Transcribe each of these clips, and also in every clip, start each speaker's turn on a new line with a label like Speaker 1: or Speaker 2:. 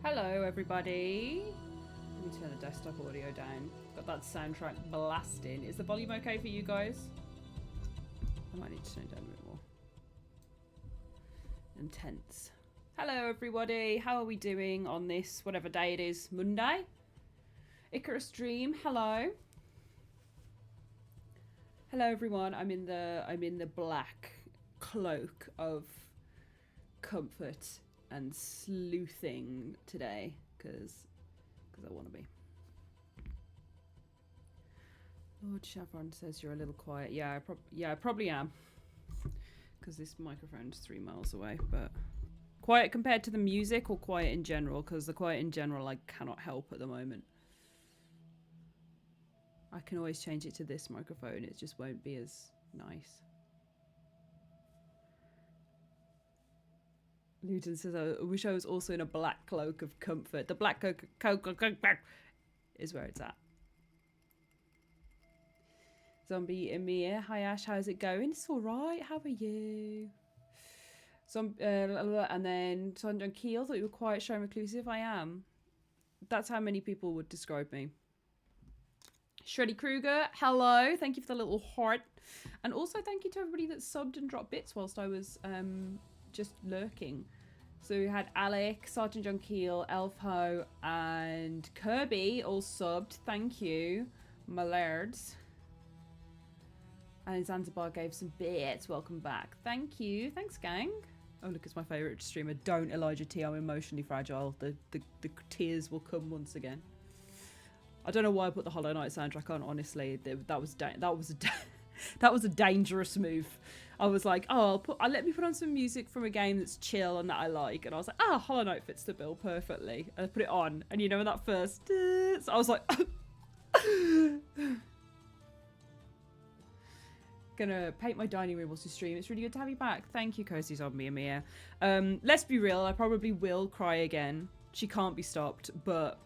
Speaker 1: Hello, everybody. Let me turn the desktop audio down. Got that soundtrack blasting. Is the volume okay for you guys? I might need to turn it down a bit more. Intense. Hello, everybody. How are we doing on this, whatever day it is, Monday? Icarus Dream. Hello. Hello, everyone. I'm in the black cloak of comfort and sleuthing today because I want to be. Lord Chevron says you're a little quiet. Yeah, I probably am because this microphone's 3 miles away. But quiet compared to the music, or quiet in general? Because the quiet in general I cannot help at the moment. I can always change it to this microphone. It just won't be as nice. Luton says, I wish I was also in a black cloak of comfort. The black cloak is where it's at. Zombie Emir, hi Ash, how's it going? It's alright, how are you? And then Sondra Keel, thought you were quiet, shy and reclusive. I am. That's how many people would describe me. Shreddy Kruger, hello. Thank you for the little heart. And also thank you to everybody that subbed and dropped bits whilst I was just lurking. So we had Alec, Sergeant John Keel, Elfho, and Kirby all subbed. Thank you, my lairds. And Zanzibar gave some bits. Welcome back. Thank you. Thanks, gang. Oh, look, it's my favourite streamer. Don't, Elijah T. I'm emotionally fragile. The tears will come once again. I don't know why I put the Hollow Knight soundtrack on. Honestly, that was a dangerous move. I was like, oh, let me put on some music from a game that's chill and that I like, and I was like, Hollow Knight fits the bill perfectly. And I put it on, and you know, that first, so I was like, gonna paint my dining room whilst you stream. It's really good to have you back. Thank you, Cozy Zombie Amir. Let's be real. I probably will cry again. She can't be stopped, but.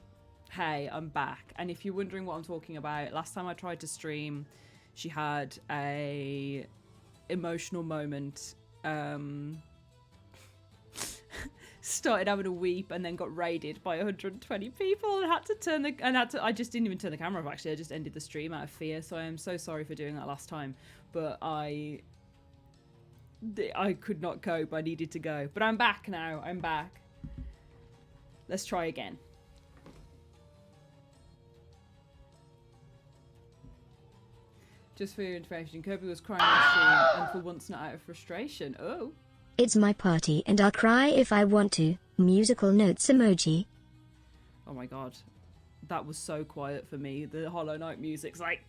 Speaker 1: Hey, I'm back. And if you're wondering what I'm talking about, last time I tried to stream, she had a emotional moment, started having a weep, and then got raided by 120 people and I just didn't even turn the camera off. Actually, I just ended the stream out of fear. So I am so sorry for doing that last time, but I could not cope. I needed to go, but I'm back now. I'm back. Let's try again. Just for your information, Kirby was crying on stream, and for once not out of frustration. Oh.
Speaker 2: It's my party and I'll cry if I want to. Musical notes emoji.
Speaker 1: Oh my god. That was so quiet for me. The Hollow Knight music's like...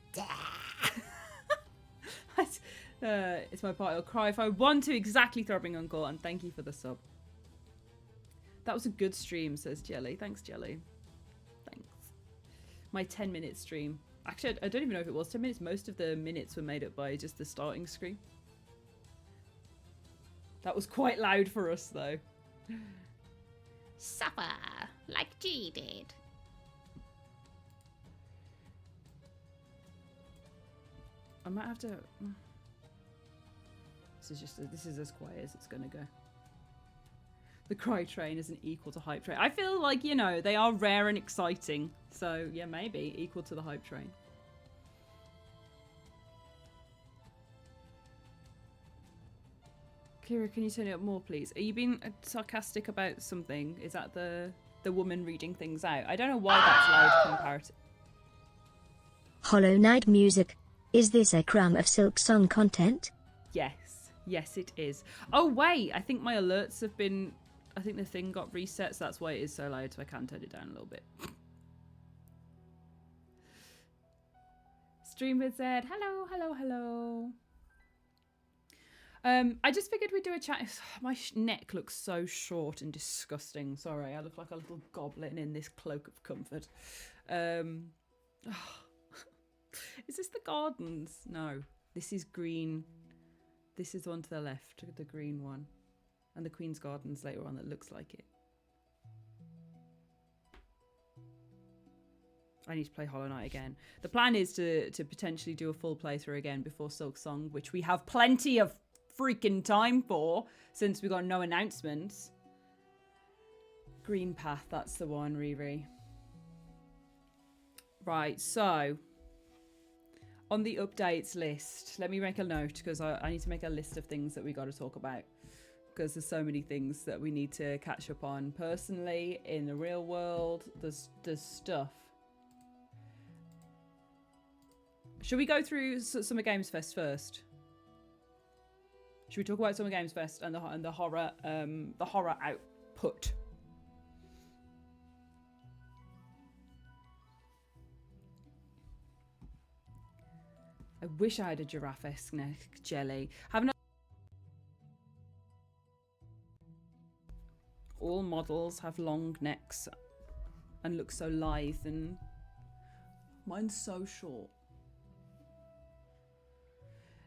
Speaker 1: it's my party. I'll cry if I want to. Exactly, Throbbing Uncle. And thank you for the sub. That was a good stream, says Jelly. Thanks, Jelly. Thanks. My 10-minute stream. Actually, I don't even know if it was 10 minutes. Most of the minutes were made up by just the starting screen. That was quite loud for us, though.
Speaker 3: Supper, like G did.
Speaker 1: I might have to... This is as quiet as it's gonna go. The cry train isn't equal to hype train. I feel like, you know, they are rare and exciting. So, yeah, maybe equal to the hype train. Kira, can you turn it up more, please? Are you being sarcastic about something? Is that the woman reading things out? I don't know why that's loud comparative.
Speaker 2: Hollow Knight music. Is this a crumb of Silk Song content?
Speaker 1: Yes. Yes, it is. Oh, wait. I think my alerts have been... I think the thing got reset, so that's why it is so loud, so I can turn it down a little bit. Streamer said, hello, hello, hello. I just figured we'd do a chat. My neck looks so short and disgusting. Sorry, I look like a little goblin in this cloak of comfort. Is this the gardens? No, this is green. This is the one to the left, the green one. And the Queen's Gardens later on that looks like it. I need to play Hollow Knight again. The plan is to potentially do a full playthrough again before Silk Song, which we have plenty of freaking time for, since we got no announcements. Green Path, that's the one, Riri. Right, so on the updates list, let me make a note because I need to make a list of things that we got to talk about because there's so many things that we need to catch up on personally, in the real world. There's stuff. Should we go through Summer Games Fest first? Should we talk about Summer Games Fest and the horror output? I wish I had a giraffe-esque neck jelly. All models have long necks and look so lithe, and mine's so short.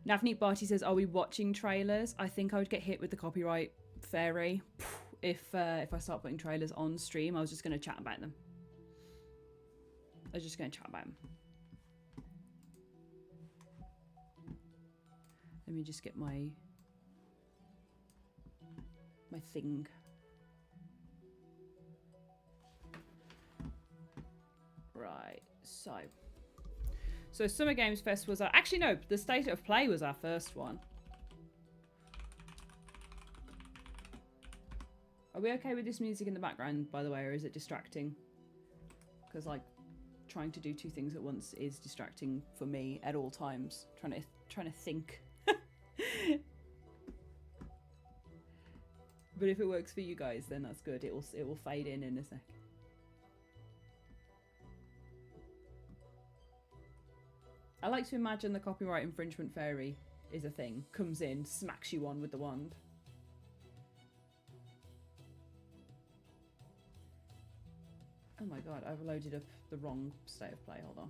Speaker 1: Navneet Barty says, "Are we watching trailers?" I think I would get hit with the copyright fairy if I start putting trailers on stream. I was just going to chat about them. Let me just get my thing. Right, so Summer Games Fest was our... Actually, no, the State of Play was our first one. Are we okay with this music in the background, by the way, or is it distracting? Because, like, trying to do two things at once is distracting for me at all times. Trying to think. But if it works for you guys, then that's good. It will fade in a sec. I like to imagine the copyright infringement fairy is a thing. Comes in, smacks you on with the wand. Oh my god, I've loaded up the wrong State of Play. Hold on.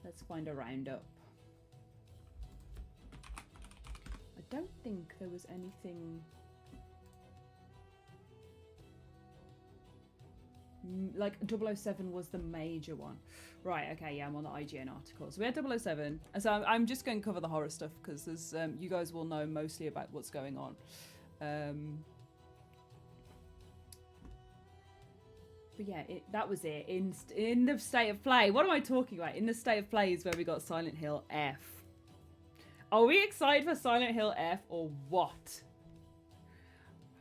Speaker 1: Let's find a roundup. I don't think there was anything... Like 007 was the major one. Right, okay, yeah, I'm on the IGN article. So we had 007. And so I'm just going to cover the horror stuff because there's you guys will know mostly about what's going on. But yeah, that was it. In the State of Play. What am I talking about? In the State of Play is where we got Silent Hill F. Are we excited for Silent Hill F or what?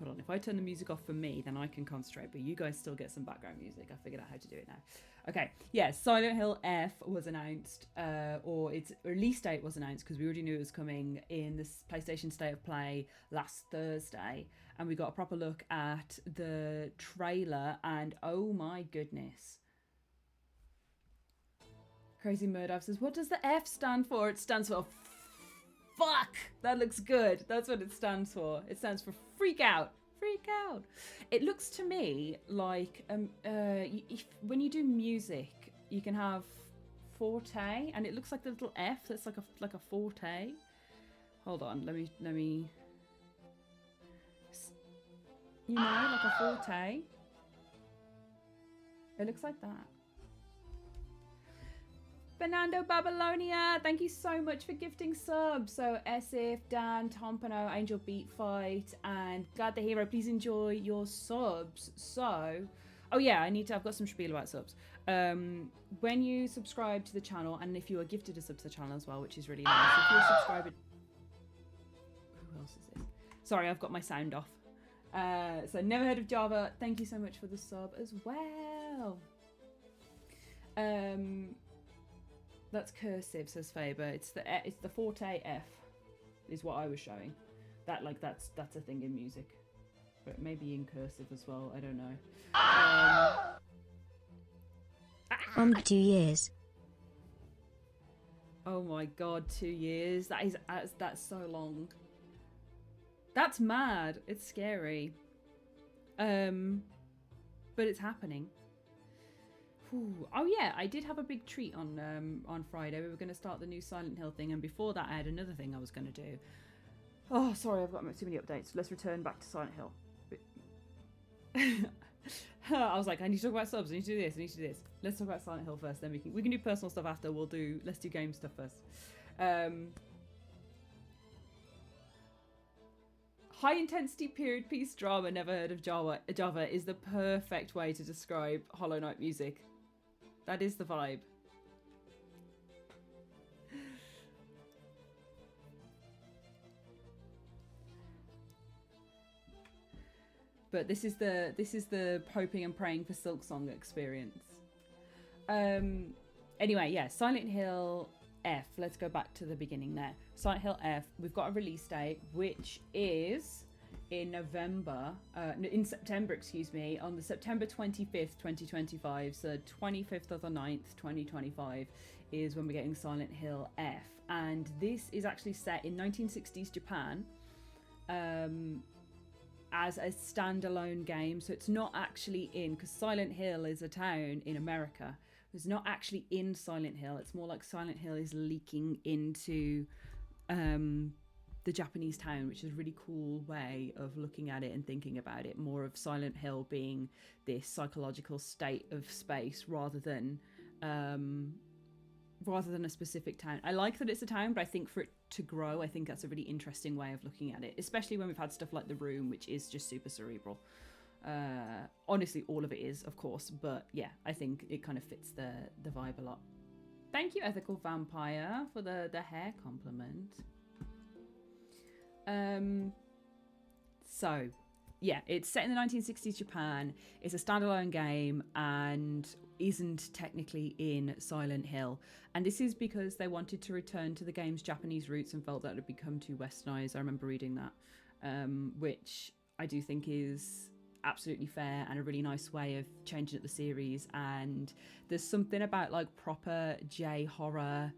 Speaker 1: Hold on, if I turn the music off for me, then I can concentrate, but you guys still get some background music. I figured out how to do it now. Okay, yeah, Silent Hill F was announced, or its release date was announced, because we already knew it was coming in the PlayStation State of Play last Thursday, and we got a proper look at the trailer, and oh my goodness. Crazy Murdoch says, what does the F stand for? It stands for fuck. That looks good. That's what it stands for. It stands for freak out. Freak out. It looks to me like when you do music, you can have forte, and it looks like the little F. That's like a forte. Hold on. Let me. You know, like a forte. It looks like that. Fernando Babylonia, thank you so much for gifting subs. So Esif, Dan, Tompano, Angel Beat Fight, and God the Hero, please enjoy your subs. So, oh yeah, I've got some spiel about subs. When you subscribe to the channel, and if you are gifted a sub to the channel as well, which is really nice. If you're subscribed, who else is this? Sorry, I've got my sound off. So Never Heard of Java, thank you so much for the sub as well. That's cursive, says Faber. It's the forte F, is what I was showing. That's a thing in music, but maybe in cursive as well. I don't know.
Speaker 2: 2 years.
Speaker 1: Oh my god, 2 years. That's so long. That's mad. It's scary. But it's happening. Ooh. Oh yeah, I did have a big treat on Friday. We were going to start the new Silent Hill thing, and before that I had another thing I was going to do. Oh, sorry, I've got too many updates. Let's return back to Silent Hill. I was like, I need to talk about subs, I need to do this, I need to do this. Let's talk about Silent Hill first, then we can do personal stuff after. Let's do game stuff first. High intensity period piece drama, never heard of Java is the perfect way to describe Hollow Knight music. That is the vibe. But this is the hoping and praying for Silksong experience. Anyway, yeah, Silent Hill F. Let's go back to the beginning there. Silent Hill F. We've got a release date, which is in September, excuse me, on the September 25th, 2025. So 25th of the 9th, 2025 is when we're getting Silent Hill F. And this is actually set in 1960s Japan. As a standalone game, so it's not actually in, because Silent Hill is a town in America. It's not actually in Silent Hill. It's more like Silent Hill is leaking into the Japanese town, which is a really cool way of looking at it and thinking about it. More of Silent Hill being this psychological state of space rather than a specific town. I like that it's a town, but I think for it to grow, I think that's a really interesting way of looking at it, especially when we've had stuff like The Room, which is just super cerebral. Honestly, all of it is, of course, but yeah, I think it kind of fits the vibe a lot. Thank you, Ethical Vampire, for the hair compliment. So yeah, it's set in the 1960s Japan. It's a standalone game and isn't technically in Silent Hill. And this is because they wanted to return to the game's Japanese roots and felt that it had become too westernized. I remember reading that, which I do think is absolutely fair and a really nice way of changing up the series. And there's something about like proper J-horror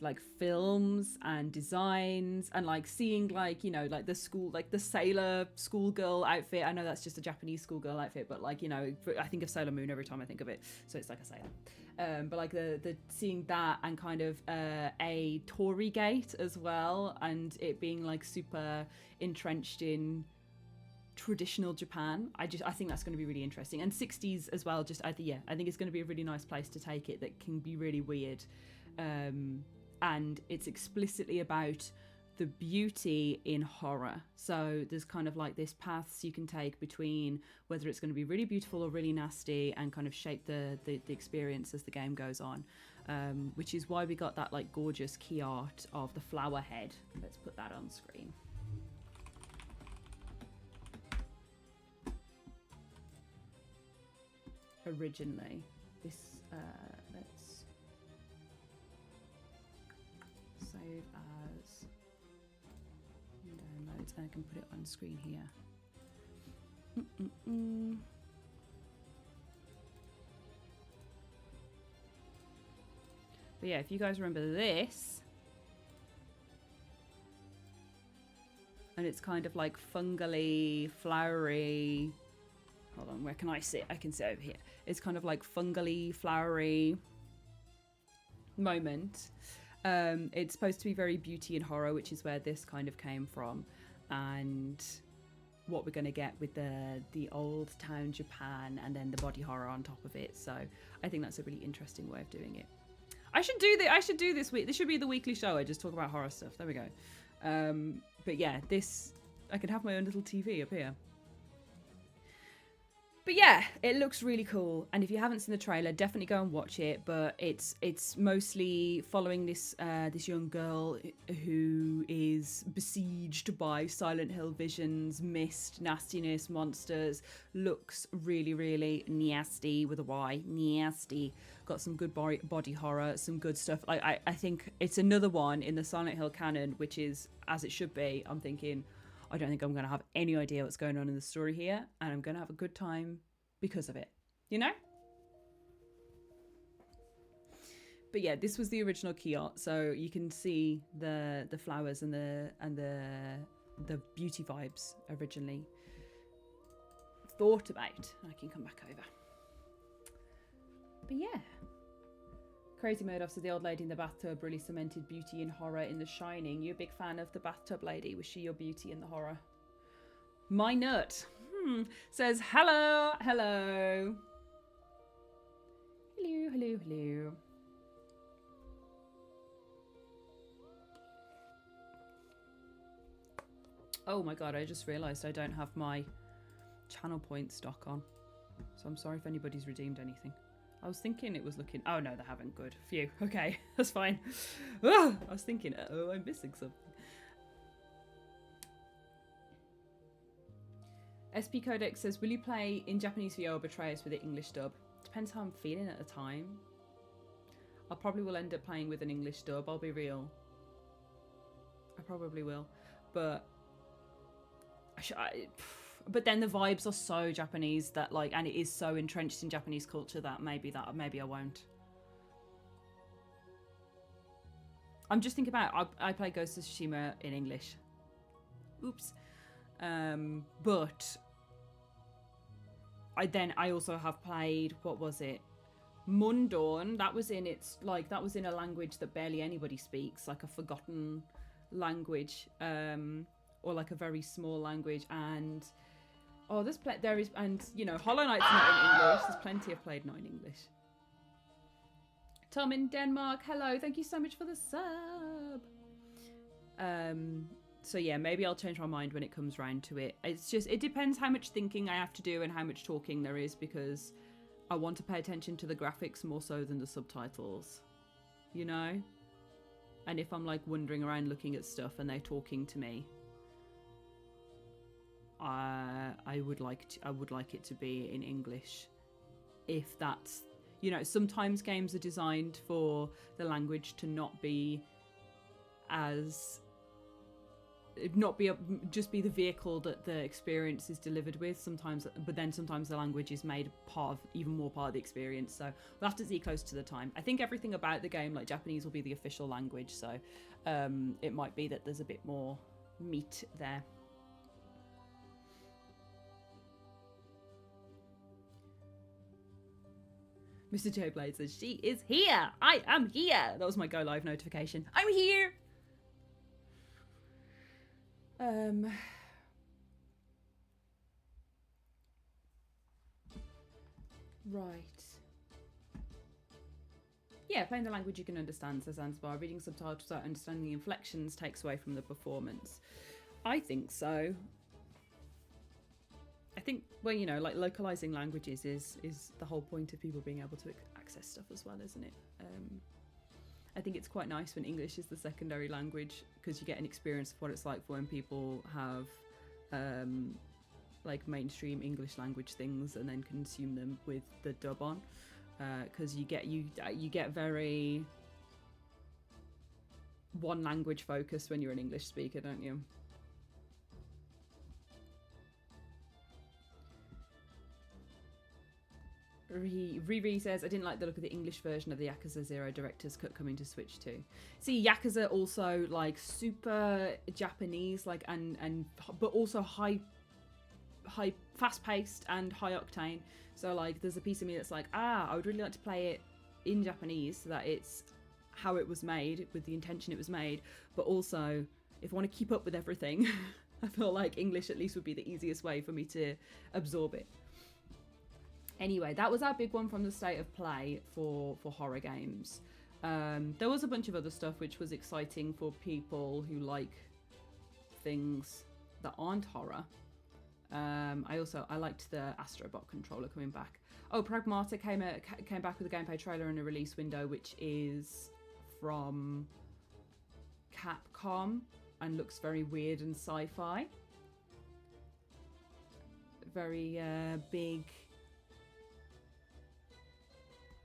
Speaker 1: like films and designs and like seeing like, you know, like the school, like the sailor schoolgirl outfit. I know that's just a Japanese schoolgirl outfit, but like, you know, I think of Sailor Moon every time I think of it, so it's like a sailor. But like the seeing that and kind of a Torii gate as well, and it being like super entrenched in traditional Japan. I think that's going to be really interesting, and 60s as well. Just I think it's going to be a really nice place to take it that can be really weird. And it's explicitly about the beauty in horror. So there's kind of like this paths you can take between whether it's going to be really beautiful or really nasty, and kind of shape the experience as the game goes on, which is why we got that like gorgeous key art of the flower head. Let's put that on screen. Originally, this let's save as downloads, and I can put it on screen here. But yeah, if you guys remember this, and it's kind of like fungally, flowery. Hold on, where can I sit? I can sit over here. It's kind of like fungally, flowery moment. It's supposed to be very beauty and horror, which is where this kind of came from, and what we're going to get with the old town Japan and then the body horror on top of it. So I think that's a really interesting way of doing it. I should do this week. This should be the weekly show. I just talk about horror stuff. There we go. But yeah, I could have my own little TV up here. But yeah, it looks really cool, and if you haven't seen the trailer, definitely go and watch it. But it's mostly following this young girl who is besieged by Silent Hill visions, mist, nastiness, monsters. Looks really, really nasty with a Y. Nasty. Got some good body horror, some good stuff. I think it's another one in the Silent Hill canon, which is as it should be. I'm thinking, I don't think I'm going to have any idea what's going on in the story here, and I'm going to have a good time because of it, you know? But yeah, this was the original key art, so you can see the flowers and the beauty vibes originally thought about. I can come back over. But yeah. Crazy Murdoch said the old lady in the bathtub really cemented beauty and horror in The Shining. You a big fan of the bathtub lady? Was she your beauty in the horror? My nut says hello. Hello. Oh my god, I just realised I don't have my channel point stock on. So I'm sorry if anybody's redeemed anything. I was thinking it was looking... Oh no, they haven't. Good. Phew. Okay, that's fine. I was thinking, oh, I'm missing something. SP Codex says, will you play in Japanese VO or betray us with the English dub? Depends how I'm feeling at the time. I probably will end up playing with an English dub, I'll be real. I probably will. But... But then the vibes are so Japanese that like, and it is so entrenched in Japanese culture that maybe I won't. I'm just thinking about, I play Ghost of Tsushima in English. Oops. But I also have played, what was it? Mundawn. That was in a language that barely anybody speaks, like a forgotten language, or like a very small language. And Hollow Knight's not in English. There's plenty I've played not in English. Tom in Denmark, hello, thank you so much for the sub. So yeah, maybe I'll change my mind when it comes round to it. It depends how much thinking I have to do and how much talking there is, because I want to pay attention to the graphics more so than the subtitles, you know? And if I'm like wandering around looking at stuff and they're talking to me, I would like it to be in English. If that's, sometimes games are designed for the language to just be the vehicle that the experience is delivered with sometimes, but then sometimes the language is made even more part of the experience. So we'll have to see close to the time. I think everything about the game, like Japanese will be the official language, so it might be that there's a bit more meat there. Mr. J Blade says, she is here. I am here. That was my go live notification. I'm here. Right. Yeah, playing the language you can understand, says Zanzibar. Reading subtitles without understanding the inflections takes away from the performance. I think so. I think, well, like localizing languages is the whole point of people being able to access stuff as well, isn't it? I think it's quite nice when English is the secondary language, because you get an experience of what it's like for when people have like mainstream English language things and then consume them with the dub on, because you get very one language focused when you're an English speaker, don't you? Riri says, I didn't like the look of the English version of the Yakuza 0 director's cut coming to Switch 2. See, Yakuza also like super Japanese, like but also high fast paced and high octane. So like there's a piece of me that's like, I would really like to play it in Japanese so that it's how it was made, with the intention it was made, but also if I want to keep up with everything, I feel like English at least would be the easiest way for me to absorb it. Anyway, that was our big one from the State of Play for horror games. There was a bunch of other stuff which was exciting for people who like things that aren't horror. I liked the Astrobot controller coming back. Oh, Pragmata came back with a gameplay trailer and a release window, which is from Capcom and looks very weird and sci-fi. Very big,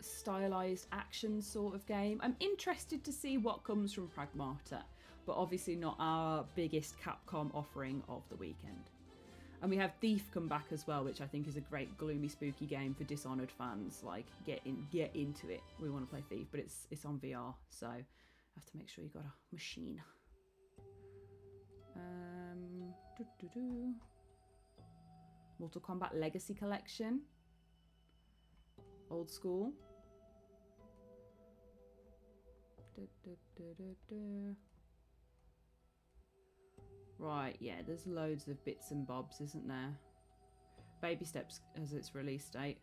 Speaker 1: stylized action sort of game. I'm interested to see what comes from Pragmata, but obviously not our biggest Capcom offering of the weekend. And we have Thief come back as well, which I think is a great gloomy spooky game for Dishonored fans. Like, get into it. We want to play Thief, but it's on VR, so have to make sure you got a machine. Mortal Kombat Legacy Collection, old school. Right, yeah, there's loads of bits and bobs, isn't there? Baby Steps has its release date.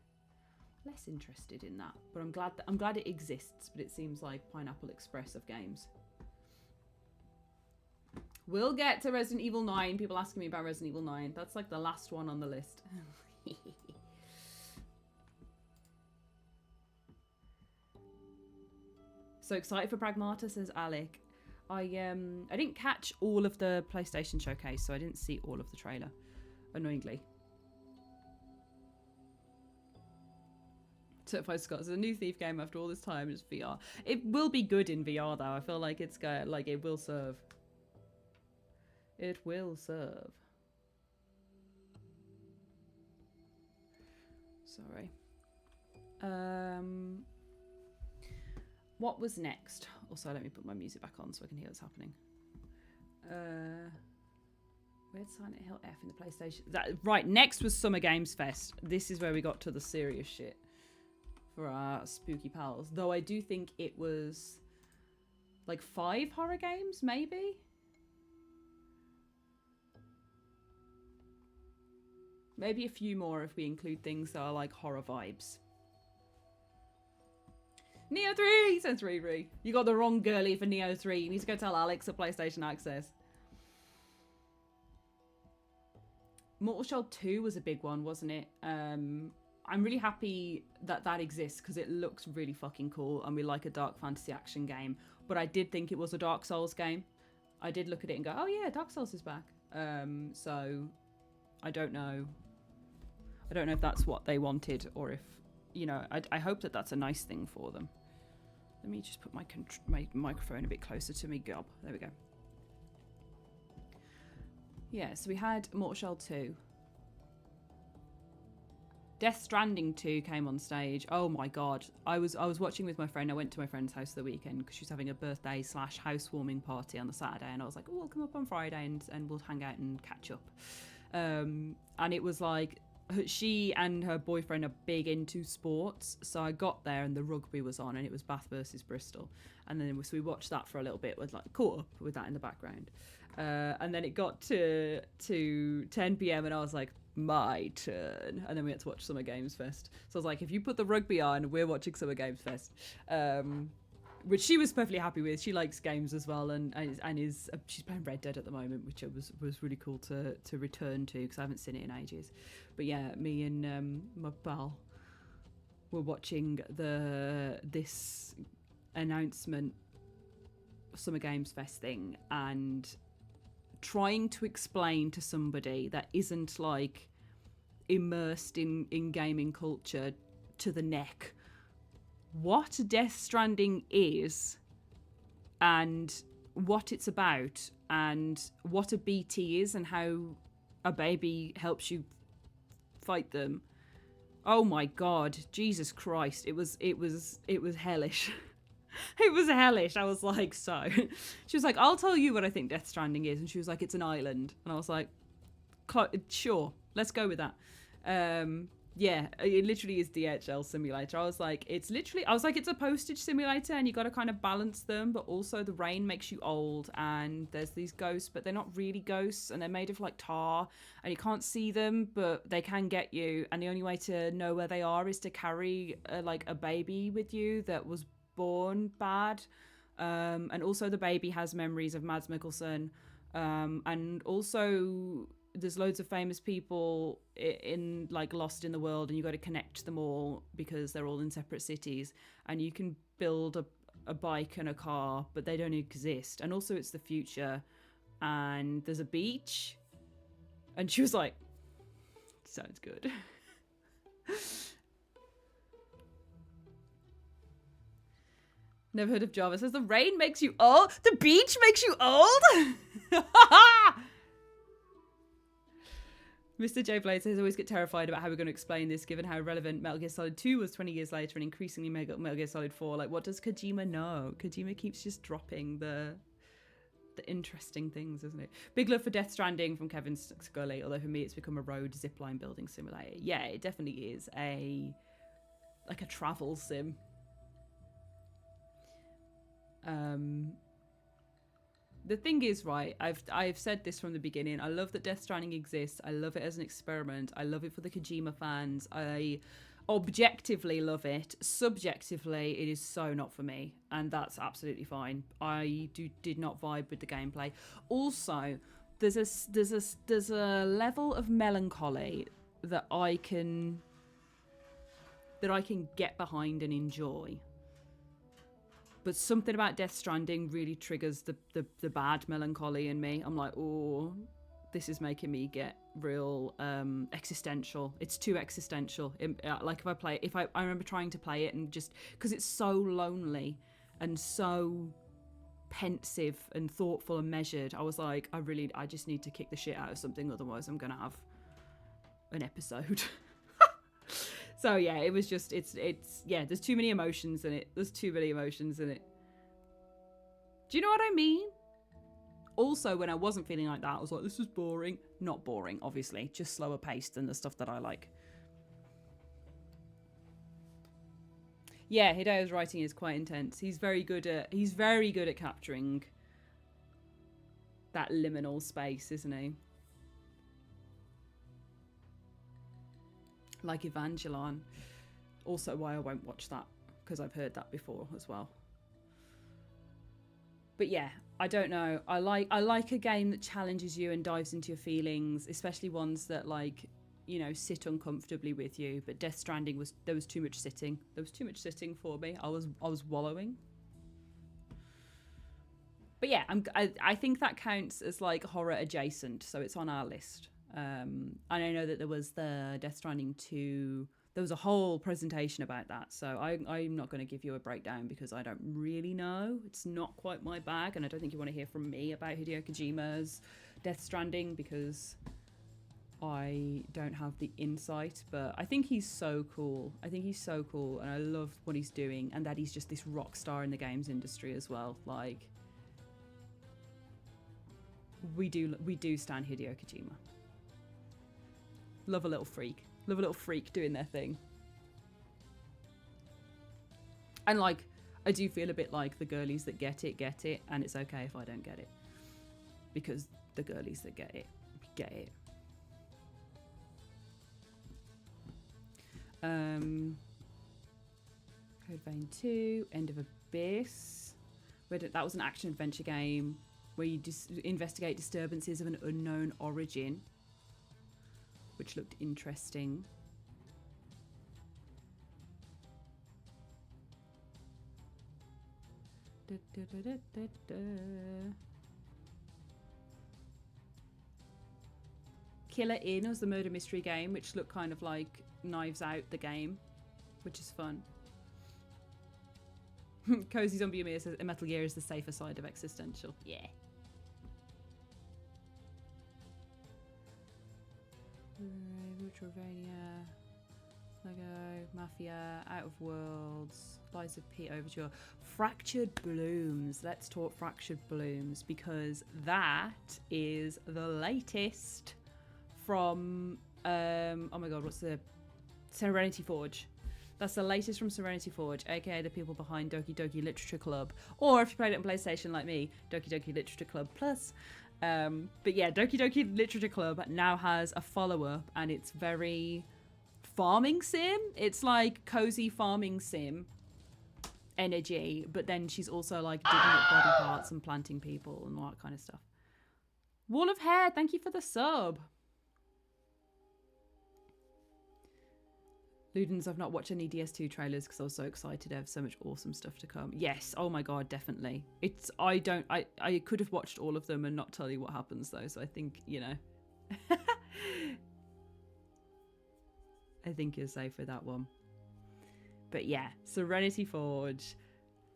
Speaker 1: Less interested in that, but I'm glad it exists. But it seems like Pineapple Express of games. We'll get to Resident Evil 9. People asking me about Resident Evil 9. That's like the last one on the list. So excited for Pragmata, says Alec. I didn't catch all of the PlayStation showcase, so I didn't see all of the trailer, annoyingly. Certified Scott is a new Thief game after all this time. It's VR. It will be good in VR though. I feel like it's got like it will serve. It will serve. Sorry. What was next? Also, let me put my music back on so I can hear what's happening. Where'd Silent Hill F in the PlayStation? Right, next was Summer Games Fest. This is where we got to the serious shit for our spooky pals. Though I do think it was like 5 horror games, maybe? Maybe a few more if we include things that are like horror vibes. Neo 3! Says Riri. You got the wrong girly for Neo 3. You need to go tell Alex at PlayStation Access. Mortal Shell 2 was a big one, wasn't it? I'm really happy that that exists because it looks really fucking cool and we like a dark fantasy action game. But I did think it was a Dark Souls game. I did look at it and go, oh yeah, Dark Souls is back. So I don't know. I don't know if that's what they wanted or if, you know, I hope that that's a nice thing for them. Let me just put my microphone a bit closer to me, gob. There we go. Yeah, so we had Mortal Shell 2. Death Stranding 2 came on stage. Oh my god. I was watching with my friend. I went to my friend's house the weekend because she was having a birthday / housewarming party on the Saturday. And I was like, oh, I'll come up on Friday and we'll hang out and catch up. And it was like, she and her boyfriend are big into sports. So I got there and the rugby was on and it was Bath versus Bristol. And then so we watched that for a little bit, with like caught up with that in the background. And then it got to 10 p.m. and I was like, my turn. And then we had to watch Summer Games Fest. So I was like, if you put the rugby on, we're watching Summer Games Fest. Which she was perfectly happy with. She likes games as well, and is she's playing Red Dead at the moment, which was really cool to return to because I haven't seen it in ages. But yeah, me and my pal were watching this announcement Summer Games Fest thing and trying to explain to somebody that isn't like immersed in gaming culture to the neck what Death Stranding is and what it's about and what a BT is and how a baby helps you fight them. Oh my god, Jesus Christ, it was hellish. It was hellish. I was like, so she was like, I'll tell you what I think Death Stranding is, and she was like, it's an island, and I was like, sure, let's go with that. Yeah, it literally is DHL simulator. I was like, it's a postage simulator and you got to kind of balance them, but also the rain makes you old and there's these ghosts, but they're not really ghosts and they're made of like tar and you can't see them, but they can get you. And the only way to know where they are is to carry a baby with you that was born bad. And also the baby has memories of Mads Mikkelsen. And also there's loads of famous people in like lost in the world and you got to connect them all because they're all in separate cities and you can build a bike and a car but they don't exist. And also it's the future and there's a beach and she was like, sounds good. Never heard of Java. Says the rain makes you old, the beach makes you old. Mr. J. Blade says, I always get terrified about how we're going to explain this, given how relevant Metal Gear Solid 2 was 20 years later and increasingly Metal Gear Solid 4. Like, what does Kojima know? Kojima keeps just dropping the interesting things, isn't it? Big love for Death Stranding from Kevin Scully, although for me it's become a road zipline building simulator. Yeah, it definitely is a travel sim. The thing is, right, I've said this from the beginning. I love that Death Stranding exists. I love it as an experiment. I love it for the Kojima fans. I objectively love it. Subjectively, it is so not for me, and that's absolutely fine. I did not vibe with the gameplay. Also, there's a level of melancholy that I can get behind and enjoy. But something about Death Stranding really triggers the bad melancholy in me. I'm like, oh, this is making me get real existential. It's too existential. Like if I remember trying to play it and just because it's so lonely and so pensive and thoughtful and measured, I was like, I just need to kick the shit out of something, otherwise I'm gonna have an episode. So yeah, it was just it's yeah, there's too many emotions in it. Do you know what I mean? Also, when I wasn't feeling like that, I was like, this is boring. Not boring, obviously, just slower paced than the stuff that I like. Yeah, Hideo's writing is quite intense. He's very good at capturing that liminal space, isn't he? Like Evangeline. Also why I won't watch that, because I've heard that before as well. But yeah, I don't know. I like a game that challenges you and dives into your feelings, especially ones that, like, you know, sit uncomfortably with you. But Death Stranding there was too much sitting. There was too much sitting for me. I was wallowing. But yeah, I think that counts as like horror adjacent, so it's on our list. And I know that there was the Death Stranding 2. There was a whole presentation about that, so I'm not going to give you a breakdown because I don't really know. It's not quite my bag, and I don't think you want to hear from me about Hideo Kojima's Death Stranding because I don't have the insight. But I think he's so cool. And I love what he's doing, and that he's just this rock star in the games industry as well. Like, we do stand Hideo Kojima. Love a little freak doing their thing. And like, I do feel a bit like the girlies that get it, and it's okay if I don't get it, because the girlies that get it. Code Vein 2, End of Abyss. That was an action adventure game where you just investigate disturbances of an unknown origin, which looked interesting. Killer Inn was the murder mystery game, which looked kind of like Knives Out the game, which is fun. Cozy Zombie Amir says Metal Gear is the safer side of existential. Yeah. Retrovania, Lego, Mafia, Out of Worlds, Lies of P Overture, Fractured Blooms. Let's talk Fractured Blooms, because that is the latest from oh my god, what's the Serenity Forge. That's the latest from Serenity Forge, aka the people behind Doki Doki Literature Club, or if you played it on PlayStation like me, Doki Doki Literature Club Plus. But yeah, Doki Doki Literature Club now has a follow-up, and it's very farming sim. It's like cozy farming sim energy, but then she's also like digging up body parts and planting people and all that kind of stuff. Wall of Hair, thank you for the sub. Ludens, I've not watched any DS2 trailers because I was so excited. I have so much awesome stuff to come. Yes, oh my god, definitely. I could have watched all of them and not tell you what happens though, so I think, you know. I think you're safe with that one. But yeah, Serenity Forge,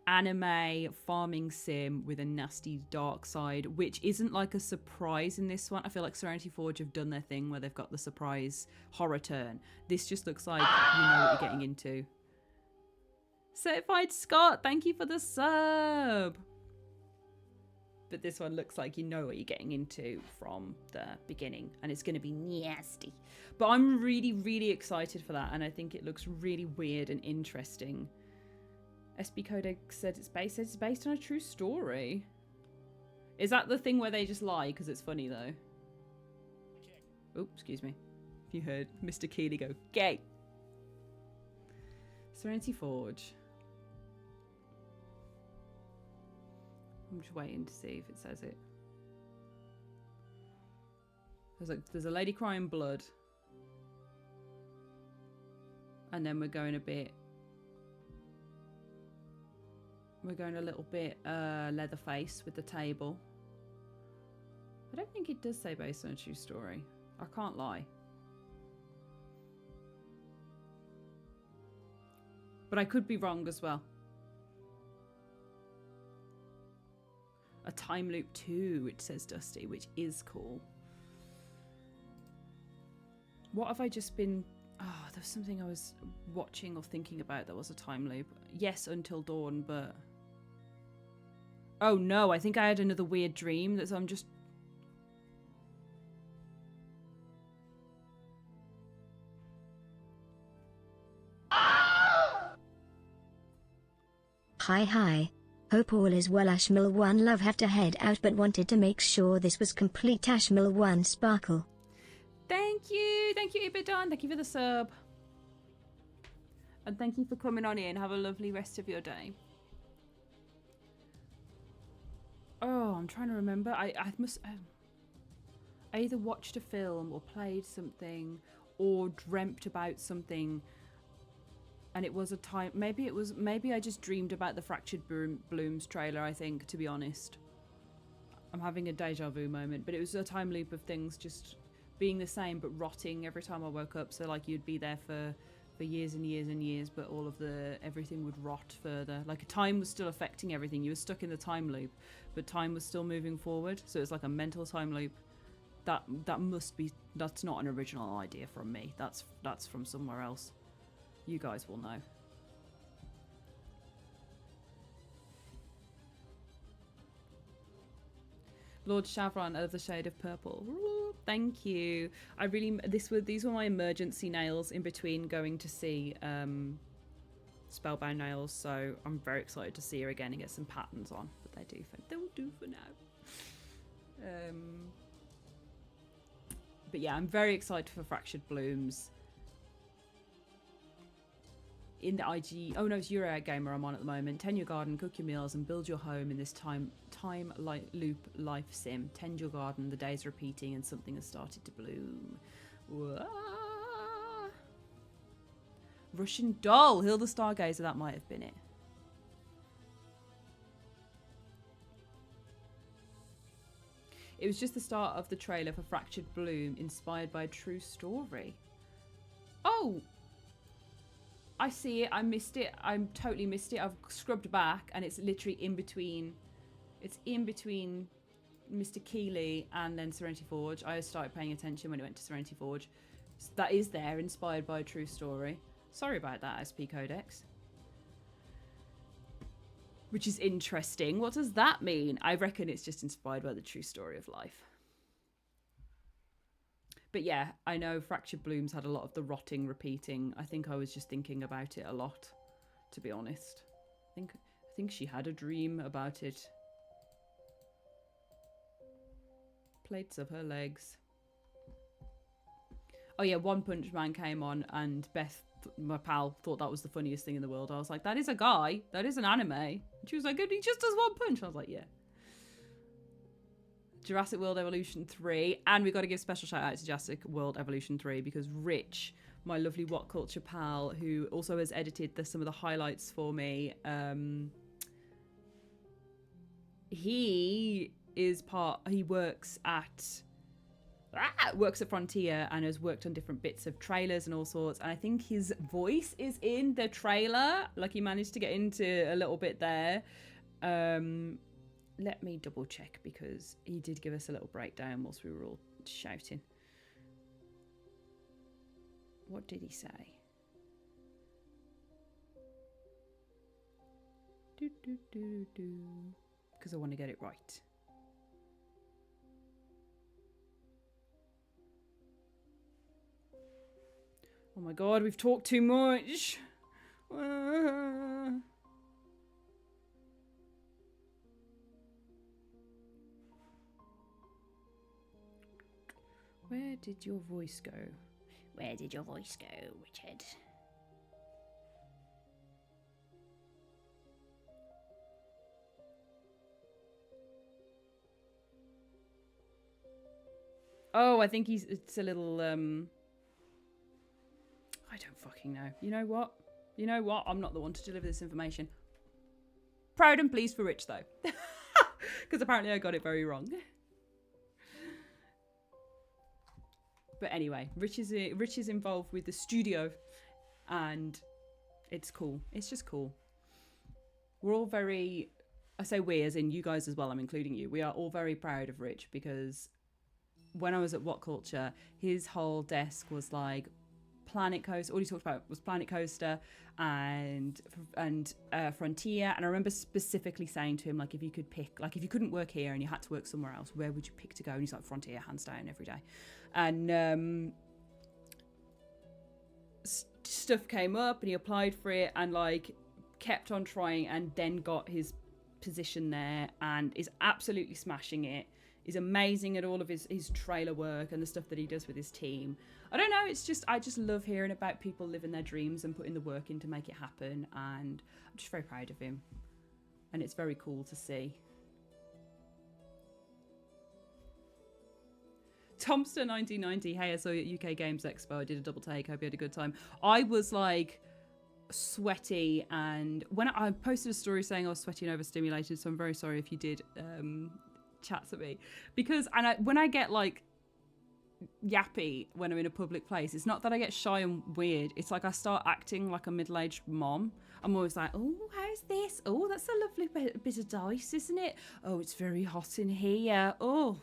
Speaker 1: anime farming sim with a nasty dark side, which isn't like a surprise in this one. I feel like Serenity Forge have done their thing where they've got the surprise horror turn. This just looks like you know what you're getting into. Certified Scott, thank you for the sub. But this one looks like you know what you're getting into from the beginning, and it's going to be nasty. But I'm really, really excited for that, and I think it looks really weird and interesting. SB Codex said it's based on a true story. Is that the thing where they just lie because it's funny though? Oh, excuse me. If you heard Mr. Keeley go, gay. Serenity Forge. I'm just waiting to see if it says it. There's a lady crying blood. And then we're going a little bit Leatherface with the table. I don't think it does say based on a true story. I can't lie. But I could be wrong as well. A time loop too, it says Dusty, which is cool. What have I just been... Oh, there was something I was watching or thinking about that was a time loop. Yes, Until Dawn, but... Oh no, I think I had another weird dream that I'm just...
Speaker 2: Hi. Hope all is well. Ashmill One Love have to head out but wanted to make sure this was complete. Ashmill One Sparkle.
Speaker 1: Thank you, Ibidon. Thank you for the sub. And thank you for coming on in. Have a lovely rest of your day. Oh, I'm trying to remember. I either watched a film or played something or dreamt about something, and it was a time. Maybe I just dreamed about the Fractured Blooms trailer. I think, to be honest, I'm having a deja vu moment. But it was a time loop of things just being the same but rotting every time I woke up. So like you'd be there for years and years and years, but everything would rot further. Like time was still affecting everything. You were stuck in the time loop, but time was still moving forward. So it's like a mental time loop. That's not an original idea from me. That's from somewhere else. You guys will know. Lord Chavron of the Shade of Purple. Ooh, thank you. These were my emergency nails in between going to see Spellbound Nails, so I'm very excited to see her again and get some patterns on. But they'll do for now. But yeah, I'm very excited for Fractured Blooms. In the IG, oh no, it's Eurogamer I'm on at the moment. Tend your garden, cook your meals, and build your home in this time loop life sim. Tend your garden, the days are repeating, and something has started to bloom. Whoa. Russian Doll, Hill the Stargazer, that might have been it. It was just the start of the trailer for Fractured Bloom, inspired by a true story. Oh! I see it. I missed it. I totally missed it. I've scrubbed back and it's literally in between. It's in between Mr. Keeley and then Serenity Forge. I started paying attention when it went to Serenity Forge. So that is there, inspired by a true story. Sorry about that, SP Codex. Which is interesting. What does that mean? I reckon it's just inspired by the true story of life. But yeah, I know Fractured Blooms had a lot of the rotting, repeating. I think I was just thinking about it a lot, to be honest. I think she had a dream about it. Plates of her legs. Oh yeah, One Punch Man came on and Beth, my pal, thought that was the funniest thing in the world. I was like, that is a guy. That is an anime. And she was like, he just does one punch. I was like, yeah. Jurassic World Evolution 3, and we've got to give special shout out to Jurassic World Evolution 3 because Rich, my lovely What Culture pal, who also has edited some of the highlights for me, he works at Frontier and has worked on different bits of trailers and all sorts, and I think his voice is in the trailer. Like he managed to get into a little bit there. Let me double check because he did give us a little breakdown whilst we were all shouting. What did he say? Because I want to get it right. Oh my god, we've talked too much. Where did your voice go?
Speaker 3: Where did your voice go, Richard?
Speaker 1: Oh, I think it's a little, I don't fucking know. You know what? I'm not the one to deliver this information. Proud and pleased for Rich, though. Because apparently I got it very wrong. But anyway, Rich is involved with the studio. And it's cool. It's just cool. We're all very... I say we as in you guys as well, I'm including you. We are all very proud of Rich because when I was at What Culture, his whole desk was like Planet Coaster. All he talked about was Planet Coaster and Frontier. And I remember specifically saying to him, like, if you could pick, like, if you couldn't work here and you had to work somewhere else, where would you pick to go? And he's like, Frontier, hands down, every day. And stuff came up and he applied for it and like kept on trying and then got his position there and is absolutely smashing it. He's amazing at all of his trailer work and the stuff that he does with his team. I don't know, I just love hearing about people living their dreams and putting the work in to make it happen, and I'm just very proud of him. And it's very cool to see. Tomster 1990, hey, I saw you at UK Games Expo. I did a double take. Hope you had a good time. I was like sweaty, and when I posted a story saying I was sweaty and overstimulated, so I'm very sorry if you did chat to me, because when I get like yappy when I'm in a public place, it's not that I get shy and weird, it's like I start acting like a middle-aged mom. I'm always like, oh, how's this? Oh, that's a lovely bit of dice, isn't it? Oh, it's very hot in here. Oh,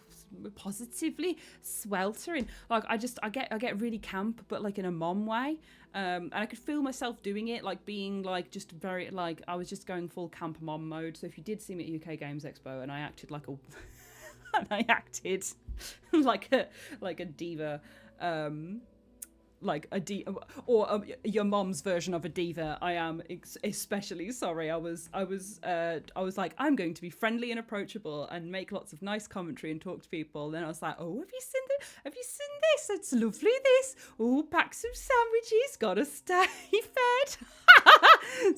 Speaker 1: positively sweltering. Like I get really camp, but like in a mom way. And I could feel myself doing it, like being like just very like I was just going full camp mom mode. So if you did see me at UK Games Expo and I acted like a and I acted like a diva, like a diva, or your mom's version of a diva. I am especially sorry. I was like, I'm going to be friendly and approachable and make lots of nice commentary and talk to people. Then I was like, oh, have you seen this? Have you seen this? It's lovely. This. Oh, pack some sandwiches. Gotta stay fed.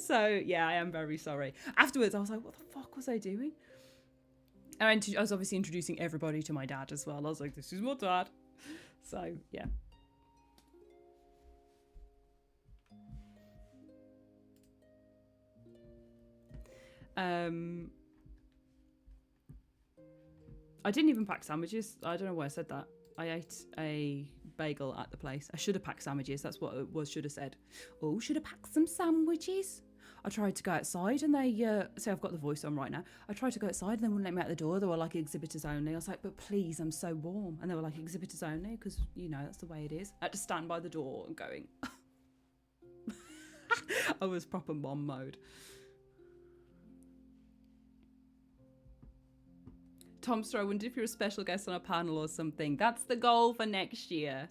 Speaker 1: So yeah, I am very sorry. Afterwards, I was like, what the fuck was I doing? And I was obviously introducing everybody to my dad as well. I was like, this is my dad. So yeah. I didn't even pack sandwiches. I don't know why I said that. I ate a bagel at the place. I should have packed sandwiches. That's what it was. Should have said. Oh, should have packed some sandwiches. I tried to go outside and they say I've got the voice on right now. I tried to go outside and they wouldn't let me out the door. They were like exhibitors only. I was like, but please, I'm so warm. And they were like exhibitors only because, you know, that's the way it is. I had to stand by the door and going. I was proper mom mode. Tomster, I wonder if you're a special guest on a panel or something. That's the goal for next year.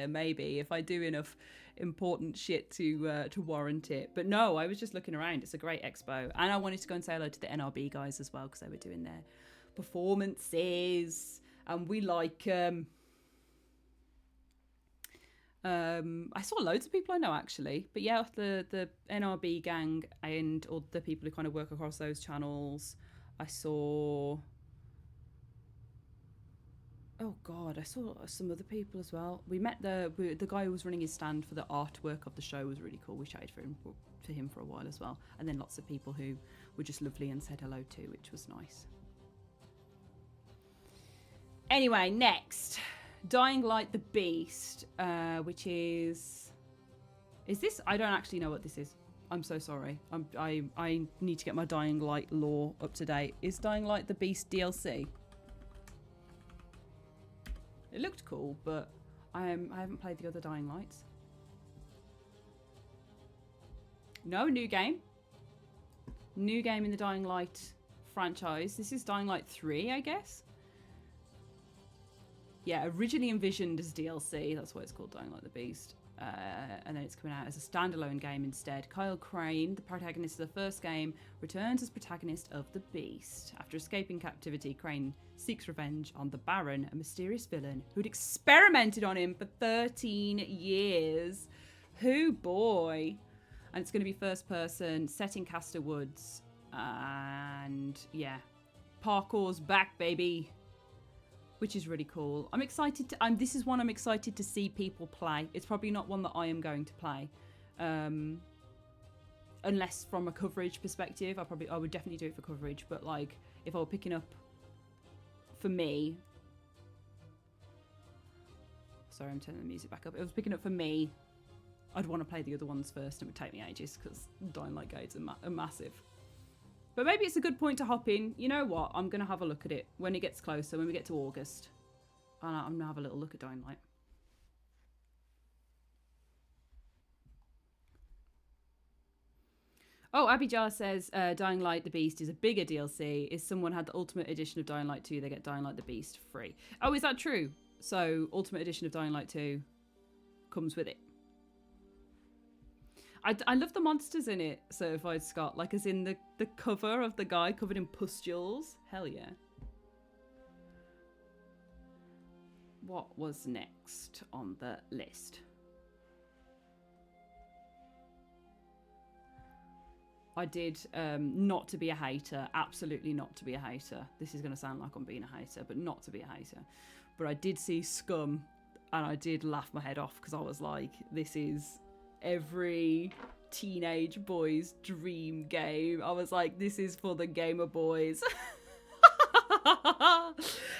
Speaker 1: Maybe, if I do enough important shit to warrant it. But no, I was just looking around. It's a great expo. And I wanted to go and say hello to the NRB guys as well, because they were doing their performances. And we like... I saw loads of people I know, actually. But yeah, the NRB gang and all the people who kind of work across those channels... I saw some other people as well. We met the guy who was running his stand for the artwork of the show was really cool. We chatted for him for a while as well. And then lots of people who were just lovely and said hello too, which was nice. Anyway, next. Dying Light the Beast, which is this? I don't actually know what this is. I'm so sorry. I need to get my Dying Light lore up to date. Is Dying Light the Beast DLC? It looked cool, but I haven't played the other Dying Lights. No, new game. New game in the Dying Light franchise. This is Dying Light 3, I guess. Yeah, originally envisioned as DLC. That's why it's called Dying Light the Beast. And then it's coming out as a standalone game instead. Kyle Crane, the protagonist of the first game, returns as protagonist of the Beast. After escaping captivity, Crane seeks revenge on the Baron, a mysterious villain who'd experimented on him for 13 years. Who boy? And it's going to be first person, set in Castor Woods. And yeah, parkour's back, baby. which is really cool. I'm excited to. This is one I'm excited to see people play. It's probably not one that I am going to play, unless from a coverage perspective. I would definitely do it for coverage. But like, if I were picking up for me, sorry, I'm turning the music back up. If I was picking up for me, I'd want to play the other ones first. It would take me ages because Dying Light games are massive. But maybe it's a good point to hop in. You know what? I'm going to have a look at it when it gets closer, when we get to August. And I'm going to have a little look at Dying Light. Oh, Abby Jar says Dying Light the Beast is a bigger DLC. If someone had the Ultimate Edition of Dying Light 2, they get Dying Light the Beast free. Oh, is that true? So, Ultimate Edition of Dying Light 2 comes with it. I love the monsters in it, Certified Scott. Like, as in the cover of the guy covered in pustules. Hell yeah. What was next on the list? I did Not to Be a Hater. Absolutely not to be a hater. This is going to sound like I'm being a hater, but not to be a hater. But I did see Scum, and I did laugh my head off because I was like, this is every teenage boy's dream game. I was like, this is for the gamer boys.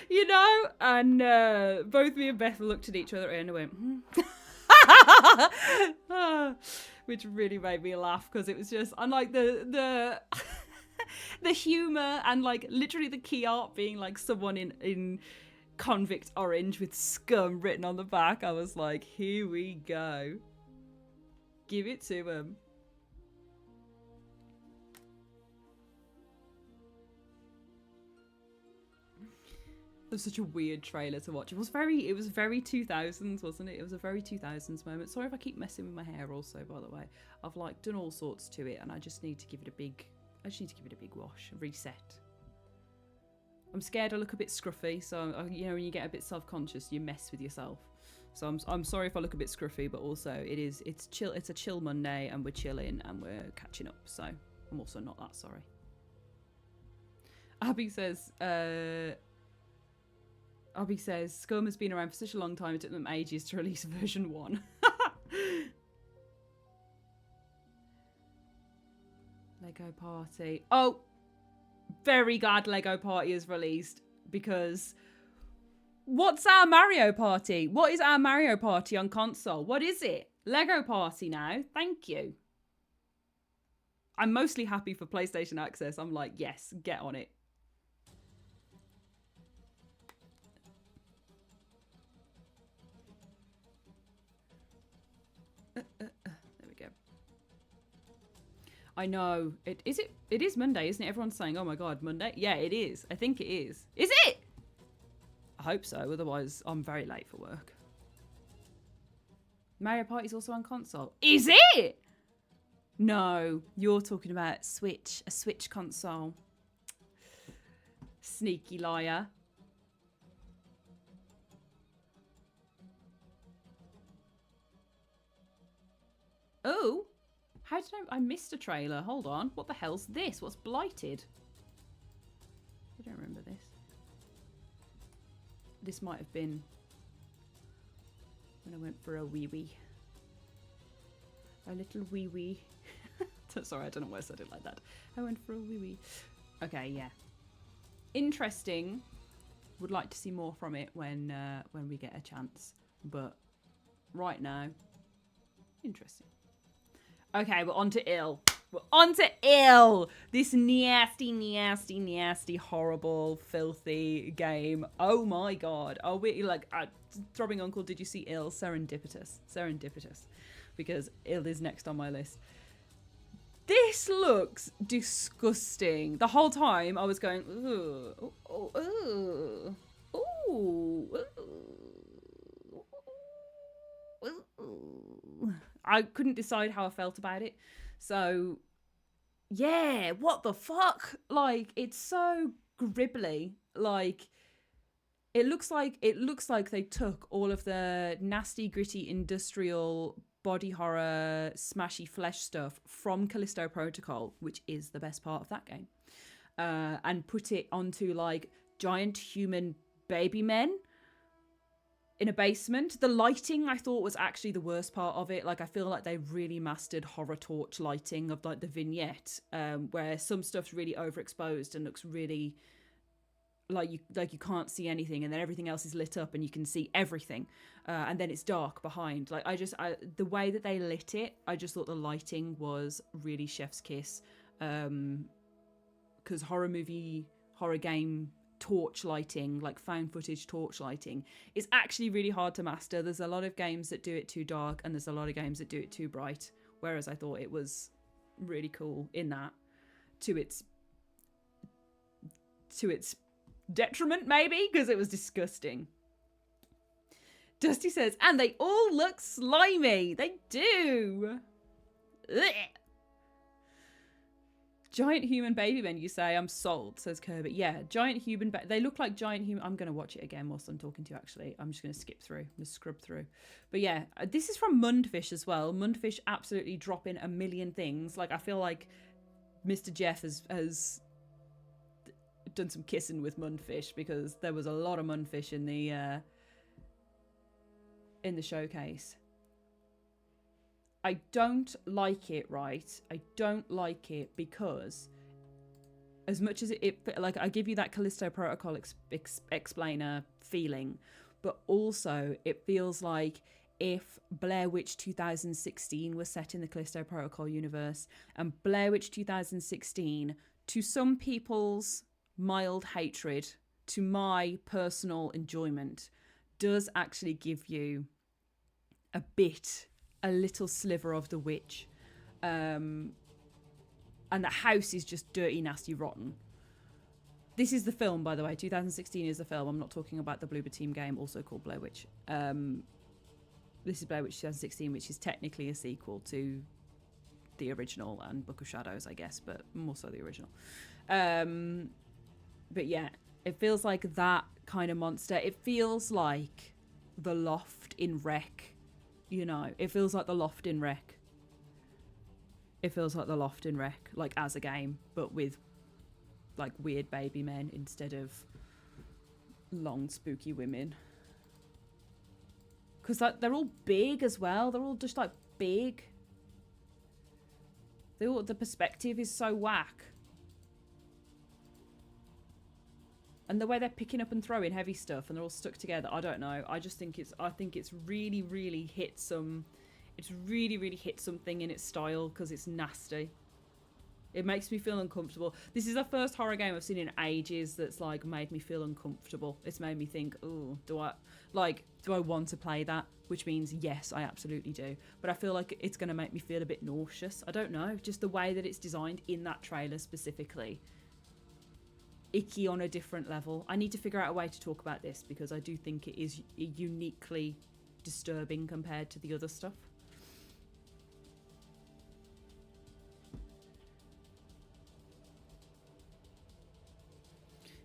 Speaker 1: You know? And both me and Beth looked at each other and went, which really made me laugh because it was just, and like the the humor and like literally the key art being like someone in convict orange with Scum written on the back. I was like, here we go. Give it to him. It was such a weird trailer to watch. It was very 2000s, wasn't it? It was a very 2000s moment. Sorry if I keep messing with my hair also, by the way. I've like done all sorts to it and I just need to give it a big wash, a reset. I'm scared I look a bit scruffy, so you know when you get a bit self-conscious, you mess with yourself. So I'm sorry if I look a bit scruffy, but also it's chill. It's a chill Monday and we're chilling and we're catching up. So I'm also not that sorry. Abby says, Scum has been around for such a long time, it took them ages to release version 1. Lego Party. Oh, very glad Lego Party is released because what's our Mario Party? What is our Mario Party on console? What is it? Lego Party now. Thank you. I'm mostly happy for PlayStation Access. I'm like, yes, get on it. There we go. I know. It is Monday, isn't it? Everyone's saying, oh my god, Monday? Yeah, it is. I think it is. Is it? I hope so, otherwise I'm very late for work. Mario Party's also on console. Is it? No, you're talking about Switch, a Switch console. Sneaky liar. Oh, how did I missed a trailer? Hold on. What the hell's this? What's Blighted? I don't remember this. This might have been when I went for a wee-wee. A little wee-wee. Sorry, I don't know why I said it like that. I went for a wee-wee. Okay, yeah. Interesting. Would like to see more from it when we get a chance. But right now, interesting. Okay, we're on to Ill. We're on to Ill. This nasty, nasty, nasty, horrible, filthy game. Oh my god. Oh, we like Throbbing Uncle. Did you see Ill? Serendipitous. Serendipitous. Because Ill is next on my list. This looks disgusting. The whole time I was going, ooh, ooh, ooh, ooh, ooh, ooh. I couldn't decide how I felt about it. So, yeah, what the fuck? Like, it's so gribbly. Like, it looks like they took all of the nasty, gritty, industrial, body horror, smashy flesh stuff from Callisto Protocol, which is the best part of that game, and put it onto, like, giant human baby men in a basement. The lighting I thought was actually the worst part of it. Like, I feel like they really mastered horror torch lighting of like the vignette, where some stuff's really overexposed and looks really like you can't see anything, and then everything else is lit up and you can see everything, and then it's dark behind. Like, the way that they lit it, I just thought the lighting was really chef's kiss, because horror game torch lighting, like found footage torch lighting, is actually really hard to master. There's a lot of games that do it too dark, and there's a lot of games that do it too bright, whereas I thought it was really cool in that, to its detriment maybe, because it was disgusting. Dusty says, and they all look slimy. They do. Ugh. Giant human baby men, you say? I'm sold, says Kirby. Yeah, giant human they look like giant human. I'm going to watch it again whilst I'm talking to you, actually. I'm just going to skip through. I'm going to scrub through. But yeah, this is from Mundfish as well. Mundfish absolutely dropping a million things. Like, I feel like Mr. Jeff has done some kissing with Mundfish, because there was a lot of Mundfish in the showcase. I don't like it, right? I don't like it because as much as it like, I give you that Callisto Protocol explainer feeling, but also it feels like if Blair Witch 2016 was set in the Callisto Protocol universe, and Blair Witch 2016, to some people's mild hatred, to my personal enjoyment, does actually give you a little sliver of the witch, and the house is just dirty, nasty, rotten. This is the film, by the way. 2016 is the film. I'm not talking about the Bloober Team game, also called Blair Witch. This is Blair Witch 2016, which is technically a sequel to the original and Book of Shadows, I guess, but more so the original. But yeah, it feels like that kind of monster. It feels like the Loft in Wreck. You know, it feels like the Loft in Wreck. It feels like the Loft in Wreck, like as a game, but with like weird baby men instead of long spooky women. Because like they're all big as well. They're all just like big. The perspective is so whack. And the way they're picking up and throwing heavy stuff, and they're all stuck together, I don't know. I think it's really, really hit some. It's really, really hit something in its style, because it's nasty. It makes me feel uncomfortable. This is the first horror game I've seen in ages that's like made me feel uncomfortable. It's made me think, oh, do I want to play that? Which means yes, I absolutely do. But I feel like it's going to make me feel a bit nauseous. I don't know, just the way that it's designed in that trailer specifically. Icky on a different level. I need to figure out a way to talk about this, because I do think it is uniquely disturbing compared to the other stuff.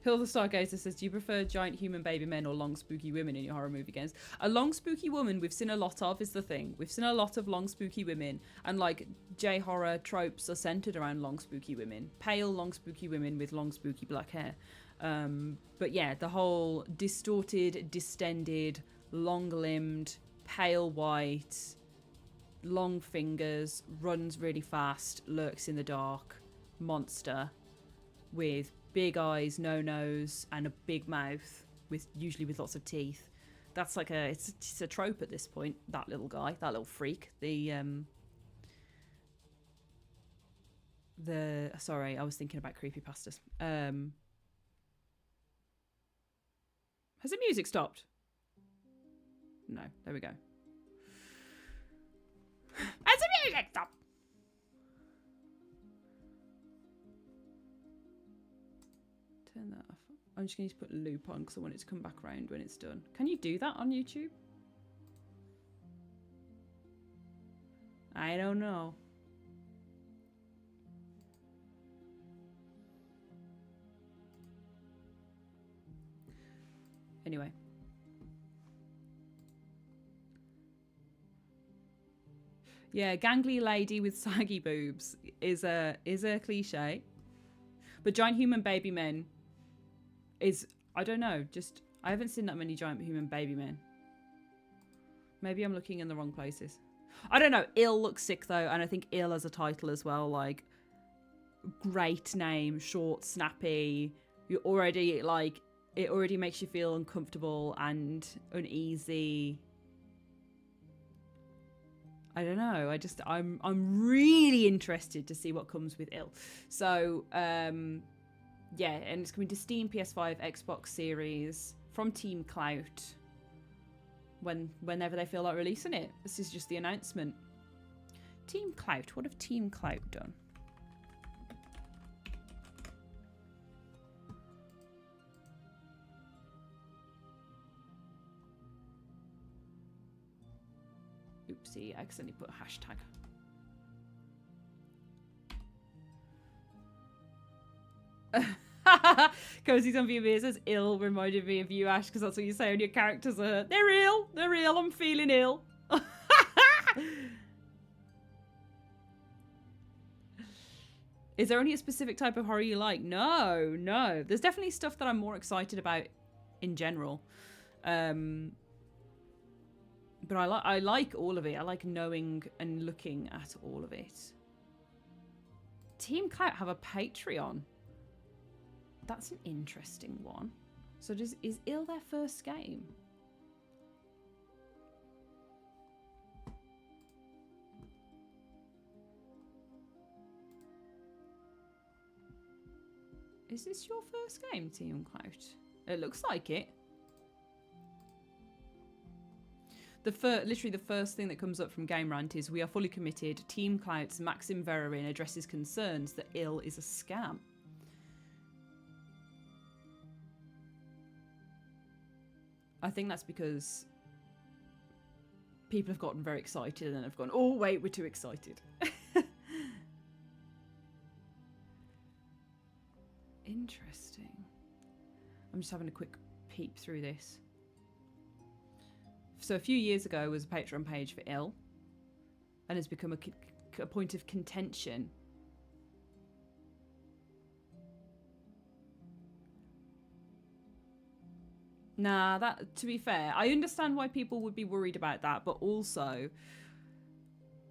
Speaker 1: Hill the Stargazer says, do you prefer giant human baby men or long spooky women in your horror movie games? A long spooky woman we've seen a lot of is the thing. We've seen a lot of long spooky women, and like J-horror tropes are centered around long spooky women. Pale long spooky women with long spooky black hair. But yeah, the whole distorted, distended, long-limbed, pale white, long fingers, runs really fast, lurks in the dark, monster with big eyes, no nose, and a big mouth, usually with lots of teeth. That's like it's a trope at this point. That little guy, that little freak. Sorry, I was thinking about creepypastas. Has the music stopped? No, there we go. Has the music stopped? Turn that off. I'm just going to put loop on because I want it to come back around when it's done. Can you do that on YouTube? I don't know. Anyway. Yeah, gangly lady with saggy boobs is a cliche. But giant human baby men is, I don't know, just I haven't seen that many giant human baby men. Maybe I'm looking in the wrong places. I don't know. Ill looks sick though, and I think Ill as a title as well. Like, great name, short, snappy. You already like it. Already makes you feel uncomfortable and uneasy. I don't know. I'm really interested to see what comes with Ill. So yeah, and it's coming to Steam, PS5, Xbox Series from Team Clout. Whenever they feel like releasing it. This is just the announcement. Team Clout. What have Team Clout done? Oopsie, I accidentally put a hashtag. Cozy's on VB says ill reminded me of you, Ash, because that's what you say when your characters are hurt. They're ill. They're ill. I'm feeling ill. Is there only a specific type of horror you like? No. There's definitely stuff that I'm more excited about in general. But I like all of it. I like knowing and looking at all of it. Team Clout have a Patreon. That's an interesting one. So is Ill their first game? Is this your first game, Team Clout? It looks like it. Literally the first thing that comes up from Game Rant is, we are fully committed. Team Clout's Maxim Vererin addresses concerns that Ill is a scam. I think that's because people have gotten very excited and then have gone, oh wait, we're too excited. Interesting. I'm just having a quick peep through this. So a few years ago was a Patreon page for Ill, and has become a point of contention. Nah, to be fair, I understand why people would be worried about that, but also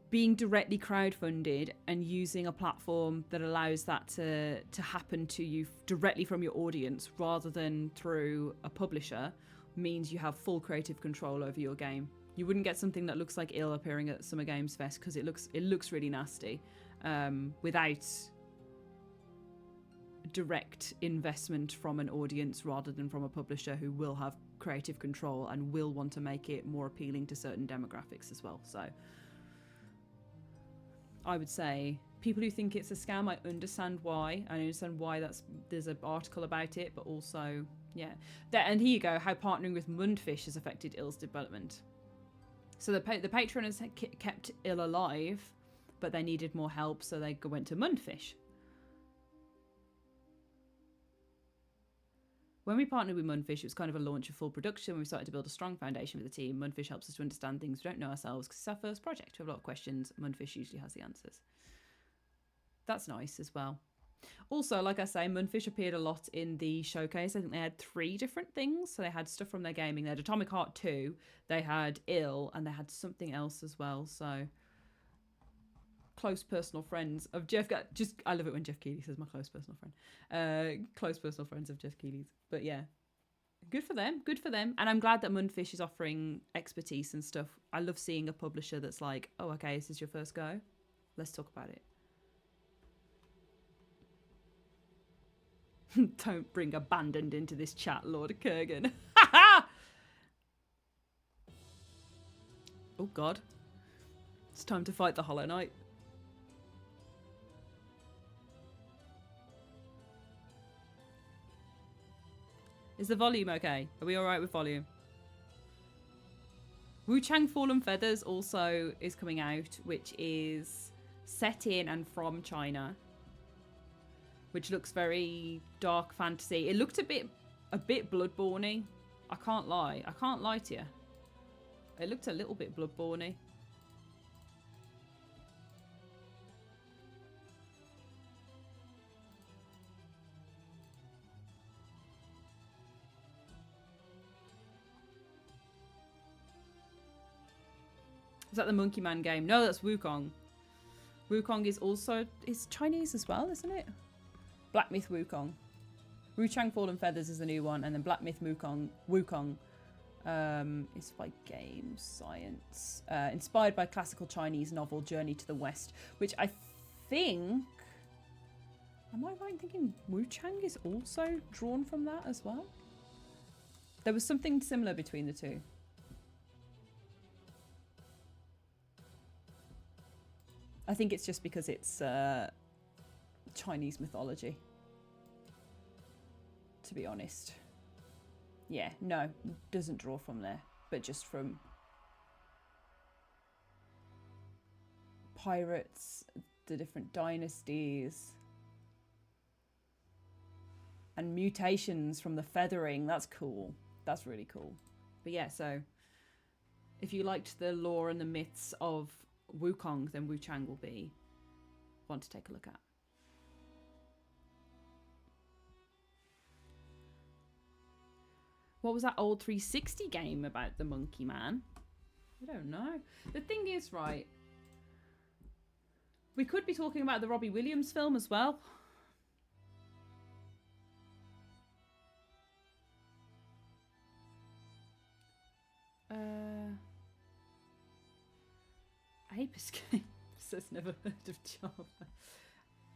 Speaker 1: being directly crowdfunded and using a platform that allows that to happen to you directly from your audience rather than through a publisher means you have full creative control over your game. You wouldn't get something that looks like Ill appearing at Summer Games Fest because it looks really nasty without direct investment from an audience rather than from a publisher who will have creative control and will want to make it more appealing to certain demographics as well. So I would say people who think it's a scam, I understand why. I understand why there's an article about it, but also, yeah. And here you go, how partnering with Mundfish has affected Ill's development. So the Patreon has kept Ill alive, but they needed more help, so they went to Mundfish. When we partnered with Mundfish, it was kind of a launch of full production. When we started to build a strong foundation with the team, Mundfish helps us to understand things we don't know ourselves because it's our first project. We have a lot of questions. Mundfish usually has the answers. That's nice as well. Also, like I say, Mundfish appeared a lot in the showcase. I think they had 3 different things. So they had stuff from their gaming. They had Atomic Heart 2, they had Ill, and they had something else as well. So close personal friends of Jeff. I love it when Jeff Keighley says my close personal friend. Close personal friends of Jeff Keighley's. But yeah, good for them. Good for them. And I'm glad that Mundfish is offering expertise and stuff. I love seeing a publisher that's like, oh, okay, this is your first go. Let's talk about it. Don't bring abandoned into this chat, Lord Kurgan. Oh, God. It's time to fight the Hollow Knight. Is the volume okay? Are we alright with volume? Wu Chang Fallen Feathers also is coming out, which is set in and from China, which looks very dark fantasy. It looked a bit Bloodborne-y. I can't lie to you. It looked a little bit Bloodborne-y. Is that the Monkey Man game? No, that's Wukong. Wukong is Chinese as well, isn't it? Black Myth Wukong. Wuchang Fallen Feathers is the new one, and then Black Myth Wukong is by Games Science. Inspired by classical Chinese novel Journey to the West, which I think... Am I right in thinking Wuchang is also drawn from that as well? There was something similar between the two. I think it's just because it's Chinese mythology, to be honest. Yeah, no, doesn't draw from there, but just from pirates, the different dynasties, and mutations from the feathering. That's cool. That's really cool. But yeah, so if you liked the lore and the myths of Wukong, then Wuchang will be one to take a look at. What was that old 360 game about the Monkey Man? I don't know. The thing is, right, we could be talking about the Robbie Williams film as well. Ape Escape says never heard of Java.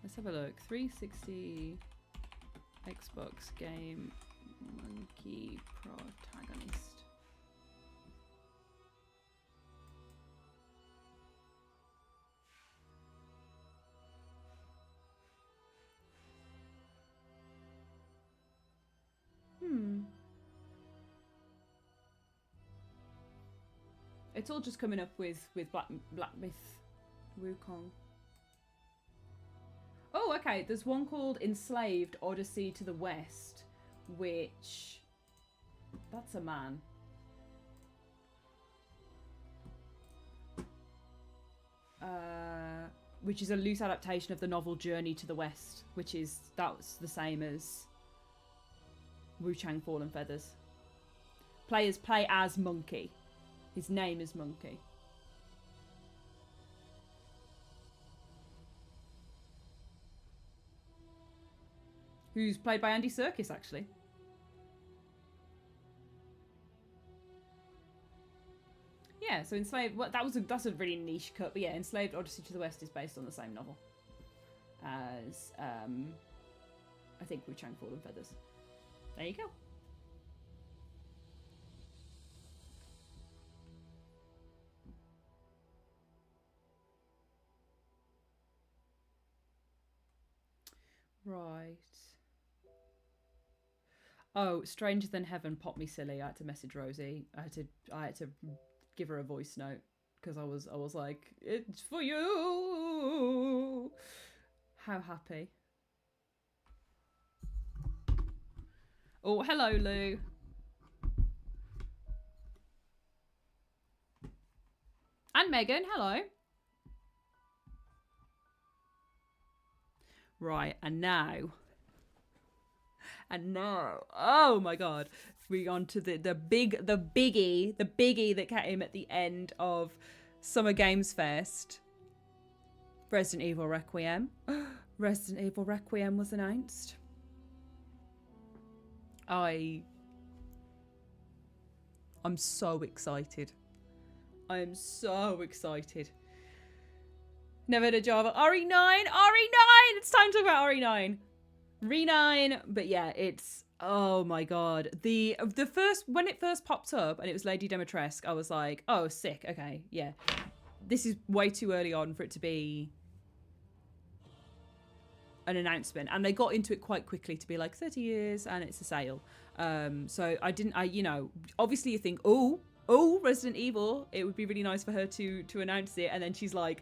Speaker 1: Let's have a look. 360 Xbox game monkey protagonist. It's all just coming up with Black Myth Wukong. Oh, okay. There's one called Enslaved Odyssey to the West, which... That's a man. Which is a loose adaptation of the novel Journey to the West, that's the same as Wuchang Fallen Feathers. Players play as Monkey. His name is Monkey. Who's played by Andy Serkis, actually. Yeah, so Enslaved... Well, that's a really niche cut, but yeah, Enslaved Odyssey to the West is based on the same novel as, I think, Wuchang Fallen Feathers. There you go. Right. Oh, Stranger Than Heaven popped me silly. I had to message Rosie. I had to give her a voice note because I was like, it's for you. How happy. Oh, hello, Lou. And Megan, hello. Right, and now, oh my god, we on to the biggie that came at the end of Summer Games Fest. Resident Evil Requiem. Resident Evil Requiem was announced. I'm so excited. I am so excited. Never had a Java. RE9! It's time to talk about RE9. RE9, but yeah, it's, oh my god. The first, when it first popped up and it was Lady Dimitrescu, I was like, oh, sick, okay, yeah. This is way too early on for it to be an announcement. And they got into it quite quickly to be like 30 years and it's a sale. So you know, obviously you think, oh, Resident Evil, it would be really nice for her to announce it. And then she's like,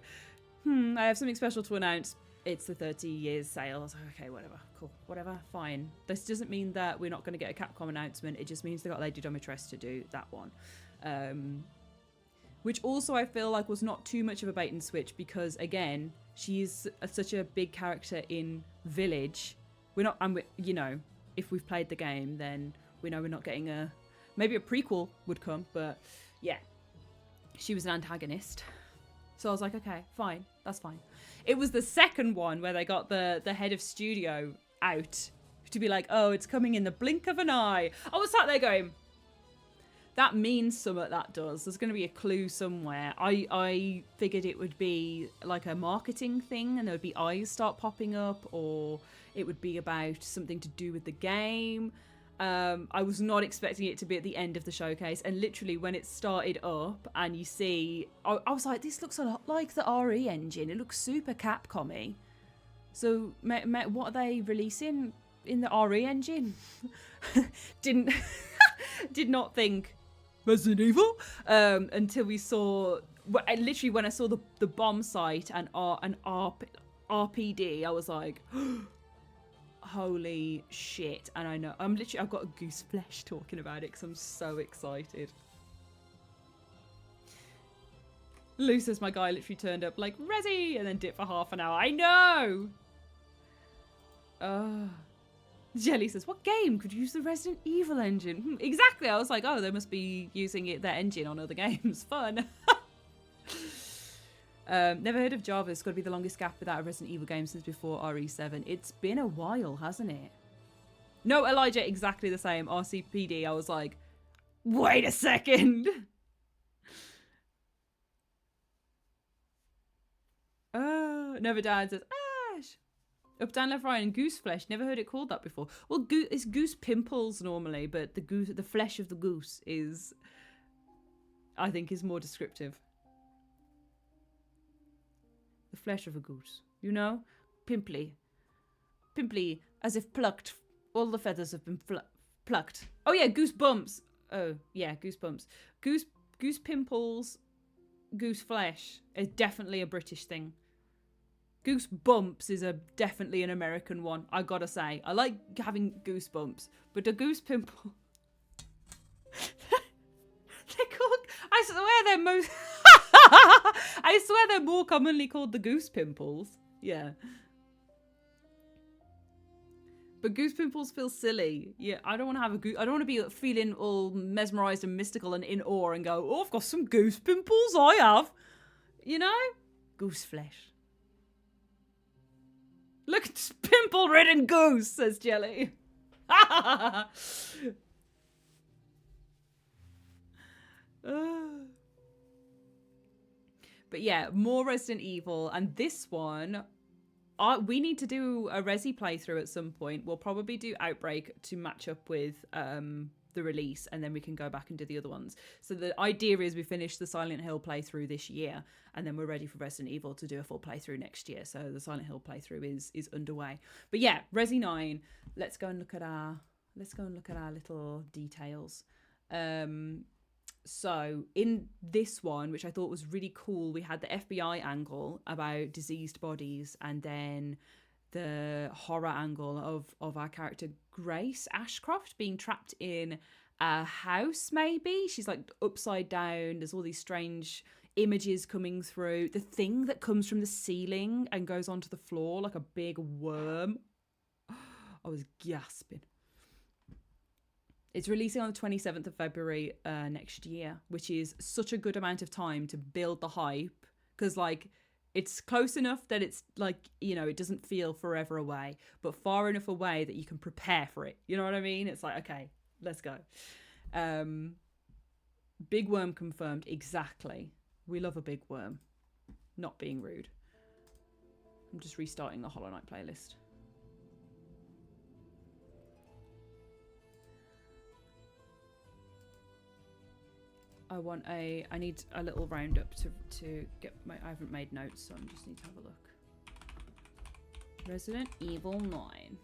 Speaker 1: I have something special to announce. It's the 30 years sale. I was like, okay, whatever, cool, whatever, fine. This doesn't mean that we're not going to get a Capcom announcement. It just means they got Lady Dimitrescu to do that one. Which also I feel like was not too much of a bait and switch because, again, she's such a big character in Village. You know, if we've played the game, then we know we're not getting maybe a prequel would come, but yeah. she was an antagonist. So I was like, okay, fine, that's fine. It was the second one where they got the head of studio out to be like, oh, it's coming in the blink of an eye. I was sat there going, that means something, that does. There's going to be a clue somewhere. I figured it would be like a marketing thing and there would be eyes start popping up, or it would be about something to do with the game. I was not expecting it to be at the end of the showcase, and literally when it started up and you see, I was like, this looks a lot like the RE engine. It looks super Capcom-y. So what are they releasing in the RE engine? Did not think Resident Evil until we saw, literally when I saw the bomb site and RPD, I was like, holy shit. And I know I've got a goose flesh talking about it because I'm so excited. Lou says my guy literally turned up like Resi and then dipped for half an hour. I know. Jelly says, what game could use the Resident Evil engine? Exactly. I was like, oh, they must be using their engine on other games. Fun. Never heard of Java. It's got to be the longest gap without a Resident Evil game since before RE7. It's been a while, hasn't it? No, Elijah, exactly the same. RCPD, I was like, wait a second. Never Died says, Ash. Up, down, left, right, and goose flesh. Never heard it called that before. Well, it's goose pimples normally, but the flesh of the goose is, I think, is more descriptive. The flesh of a goose, you know? Pimply. Pimply, as if plucked. All the feathers have been plucked. Oh yeah, goose bumps. Oh yeah, goosebumps. Goose pimples, goose flesh is definitely a British thing. Goose bumps is definitely an American one, I gotta say. I like having goosebumps, but the goose pimple... They're called... I swear they're most... I swear they're more commonly called the goose pimples. Yeah. But goose pimples feel silly. Yeah, I don't want to have a goose... I don't want to be feeling all mesmerised and mystical and in awe and go, oh, I've got some goose pimples, I have. You know? Goose flesh. Look at this pimple-ridden goose, says Jelly. But yeah, more Resident Evil, and this one, we need to do a Resi playthrough at some point. We'll probably do Outbreak to match up with the release, and then we can go back and do the other ones. So the idea is we finish the Silent Hill playthrough this year, and then we're ready for Resident Evil to do a full playthrough next year. So the Silent Hill playthrough is underway. But yeah, Resi 9. Let's go and look at our little details. So in this one, which I thought was really cool, we had the FBI angle about diseased bodies, and then the horror angle of our character Grace Ashcroft being trapped in a house, maybe. She's like upside down. There's all these strange images coming through. The thing that comes from the ceiling and goes onto the floor like a big worm. I was gasping. It's releasing on the 27th of February next year, which is such a good amount of time to build the hype. Because, like, it's close enough that it's, like, you know, it doesn't feel forever away, but far enough away that you can prepare for it. You know what I mean? It's like, okay, let's go. Big worm confirmed. Exactly. We love a big worm. Not being rude. I'm just restarting the Hollow Knight playlist. I need a little roundup to get I haven't made notes, so I just need to have a look. Resident Evil 9.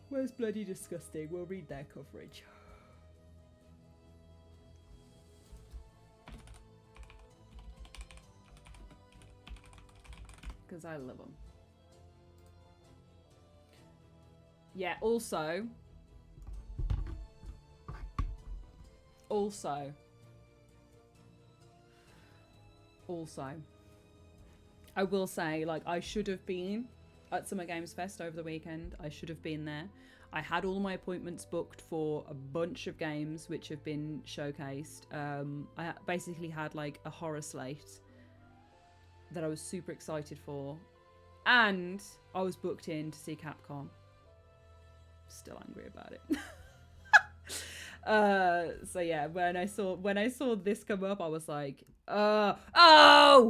Speaker 1: Where's Bloody Disgusting? We'll read their coverage. Because I love them. Yeah, also, I will say, like, I should have been at Summer Games Fest over the weekend. I should have been there. I had all my appointments booked for a bunch of games which have been showcased. I basically had like a horror slate that I was super excited for. And I was booked in to see Capcom. Still angry about it. So yeah, when I saw this come up, I was like, oh!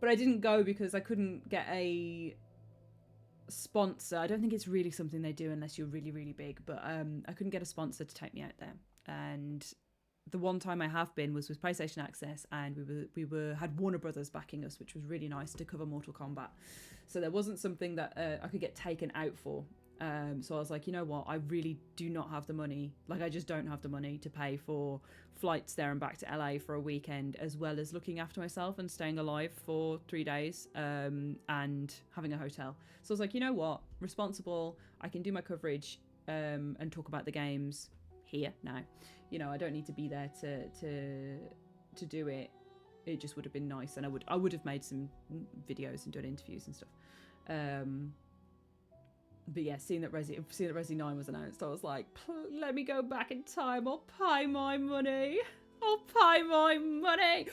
Speaker 1: But I didn't go because I couldn't get a sponsor. I don't think it's really something they do unless you're really, really big. But I couldn't get a sponsor to take me out there. And the one time I have been was with PlayStation Access, and we had Warner Brothers backing us, which was really nice to cover Mortal Kombat. So there wasn't something that I could get taken out for. So I was like, you know what? I really do not have the money. Like, I just don't have the money to pay for flights there and back to LA for a weekend, as well as looking after myself and staying alive for 3 days, and having a hotel. So I was like, you know what? Responsible. I can do my coverage and talk about the games here now. You know, I don't need to be there to do it. It just would have been nice, and I would have made some videos and done interviews and stuff. But yeah, seeing that Resi 9 was announced, I was like, let me go back in time. I'll pay my money.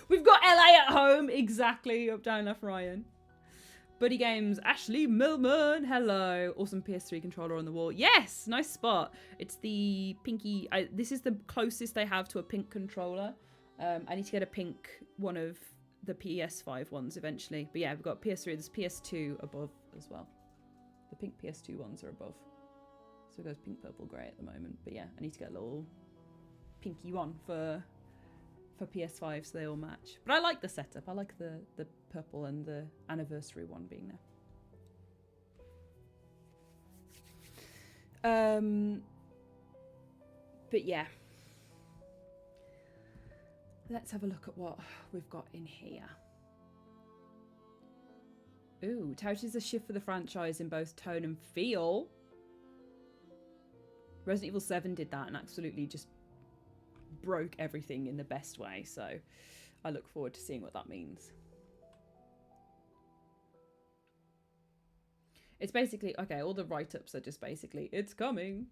Speaker 1: We've got LA at home. Exactly. Up, down, left, Ryan. Buddy Games, Ashley Millman. Hello. Awesome PS3 controller on the wall. Yes, nice spot. It's the pinky. This is the closest they have to a pink controller. I need to get a pink one of the PS5 ones eventually. But yeah, we've got PS3. There's PS2 above as well. The pink PS2 ones are above. So it goes pink, purple, grey at the moment. But yeah, I need to get a little pinky one for PS5 so they all match. But I like the setup. I like the purple and the anniversary one being there. But yeah. Let's have a look at what we've got in here. Ooh, touted a shift for the franchise in both tone and feel. Resident Evil 7 did that and absolutely just broke everything in the best way. So I look forward to seeing what that means. It's basically, okay, all the write-ups are just basically, it's coming.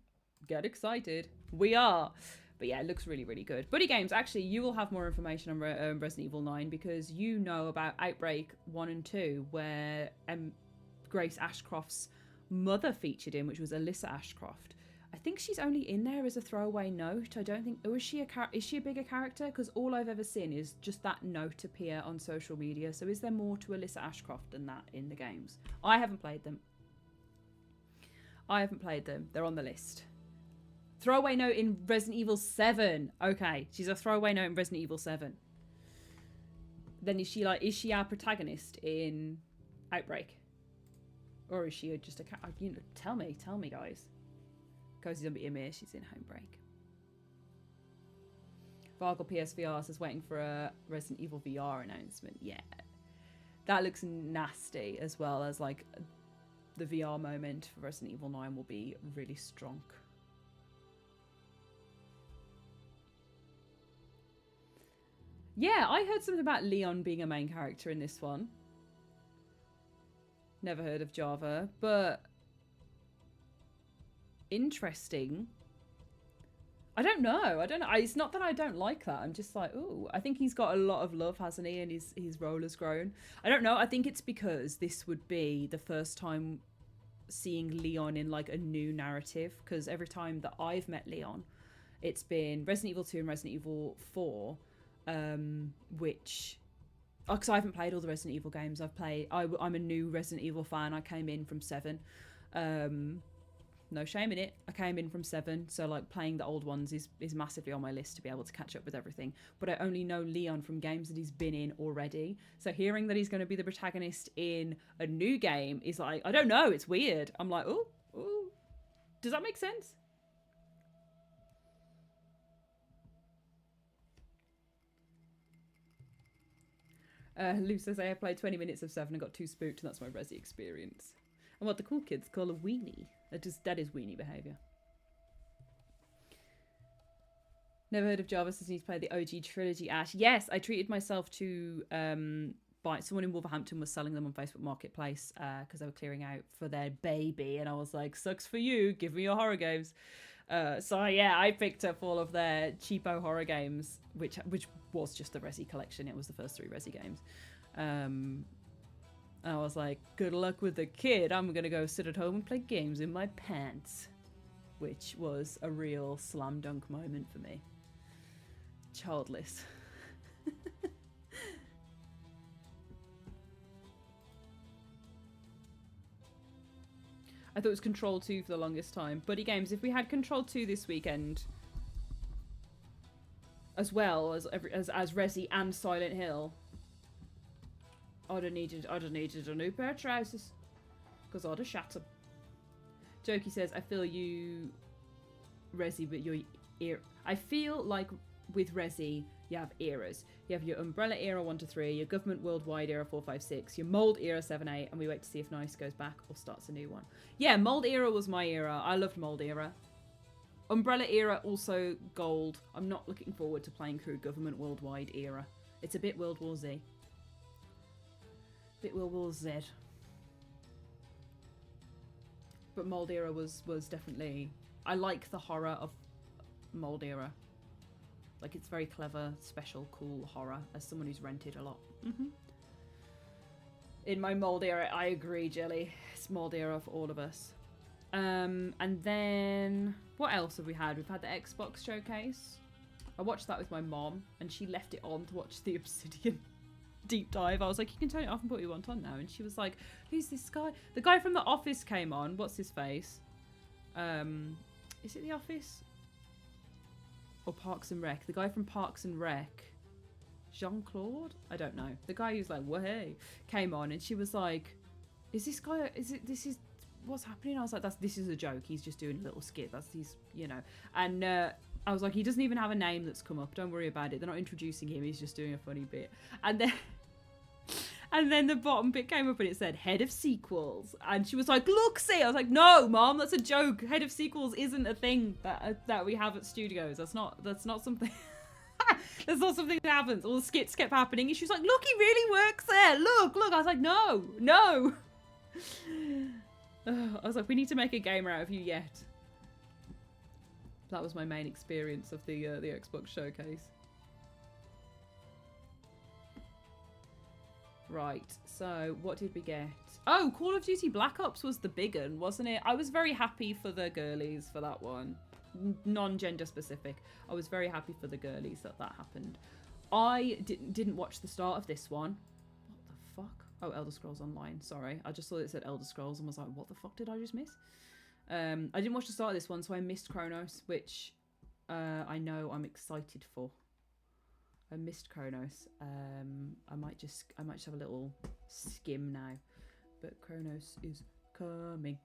Speaker 1: Get excited. We are. But yeah, it looks really, really good. Buddy Games, actually, you will have more information on Resident Evil 9 because you know about Outbreak 1 and 2, where Grace Ashcroft's mother featured in, which was Alyssa Ashcroft. I think she's only in there as a throwaway note. I don't think... Oh, is she a bigger character? Because all I've ever seen is just that note appear on social media. So is there more to Alyssa Ashcroft than that in the games? I haven't played them. They're on the list. Throwaway note in Resident Evil 7. Okay, she's a throwaway note in Resident Evil 7. Then is she our protagonist in Outbreak? Or is she just a tell me, guys. Cozy Zombie Emir, she's in Homebreak. Vargle PSVR says waiting for a Resident Evil VR announcement. Yeah. That looks nasty, as well as like the VR moment for Resident Evil 9 will be really strong. Yeah, I heard something about Leon being a main character in this one. Never heard of Java, but interesting. I don't know. It's not that I don't like that. I'm just like, ooh, I think he's got a lot of love, hasn't he? And his role has grown. I don't know. I think it's because this would be the first time seeing Leon in like a new narrative. Because every time that I've met Leon, it's been Resident Evil 2 and Resident Evil 4. Which, because I haven't played all the Resident Evil games. I'm a new Resident Evil fan. I came in from 7. No shame in it. I came in from 7, so like playing the old ones is massively on my list to be able to catch up with everything. But I only know Leon from games that he's been in already. So hearing that he's going to be the protagonist in a new game is like, I don't know, it's weird. I'm like, ooh. Does that make sense? Lou says, I played 20 minutes of 7 and got too spooked, and that's my Resi experience. And what the cool kids call a weenie. That is weenie behaviour. Never heard of Java since he's played the OG trilogy, Ash. Yes, I treated myself to someone in Wolverhampton was selling them on Facebook Marketplace because they were clearing out for their baby, and I was like, sucks for you, give me your horror games. So yeah, I picked up all of their cheapo horror games, which was just the Resi collection. It was the first 3 Resi games. And I was like, good luck with the kid. I'm gonna go sit at home and play games in my pants, which was a real slam dunk moment for me. Childless. I thought it was Control 2 for the longest time. Buddy Games, if we had Control 2 this weekend, as well as Resi and Silent Hill, I'd have needed a new pair of trousers, because I'd have shat them. Jokey says, I feel you, Resi, but your ear. I feel like with Resi, you have eras. You have your Umbrella era 1 to 3, your Government Worldwide era 4, 5, 6, your Mold era 7, 8, and we wait to see if Nice goes back or starts a new one. Yeah, Mold era was my era. I loved Mold era. Umbrella era, also gold. I'm not looking forward to playing through Government Worldwide era. It's a bit World War Z. Bit World War Z. But Mold era was definitely... I like the horror of Mold era. Like, it's very clever, special, cool horror, as someone who's rented a lot. In my Mold era, I agree, Jelly. It's Mold era for all of us. And then, what else have we had? We've had the Xbox showcase. I watched that with my mom, and she left it on to watch the Obsidian deep dive. I was like, you can turn it off and put what you want on now. And she was like, who's this guy? The guy from The Office came on. What's his face? Is it The Office? Or Parks and Rec? The guy from Parks and Rec. Jean-Claude? I don't know. The guy who's like, hey, came on, and she was like, is this guy, this is what's happening? I was like, this is a joke. He's just doing a little skit. He's, you know. And I was like, he doesn't even have a name that's come up. Don't worry about it. They're not introducing him. He's just doing a funny bit. And then the bottom bit came up and it said, head of sequels. And she was like, look, see. I was like, no, Mom, that's a joke. Head of sequels isn't a thing that we have at studios. That's not something... That's not something that happens. All the skits kept happening. And she was like, look, he really works there. Look. I was like, no. I was like, we need to make a gamer out of you yet. That was my main experience of the Xbox showcase. Right, so what did we get? Oh, Call of Duty Black Ops was the big one, wasn't it? I was very happy for the girlies for that one. Non-gender specific. I was very happy for the girlies that happened. I didn't watch the start of this one. What the fuck? Oh, Elder Scrolls Online. Sorry. I just saw it said Elder Scrolls and was like, what the fuck did I just miss? I didn't watch the start of this one, so I missed Kronos, which I know I'm excited for. I missed Kronos. I might just have a little skim now. But Kronos is coming.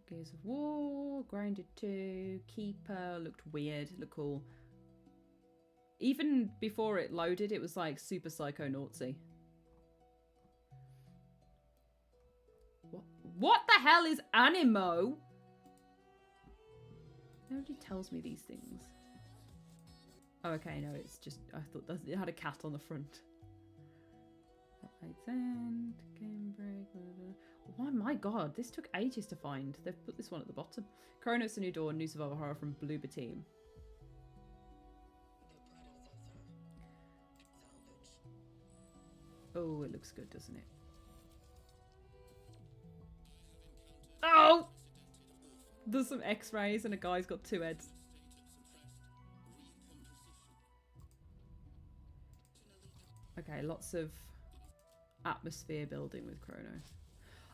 Speaker 1: Gears of War, Grounded 2, Keeper, looked weird, looked cool. Even before it loaded, it was like super psycho-naughty. What the hell is Animo? Nobody tells me these things. Oh, okay, no, it's just, I thought it had a cat on the front. End, game break, whatever. Oh my god, this took ages to find. They've put this one at the bottom. Kronos: A New Dawn, new survival horror from Bloober Team. Oh, it looks good, doesn't it? Oh! There's some x-rays and a guy's got 2 heads. Okay, lots of atmosphere building with Kronos.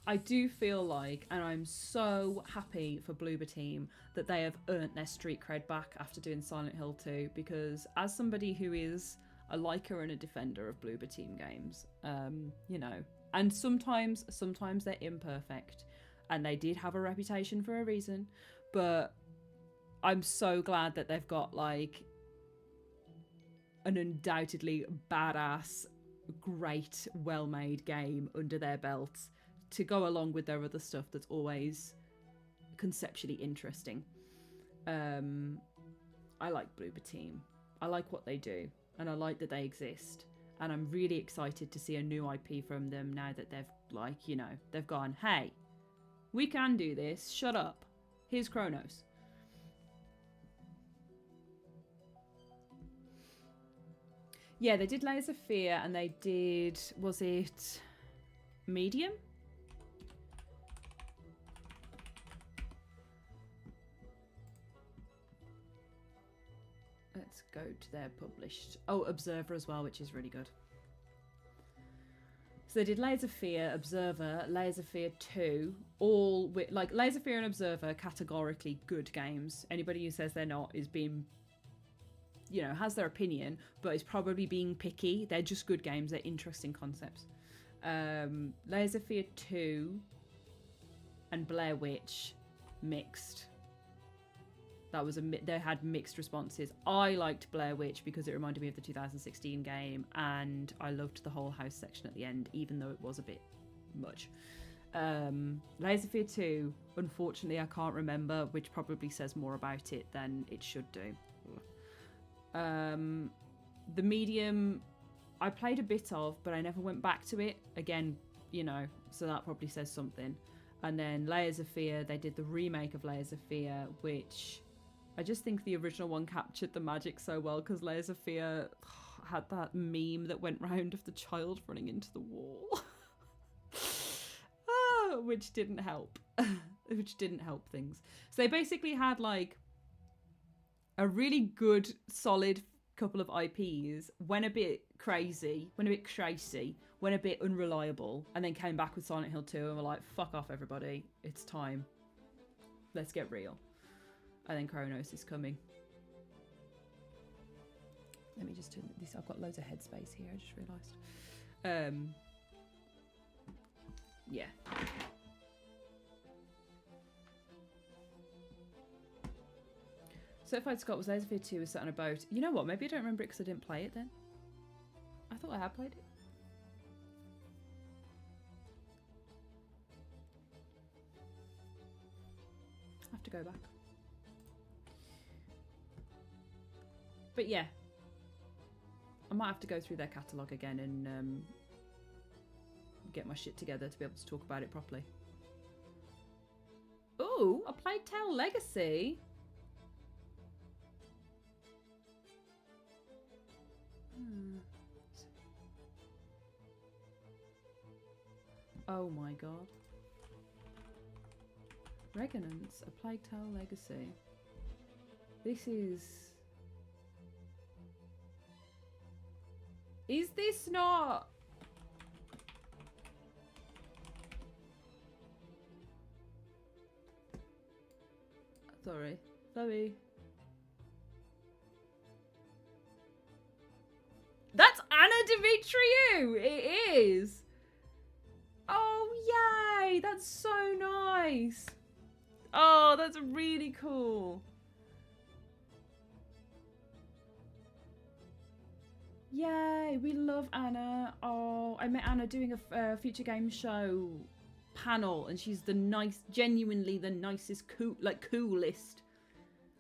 Speaker 1: I do feel like, and I'm so happy for Bloober Team, that they have earned their street cred back after doing Silent Hill 2, because as somebody who is a liker and a defender of Bloober Team games, you know, and sometimes they're imperfect, and they did have a reputation for a reason, but I'm so glad that they've got like an undoubtedly badass, great, well-made game under their belts to go along with their other stuff that's always conceptually interesting. I like Bloober Team. I like what they do, and I like that they exist. And I'm really excited to see a new IP from them now that they've, like, you know, they've gone, hey, we can do this. Shut up. Here's Kronos. Yeah, they did Layers of Fear, and they did, was it Medium? Let's go to their published. Oh, Observer as well, which is really good. So they did Layers of Fear, Observer, Layers of Fear 2, all with, like, Layers of Fear and Observer, categorically good games. Anybody who says they're not is being, you know, has their opinion, but is probably being picky. They're just good games. They're interesting concepts. Layers of Fear 2 and Blair Witch, mixed. That was they had mixed responses. I liked Blair Witch because it reminded me of the 2016 game, and I loved the whole house section at the end, even though it was a bit much. Layers of Fear 2, unfortunately, I can't remember, which probably says more about it than it should do. The Medium, I played a bit of, but I never went back to it. Again, you know, so that probably says something. And then Layers of Fear, they did the remake of Layers of Fear, which I just think the original one captured the magic so well, because Layers of Fear had that meme that went round of the child running into the wall. Which didn't help. Which didn't help things. So they basically had like a really good, solid couple of IPs, went a bit crazy, went a bit unreliable, and then came back with Silent Hill 2 and were like, fuck off everybody, it's time. Let's get real. And then Kronos is coming. Let me just turn this, I've got loads of headspace here, I just realised. Yeah. Certified Scott was Layers of Fear 2 was set on a boat. You know what? Maybe I don't remember it because I didn't play it then. I thought I had played it. I have to go back. But yeah. I might have to go through their catalogue again and get my shit together to be able to talk about it properly. Ooh, a Plague Tale Legacy. Oh my god. Regnance, a Plague Tale Legacy. This is... Is this not... Sorry. That's Anna Dimitriou! It is! Oh, yay! That's so nice! Oh, that's really cool. Yay, we love Anna. Oh, I met Anna doing a Future Games Show panel, and she's genuinely the nicest, coolest,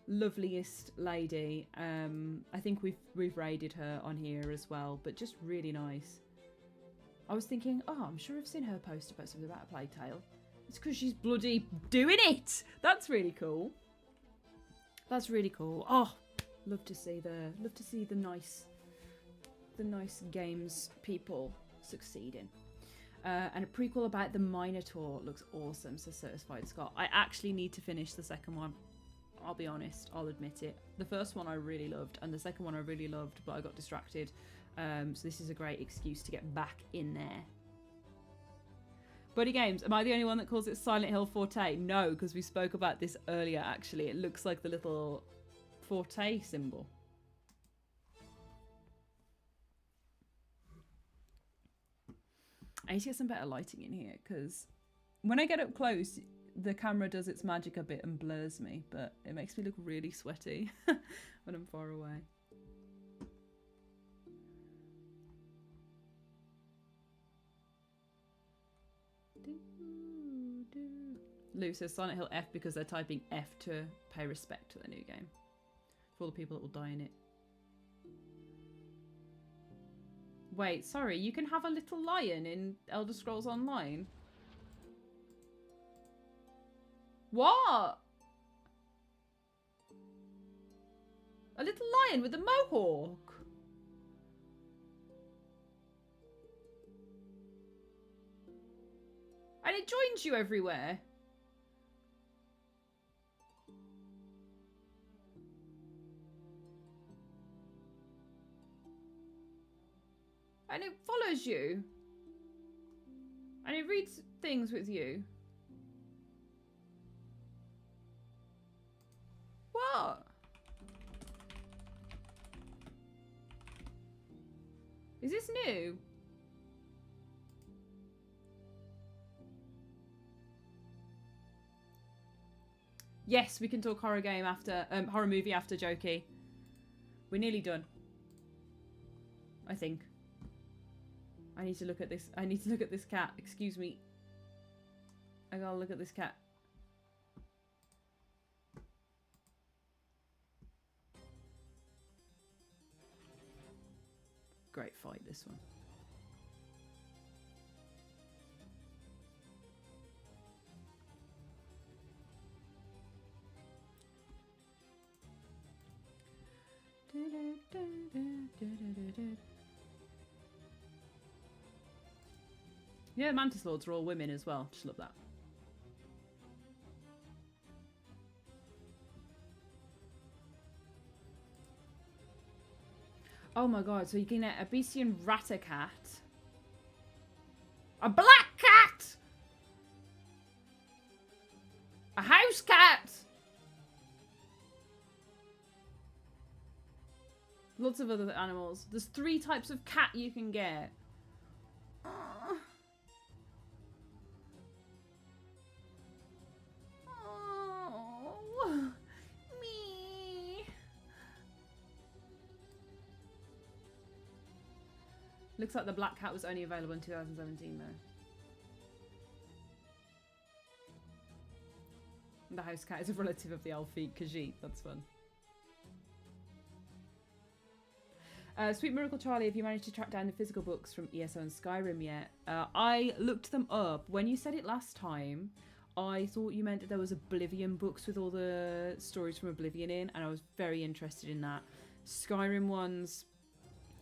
Speaker 1: loveliest lady. I think we've raided her on here as well, but just really nice. I was thinking, oh, I'm sure I've seen her post about something about a Plague Tale. It's because she's bloody doing it. That's really cool. That's really cool. Oh, love to see the nice games people succeeding. And a prequel about the Minotaur looks awesome, so Certified Scott. I actually need to finish the second one. I'll be honest, I'll admit it. The first one I really loved, and the second one I really loved, but I got distracted. So this is a great excuse to get back in there. Buddy Games, am I the only one that calls it Silent Hill Forte? No, because we spoke about this earlier, actually. It looks like the little Forte symbol. I need to get some better lighting in here, because when I get up close, the camera does its magic a bit and blurs me, but it makes me look really sweaty when I'm far away. Lou says Silent Hill F because they're typing F to pay respect to the new game. For all the people that will die in it. Wait, sorry, you can have a little lion in Elder Scrolls Online? What? A little lion with a mohawk? And it joins you everywhere? And it follows you? And it reads things with you? What? Is this new? Yes, we can talk horror game after horror movie after Jokey. We're nearly done. I think. I need to look at this. I need to look at this cat. Excuse me. I gotta look at this cat. Great fight, this one. Yeah, Mantis Lords are all women as well. Just love that. Oh my god, so you can get a Bestian Ratacat. A black cat! A house cat! Lots of other animals. There's 3 types of cat you can get. Oh, me. Looks like the black cat was only available in 2017 though. The house cat is a relative of the Alfie Khajiit. That's fun. Sweet Miracle Charlie, have you managed to track down the physical books from ESO and Skyrim yet? I looked them up. When you said it last time, I thought you meant that there was Oblivion books with all the stories from Oblivion in, and I was very interested in that. Skyrim ones,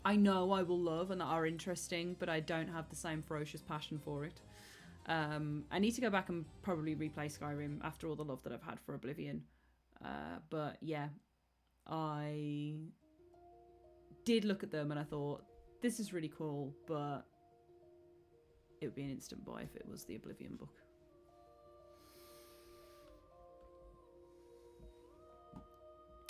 Speaker 1: I know I will love and that are interesting, but I don't have the same ferocious passion for it. I need to go back and probably replay Skyrim after all the love that I've had for Oblivion. But yeah, I did look at them and I thought, this is really cool, but it would be an instant buy if it was the Oblivion book.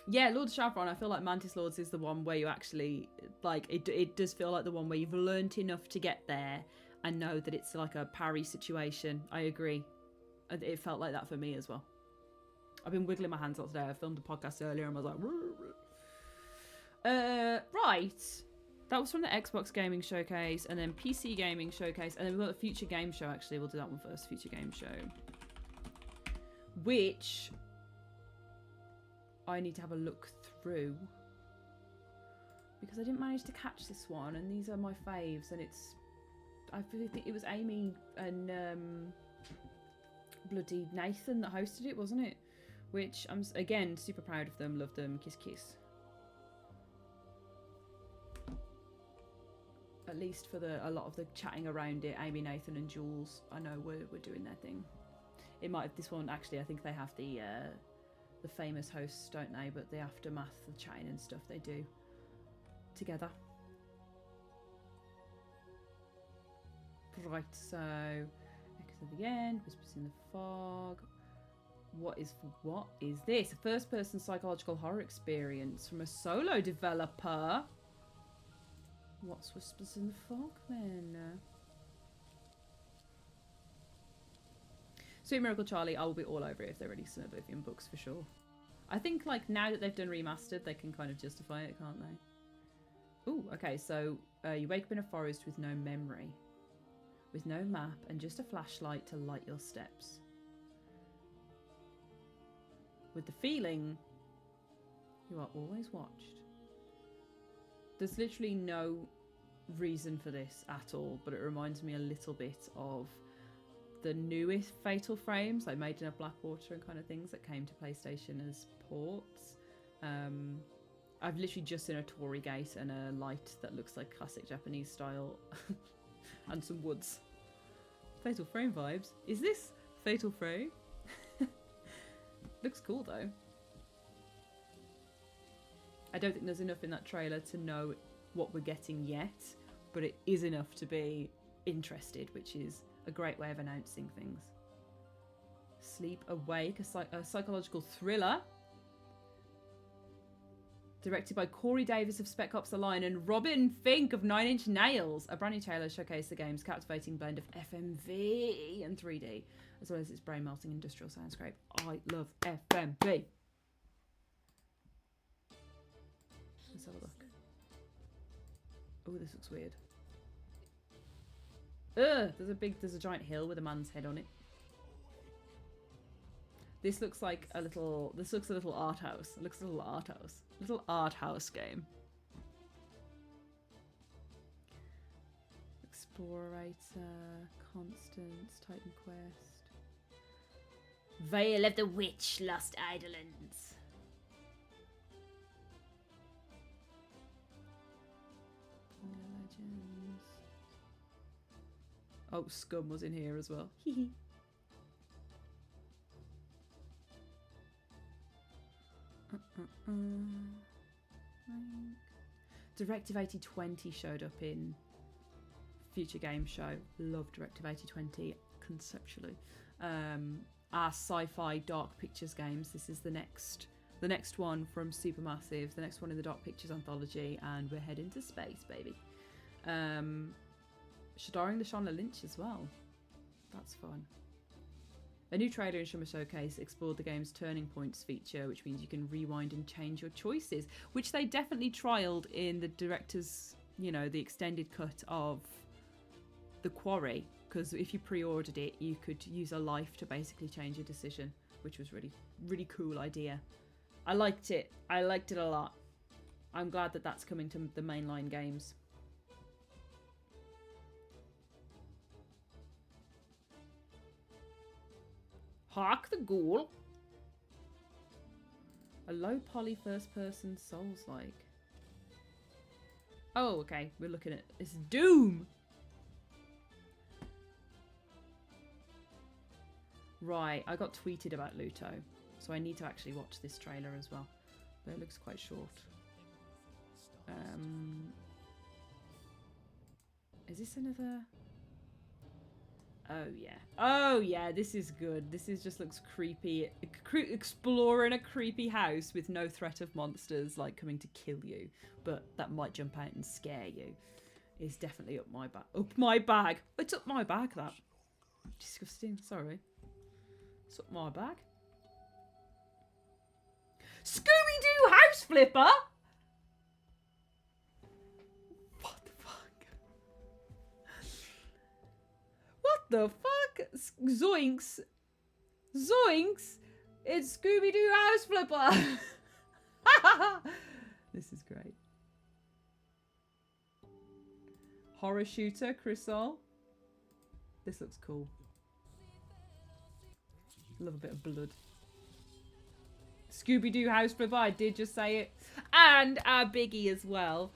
Speaker 1: Yeah, Lord Shavron, I feel like Mantis Lords is the one where you actually, like, it does feel like the one where you've learnt enough to get there and know that it's like a parry situation. I agree. It felt like that for me as well. I've been wiggling my hands out today. I filmed a podcast earlier and I was like, right. That was from the Xbox Gaming Showcase and then PC Gaming Showcase. And then we've got the Future Game Show, actually. We'll do that one first. Future Game Show. Which I need to have a look through. Because I didn't manage to catch this one. And these are my faves. And it's... I really think it was Amy and bloody Nathan that hosted it, wasn't it? Which I'm, again, super proud of them. Love them. Kiss, kiss. At least for a lot of the chatting around it, Amy, Nathan and Jules, I know we're doing their thing. It might have, this one, actually, I think they have the famous hosts, don't they? But the aftermath, the chatting and stuff they do together. Right, so Echoes of the End, Whispers in the Fog. What is this? A first-person psychological horror experience from a solo developer. What's Whispers in the Fog then? Sweet Miracle Charlie, I will be all over it if they release some Oblivion books for sure. I think like now that they've done remastered, they can kind of justify it, can't they? Ooh, okay, so you wake up in a forest with no memory, with no map and just a flashlight to light your steps. With the feeling You are always watched. There's literally no reason for this at all, but it reminds me a little bit of the newest Fatal Frames, like Made in Blackwater and kind of things that came to PlayStation as ports. I've literally just seen a Torii gate and a light that looks like classic Japanese style and some woods. Fatal Frame vibes. Is this Fatal Frame? Looks cool though. I don't think there's enough in that trailer to know what we're getting yet, but it is enough to be interested, which is a great way of announcing things. Sleep Awake, a psychological thriller. Directed by Corey Davis of Spec Ops: The Line and Robin Fink of Nine Inch Nails. A brand new trailer showcased the game's captivating blend of FMV and 3D, as well as its brain-melting industrial soundscape. I love FMV. Let's have a look. Oh, this looks weird. Ugh! There's a giant hill with a man's head on it. This looks like a little. This looks a little art house. It looks a little art house. Little art house game. Explorator, Constance, Titan Quest.
Speaker 3: Vale of the Witch, Lost Idollands.
Speaker 1: Legends. Oh, Scum was in here as well. Directive 8020 showed up in Future Game Show. Love Directive 8020 conceptually. Our sci-fi Dark Pictures games. This is the next one from Supermassive, the next one in the Dark Pictures anthology, and we're heading to space, baby. Starring Lashana Lynch as well. That's fun. A new trailer in Summer Showcase explored the game's Turning Points feature, which means you can rewind and change your choices, which they definitely trialled in the director's, the extended cut of The Quarry, because if you pre-ordered it, you could use a life to basically change your decision, which was really, really cool idea. I liked it. I liked it a lot. I'm glad that that's coming to the mainline games. Hark the Ghoul. A low poly first person Souls-like. Oh, okay. We're looking at it's Doom. Right, I got tweeted about Luto, so I need to actually watch this trailer as well. But it looks quite short. Is this another? Oh yeah. Oh yeah, this is good. This just looks creepy. Exploring a creepy house with no threat of monsters like coming to kill you, but that might jump out and scare you. Is definitely up my bag. Up my bag. It's up my bag, that. Disgusting. Sorry. It's up my bag. Scooby-Doo House Flipper? What the fuck? What the fuck? Zoinks. Zoinks. It's Scooby-Doo House Flipper. This is great. Horror shooter, Crisol. This looks cool. Love a bit of blood. Scooby-Doo House Flipper, I did just say it. And our biggie as well,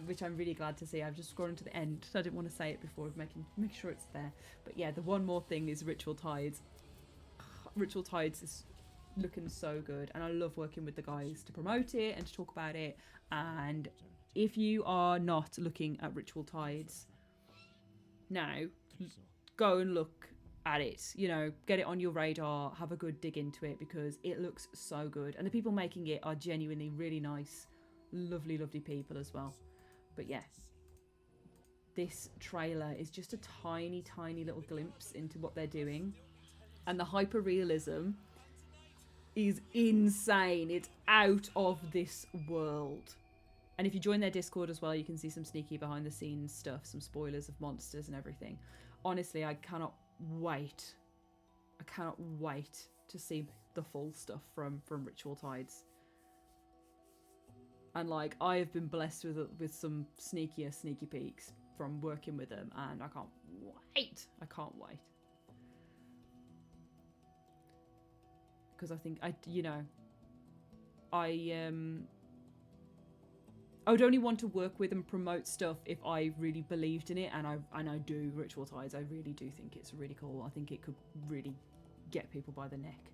Speaker 1: which I'm really glad to see. I've just scrolled to the end, so I didn't want to say it before, make sure it's there. But yeah, the one more thing is Ritual Tides. Ritual Tides is looking so good, and I love working with the guys to promote it and to talk about it. And if you are not looking at Ritual Tides now, go and look at it, get it on your radar, have a good dig into it, because it looks so good, and the people making it are genuinely really nice, lovely people as well. But yes, this trailer is just a tiny little glimpse into what they're doing, and the hyper realism is insane. It's out of this world. And if you join their Discord as well, you can see some sneaky behind the scenes stuff, some spoilers of monsters and everything. Honestly, I cannot wait to see the full stuff from Ritual Tides. And like I have been blessed with some sneaky peeks from working with them, and I can't wait. I can't wait. Because I think I would only want to work with and promote stuff if I really believed in it, and I do. Ritual Tides, I really do think it's really cool. I think it could really get people by the neck.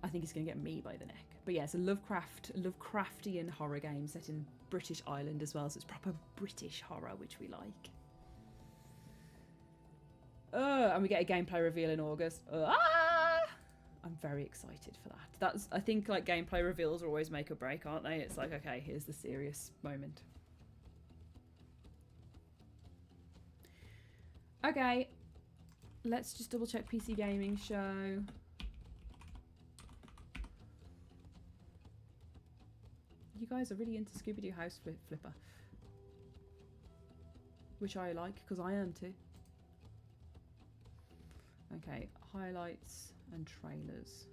Speaker 1: I think it's going to get me by the neck. But yeah, it's a Lovecraftian horror game set in British Island as well, so it's proper British horror, which we like. And we get a gameplay reveal in August. I'm very excited for that. I think like gameplay reveals are always make or break, aren't they? It's like, okay, here's the serious moment. Okay, let's just double check PC Gaming Show. You guys are really into Scooby-Doo House Flipper, which I like because I am too. Okay, highlights and trailers.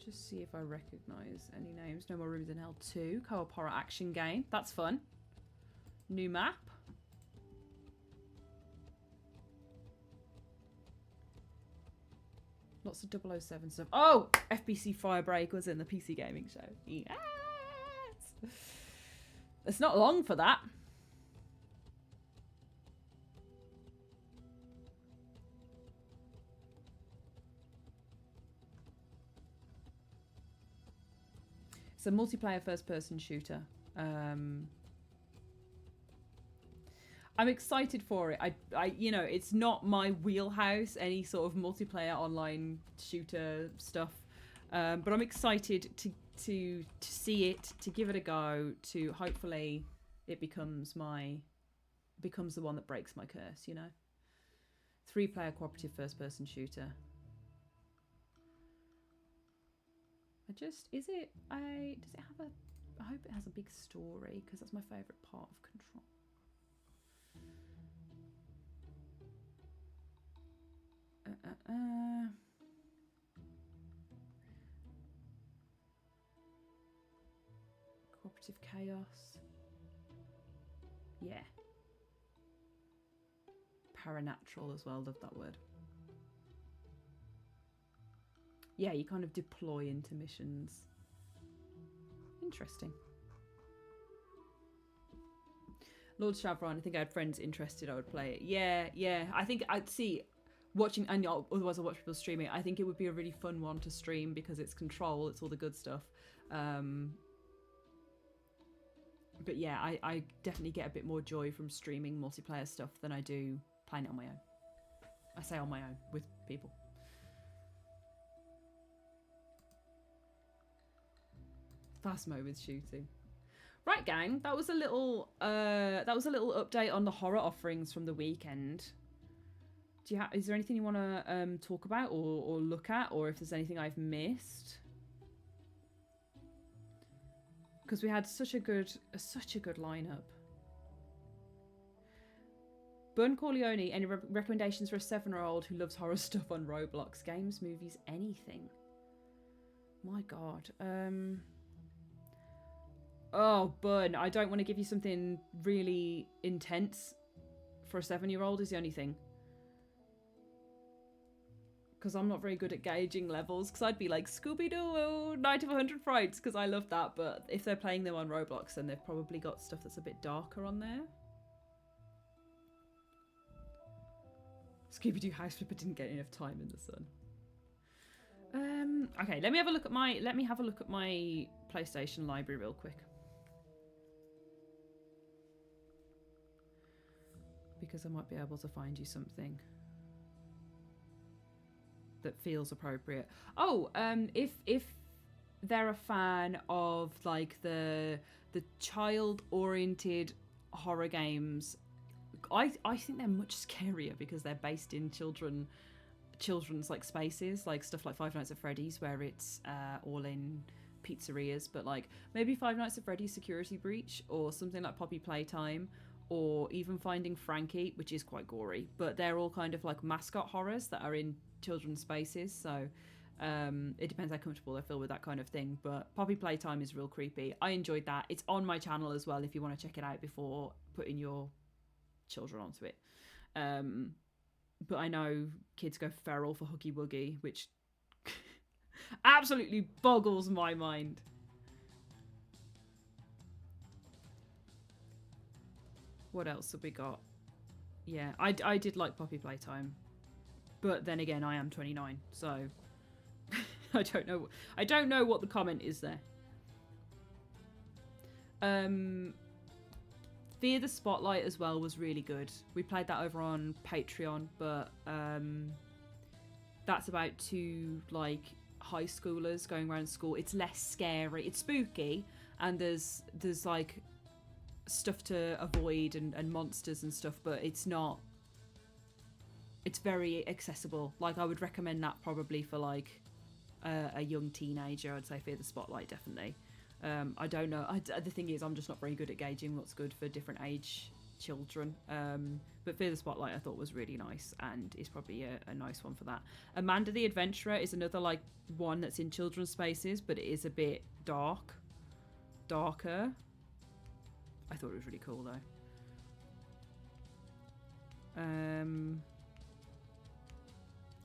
Speaker 1: Just see if I recognise any names. No More Rooms in Hell 2, co-op horror action game. That's fun. New map. Lots of 007 stuff. Oh! FBC Firebreak was in the PC Gaming Show. Yes! It's not long for that. It's a multiplayer first-person shooter. I'm excited for it. I, it's not my wheelhouse, any sort of multiplayer online shooter stuff. But I'm excited to see it, to give it a go, to hopefully it becomes the one that breaks my curse, 3-player cooperative first-person shooter. Does it have I hope it has a big story, because that's my favourite part of Control. Cooperative chaos. Yeah. Paranatural as well, love that word. Yeah, you kind of deploy into missions. Interesting. Lord Chavron, I think I had friends interested, I would play it. Yeah. I think I'd see watching, and otherwise I'll watch people stream it. I think it would be a really fun one to stream because it's Control, it's all the good stuff. But yeah, I definitely get a bit more joy from streaming multiplayer stuff than I do playing it on my own. I say on my own, with people. Phasmo with shooting. Right, gang, that was a little update on the horror offerings from the weekend. Is there anything you want to talk about or look at, or if there's anything I've missed? Because we had such a good lineup. Bun Corleone, any recommendations for a 7-year-old who loves horror stuff on Roblox? Games, movies, anything? My God. Oh, Bun, I don't want to give you something really intense for a 7-year-old is the only thing. Because I'm not very good at gauging levels, because I'd be like, Scooby-Doo, 90 of 100 frights, because I love that, but if they're playing them on Roblox, then they've probably got stuff that's a bit darker on there. Scooby-Doo House Flipper didn't get enough time in the sun. Okay, let me have a look at my PlayStation library real quick. Because I might be able to find you something that feels appropriate. Oh, if they're a fan of like the child-oriented horror games, I think they're much scarier because they're based in children's like spaces, like stuff like Five Nights at Freddy's, where it's all in pizzerias, but like maybe Five Nights at Freddy's Security Breach, or something like Poppy Playtime, or even Finding Frankie, which is quite gory, but they're all kind of like mascot horrors that are in children's spaces. So it depends how comfortable they feel with that kind of thing. But Poppy Playtime is real creepy. I enjoyed that. It's on my channel as well if you want to check it out before putting your children onto it. But I know kids go feral for Huggy Wuggy, which absolutely boggles my mind. What else have we got? Yeah, I did like Poppy Playtime, but then again, I am 29, so I don't know what the comment is there. Fear the Spotlight as well was really good. We played that over on Patreon, but that's about two like high schoolers going around school. It's less scary. It's spooky, and there's like stuff to avoid and monsters and stuff, but it's very accessible. Like, I would recommend that probably for like a young teenager. I'd say Fear the Spotlight, definitely. I don't know. The thing is, I'm just not very good at gauging what's good for different age children. But Fear the Spotlight I thought was really nice, and is probably a nice one for that. Amanda the Adventurer is another like one that's in children's spaces, but it is a bit darker. I thought it was really cool though.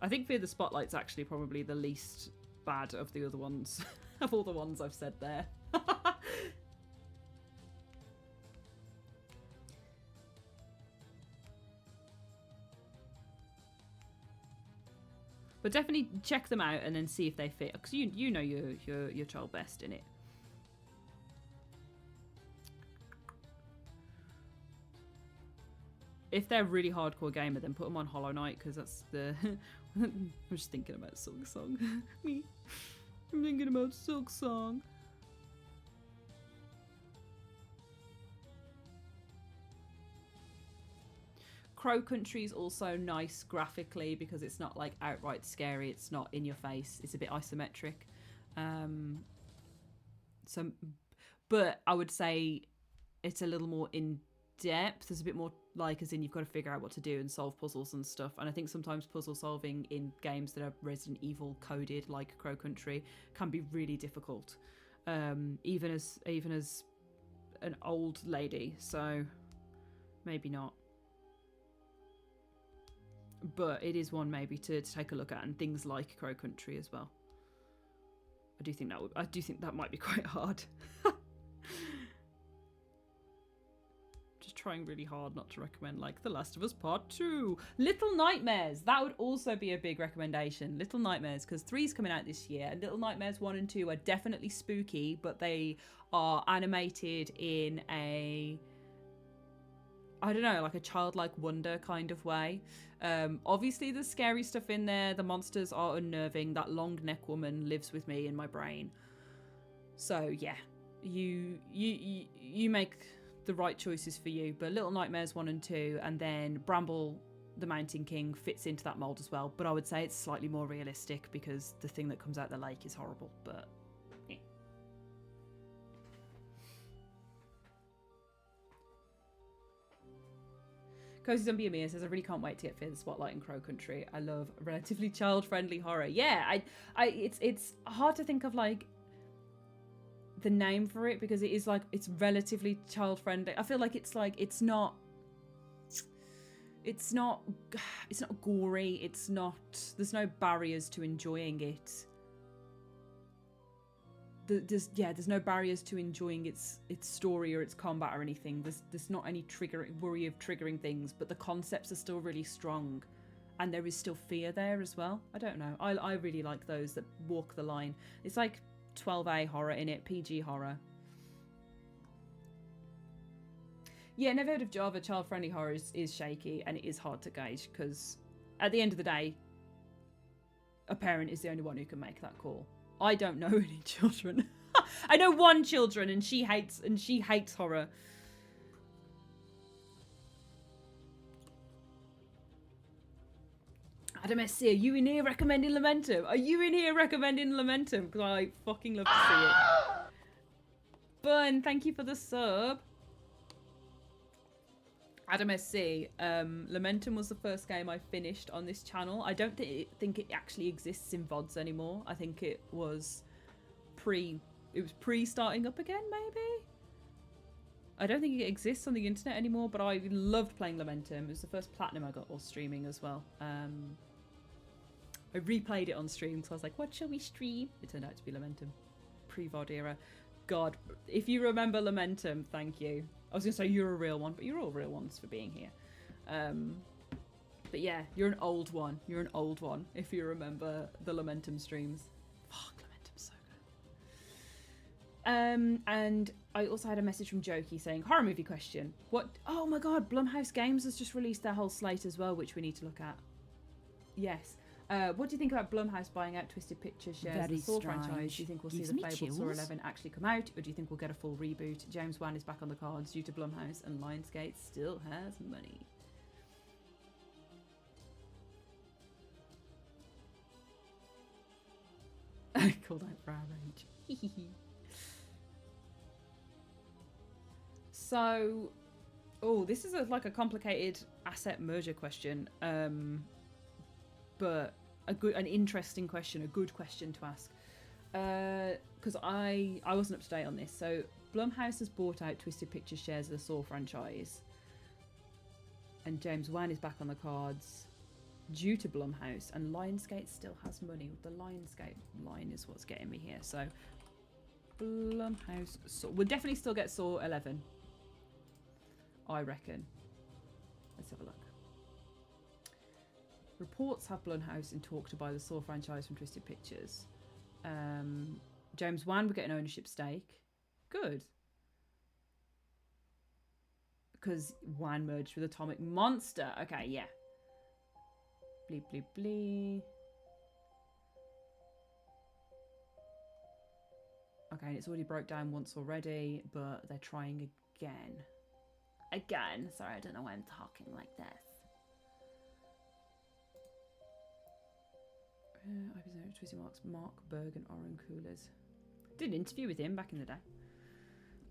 Speaker 1: I think Fear the Spotlight's actually probably the least bad of the other ones, of all the ones I've said there. But definitely check them out and then see if they fit, because you know your child best in it. If they're a really hardcore gamer, then put them on Hollow Knight, because that's the... I'm just thinking about Silk Song. Me. I'm thinking about Silk Song. Crow Country is also nice graphically, because it's not like outright scary. It's not in your face. It's a bit isometric. But I would say it's a little more in depth. There's a bit more like, as in you've got to figure out what to do and solve puzzles and stuff. And I think sometimes puzzle solving in games that are Resident Evil coded, like Crow Country, can be really difficult, even as an old lady. So maybe not, but it is one maybe to take a look at. And things like Crow Country as well. I do think that might be quite hard. Trying really hard not to recommend like The Last of Us Part 2. Little Nightmares, that would also be a big recommendation. Little Nightmares, because 3's coming out this year, and Little Nightmares 1 and 2 are definitely spooky, but they are animated in a, I don't know, like a childlike wonder kind of way. Obviously there's scary stuff in there. The monsters are unnerving. That long neck woman lives with me in my brain. So yeah, you make the right choices for you. But Little Nightmares 1 and 2, and then Bramble the Mountain King fits into that mold as well, but I would say it's slightly more realistic because the thing that comes out the lake is horrible. But yeah. Cozy Zombie Amir says, I really can't wait to get Fear the Spotlight in Crow Country. I love relatively child-friendly horror. Yeah, it's hard to think of like the name for it, because it is like, it's relatively child friendly. I feel like it's not gory, there's no barriers to enjoying it. There's no barriers to enjoying its story or its combat or anything. There's not any worry of triggering things, but the concepts are still really strong, and there is still fear there as well. I don't know, I really like those that walk the line. It's like 12A horror in it, PG horror. Yeah, never heard of Java. Child-friendly horror is shaky, and it is hard to gauge, because at the end of the day, a parent is the only one who can make that call. I don't know any children. I know one children, and she hates horror. Adam SC, are you in here recommending Lamentum? Are you in here recommending Lamentum? Because I fucking love to see it. Bun, thank you for the sub. Adam SC, Lamentum was the first game I finished on this channel. I don't think it actually exists in VODs anymore. I think it was pre starting up again, maybe? I don't think it exists on the internet anymore, but I loved playing Lamentum. It was the first platinum I got while streaming as well. I replayed it on stream, so I was like, what shall we stream? It turned out to be Lamentum. Pre-VOD era. God, if you remember Lamentum, thank you. I was going to say you're a real one, but you're all real ones for being here. But yeah, you're an old one. You're an old one if you remember the Lamentum streams. Fuck, Lamentum's so good. And I also had a message from Jokey saying, horror movie question. What? Oh my god, Blumhouse Games has just released their whole slate as well, which we need to look at. Yes. What do you think about Blumhouse buying out Twisted Pictures shares the Saw franchise? Do you think we'll see the fabled Saw 11 actually come out, or do you think we'll get a full reboot? James Wan is back on the cards due to Blumhouse, and Lionsgate still has money. I called out Brow Rage. So, this is like a complicated asset merger question. But an interesting question, a good question to ask. Because I wasn't up to date on this. So Blumhouse has bought out Twisted Pictures shares of the Saw franchise. And James Wan is back on the cards due to Blumhouse. And Lionsgate still has money. The Lionsgate line is what's getting me here. So Blumhouse, we'll definitely still get Saw 11. I reckon. Let's have a look. Reports have Blumhouse in talk to buy the Saw franchise from Twisted Pictures. James Wan would get an ownership stake. Good. Because Wan merged with Atomic Monster. Okay, yeah. Bleep, bleep, bleep. Okay, and it's already broke down once already, but they're trying again. Again. Sorry, I don't know why I'm talking like this. I presented Twisty Mark's Mark Berg and Oren Coolers. Did an interview with him back in the day.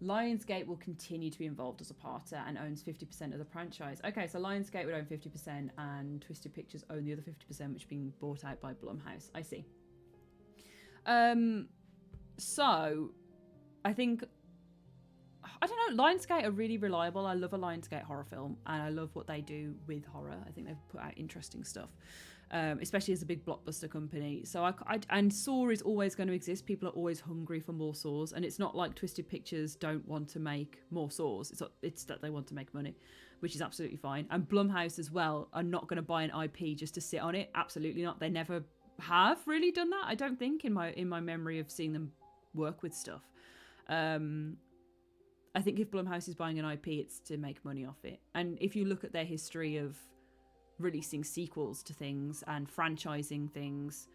Speaker 1: Lionsgate will continue to be involved as a partner and owns 50% of the franchise. Okay, so Lionsgate would own 50% and Twisted Pictures own the other 50%, which is being bought out by Blumhouse. I see. So, I think... I don't know, Lionsgate are really reliable. I love a Lionsgate horror film, and I love what they do with horror. I think they've put out interesting stuff. Especially as a big blockbuster company. So and Saw is always going to exist. People are always hungry for more Saws, and it's not like Twisted Pictures don't want to make more Saws. It's that they want to make money, which is absolutely fine. And Blumhouse as well are not going to buy an IP just to sit on it. Absolutely not. They never have really done that. I don't think in my memory of seeing them work with stuff. I think if Blumhouse is buying an IP, it's to make money off it. And if you look at their history of releasing sequels to things and franchising things,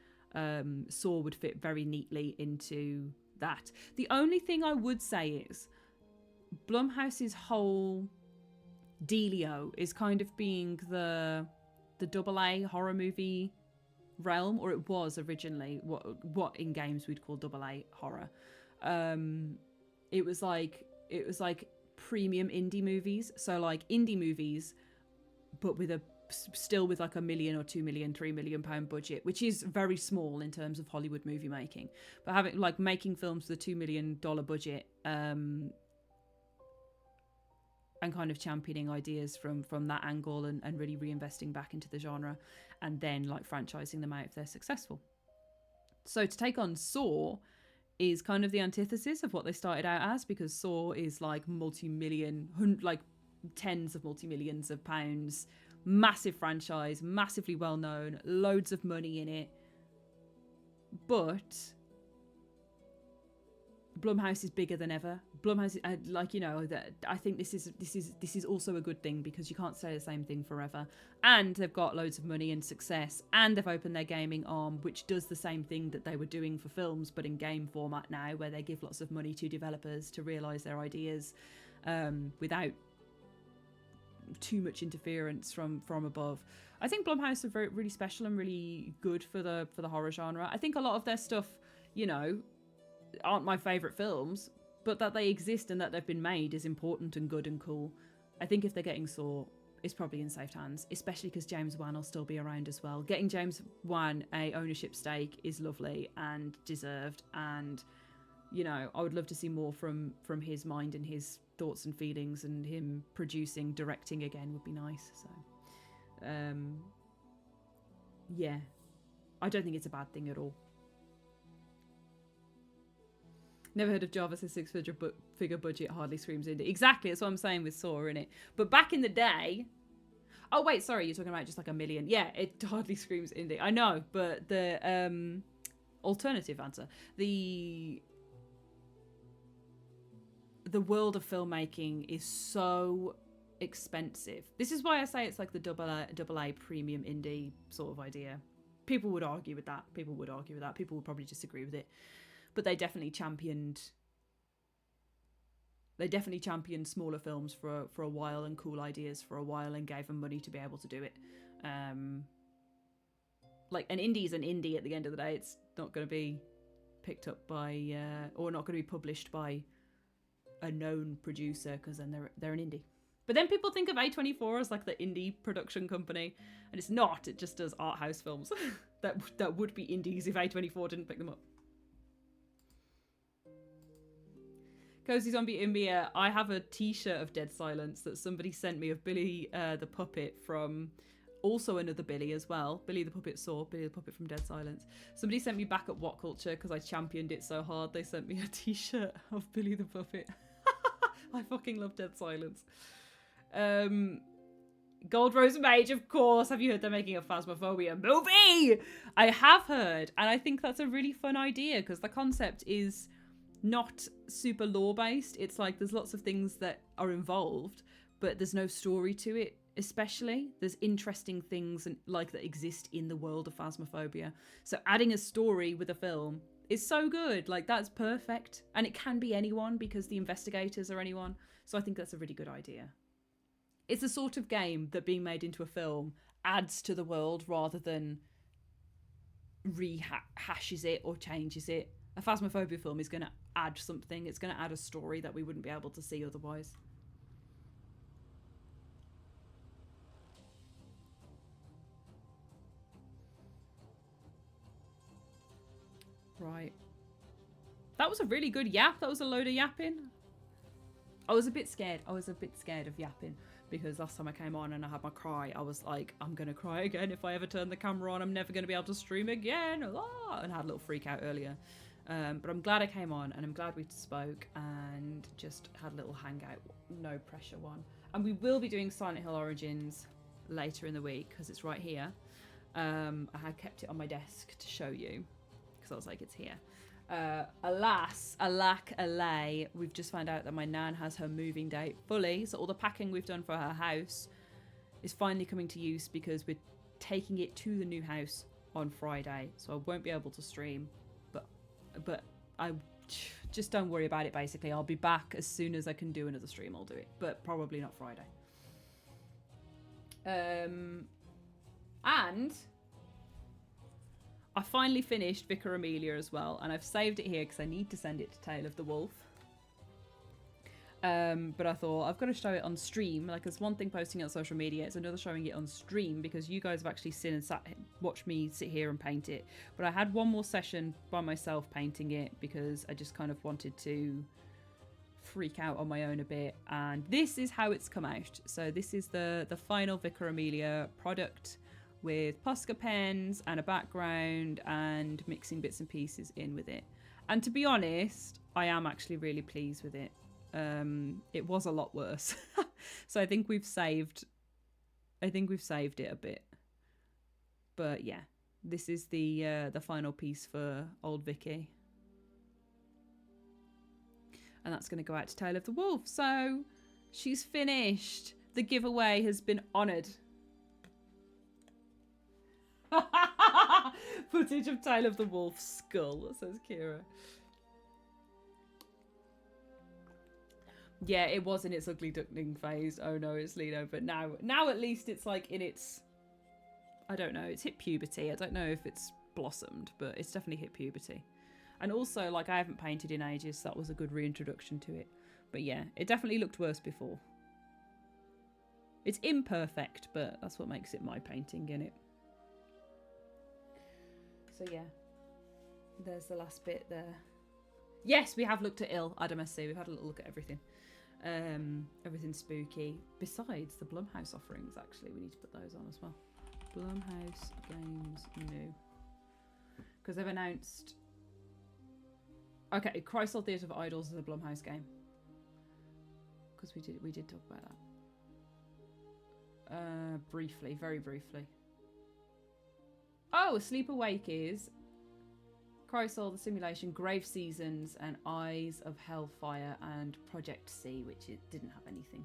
Speaker 1: Saw would fit very neatly into that. The only thing I would say is Blumhouse's whole dealio is kind of being the AA horror movie realm, or it was originally what in games we'd call AA horror. It was like premium indie movies, so like indie movies, but still with like $1 million or $2 million, £3 million budget, which is very small in terms of Hollywood movie making. But having like making films with a $2 million budget, and kind of championing ideas from that angle and really reinvesting back into the genre, and then like franchising them out if they're successful. So to take on Saw is kind of the antithesis of what they started out as, because Saw is like multi-million, like tens of multi-millions of pounds, massive franchise, massively well known, loads of money in it. But Blumhouse is bigger than ever. Blumhouse, I think this is also a good thing, because you can't say the same thing forever. And they've got loads of money and success, and they've opened their gaming arm, which does the same thing that they were doing for films, but in game format now, where they give lots of money to developers to realise their ideas without too much interference from above. I think Blumhouse are really special and really good for the horror genre. I think a lot of their stuff, aren't my favourite films, but that they exist and that they've been made is important and good and cool. I think if they're getting Saw, it's probably in safe hands, especially because James Wan will still be around as well. Getting James Wan a ownership stake is lovely and deserved, and you know, I would love to see more from his mind and his thoughts and feelings, and him producing, directing again would be nice. So yeah, I don't think it's a bad thing at all. Never heard of Jarvis, a six-figure budget hardly screams indie. Exactly, that's what I'm saying with Saw, innit? But back in the day... Oh, wait, sorry, you're talking about just like $1 million. Yeah, it hardly screams indie. I know, but the alternative answer. The world of filmmaking is so expensive. This is why I say it's like the double A premium indie sort of idea. People would argue with that. People would probably disagree with it. But they definitely championed smaller films for a while, and cool ideas for a while, and gave them money to be able to do it. Like an indie is an indie at the end of the day. It's not going to be picked up by or not going to be published by a known producer, because then they're an indie. But then people think of A24 as like the indie production company, and it's not. It just does art house films that would be indies if A24 didn't pick them up. Cozy Zombie Imbia, I have a t-shirt of Dead Silence that somebody sent me of Billy the Puppet from also another Billy as well. Billy the Puppet Saw, Billy the Puppet from Dead Silence. Somebody sent me back at What Culture because I championed it so hard. They sent me a t-shirt of Billy the Puppet. I fucking love Dead Silence. Gold Rose Mage, of course. Have you heard they're making a Phasmophobia movie? I have heard, and I think that's a really fun idea because the concept is not super lore based. It's like there's lots of things that are involved, but there's no story to it. Especially there's interesting things and like that exist in the world of Phasmophobia. So adding a story with a film is so good. Like that's perfect, and it can be anyone because the investigators are anyone. So I think that's a really good idea. It's a sort of game that being made into a film adds to the world rather than rehashes it or changes it. A Phasmophobia film is going to add something. It's going to add a story that we wouldn't be able to see otherwise. Right. That was a really good yap. That was a load of yapping. I was a bit scared. I was a bit scared of yapping because last time I came on and I had my cry, I was like, I'm going to cry again. If I ever turn the camera on, I'm never going to be able to stream again. And I had a little freak out earlier. But I'm glad I came on, and I'm glad we spoke and just had a little hangout, no pressure one. And we will be doing Silent Hill Origins later in the week because it's right here. I had kept it on my desk to show you because I was like, it's here. Alas, alack, alay, we've just found out that my nan has her moving date fully. So all the packing we've done for her house is finally coming to use because we're taking it to the new house on Friday. So I won't be able to stream. But I just don't worry about it, basically. I'll be back as soon as I can do another stream. I'll do it, but probably not Friday. And I finally finished Vicar Amelia as well, and I've saved it here because I need to send it to Tale of the Wolf. But I thought I've got to show it on stream. Like, there's one thing posting it on social media, it's another showing it on stream because you guys have actually seen and watched me sit here and paint it. But I had one more session by myself painting it because I just kind of wanted to freak out on my own a bit. And this is how it's come out. So this is the final Vicar Amelia product with Posca pens and a background and mixing bits and pieces in with it. And to be honest, I am actually really pleased with it. It was a lot worse. So I think we've saved it a bit. But yeah, this is the final piece for old Vicky. And that's going to go out to Tale of the Wolf. So she's finished. The giveaway has been honoured. Footage of Tale of the Wolf's skull, says Kira. Yeah, it was in its ugly duckling phase. Oh no, it's Lino. But now at least it's like in its, I don't know, it's hit puberty. I don't know if it's blossomed, but it's definitely hit puberty. And also, like, I haven't painted in ages, so that was a good reintroduction to it. But yeah, it definitely looked worse before. It's imperfect, but that's what makes it my painting, innit? So yeah, there's the last bit there. Yes, we have looked at Adam SC. We've had a little look at everything. Everything's spooky. Besides the Blumhouse offerings, actually, we need to put those on as well. Blumhouse Games New. Because they've announced... Okay, Chrysler Theatre of Idols is a Blumhouse game. Because we did talk about that. Briefly, very briefly. Oh, Sleep Awake is Chrysler, The Simulation, Grave Seasons, and Eyes of Hellfire, and Project C, which it didn't have anything.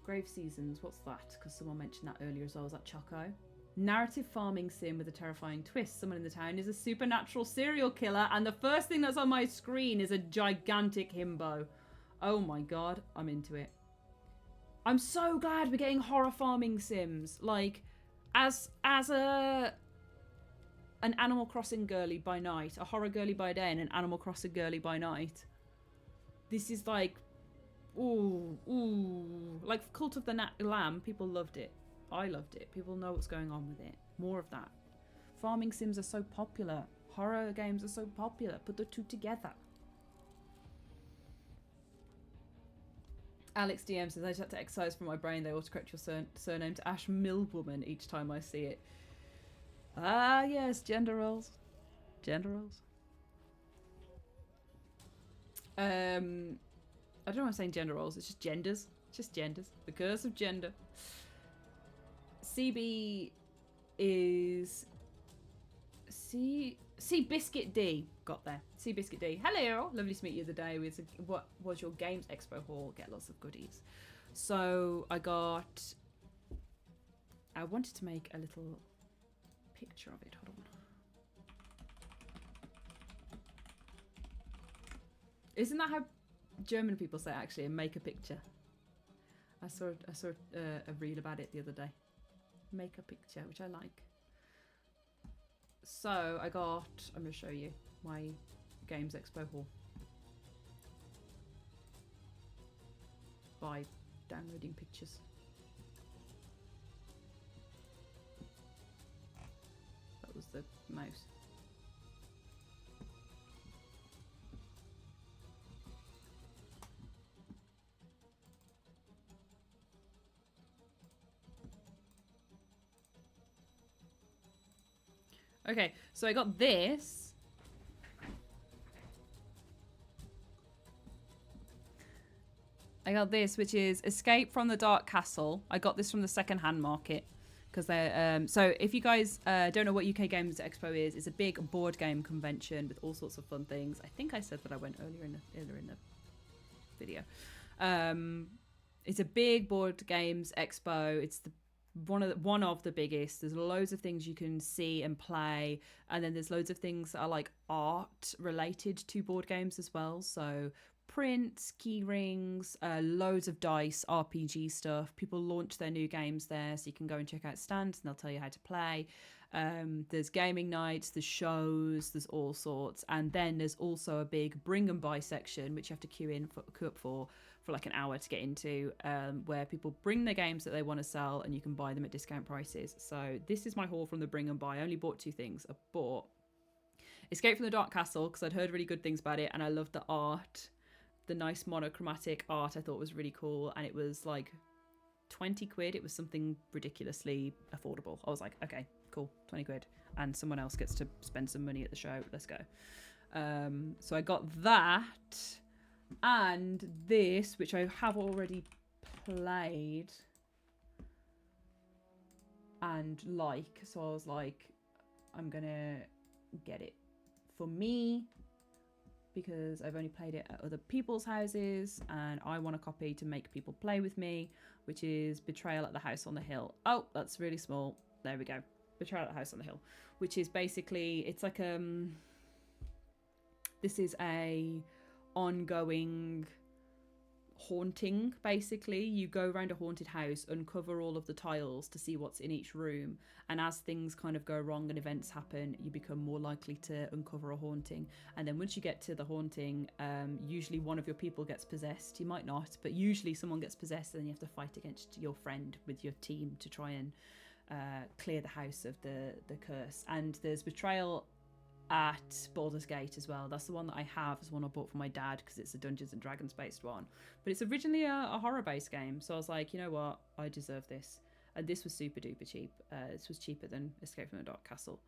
Speaker 1: Grave Seasons, what's that? Because someone mentioned that earlier as well. Is that Choco? Narrative farming sim with a terrifying twist. Someone in the town is a supernatural serial killer, and the first thing that's on my screen is a gigantic himbo. Oh my god, I'm into it. I'm so glad we're getting horror farming sims. Like, as an Animal Crossing girly by night, a horror girly by day, and an Animal Crossing girly by night. This is like, ooh, like Cult of the Lamb. People loved it. I loved it. People know what's going on with it. More of that. Farming sims are so popular. Horror games are so popular. Put the two together. Alex DM says, I just had to exercise from my brain. They autocorrect your surname to Ash Millwoman each time I see it. Ah, yes, gender roles. Gender roles. I don't know why I'm saying gender roles. It's just genders. It's just genders. The curse of gender. CB is... C Biscuit D. Got there. C Biscuit D. Hello. Lovely to meet you the day. What was your Games Expo haul? Get lots of goodies. So I wanted to make a little picture of it. Hold on. Isn't that how German people say actually? Make a picture. I saw a reel about it the other day. Make a picture, which I like. So I'm going to show you my Games Expo haul by downloading pictures. That was the mouse. Okay, so I got this. Which is Escape from the Dark Castle. I got this from the second-hand market. Because they're, so if you guys don't know what UK Games Expo is, it's a big board game convention with all sorts of fun things. I think I said that I went earlier in the video. It's a big board games expo. It's one of the biggest. There's loads of things you can see and play, and then there's loads of things that are like art related to board games as well. So prints, key rings, loads of dice, RPG stuff. People launch their new games there, so you can go and check out stands and they'll tell you how to play. There's gaming nights, there's shows, there's all sorts, and then there's also a big bring and buy section which you have to queue up for like an hour to get into, where people bring their games that they want to sell and you can buy them at discount prices. So this is my haul from the bring and buy. I only bought two things. I bought Escape from the Dark Castle because I'd heard really good things about it and I loved the art. The nice monochromatic art I thought was really cool, and it was like 20 quid. It was something ridiculously affordable. I was like, okay, cool, 20 quid, and someone else gets to spend some money at the show. Let's go. So I got that and this, which I have already played and like, so I was like, I'm gonna get it for me because I've only played it at other people's houses and I want a copy to make people play with me, which is Betrayal at the House on the Hill. Oh, that's really small. There we go. Betrayal at the House on the Hill, which is basically, it's like this is a ongoing haunting, basically. You go around a haunted house, uncover all of the tiles to see what's in each room, and as things kind of go wrong and events happen, you become more likely to uncover a haunting. And then once you get to the haunting, usually one of your people gets possessed. You might not, but usually someone gets possessed, and then you have to fight against your friend with your team to try and clear the house of the curse. And there's betrayal at Baldur's Gate as well. That's the one that I have. It's the one I bought for my dad because it's a Dungeons and Dragons based one. But it's originally a horror based game. So I was like, you know what? I deserve this. And this was super duper cheap. This was cheaper than Escape from the Dark Castle.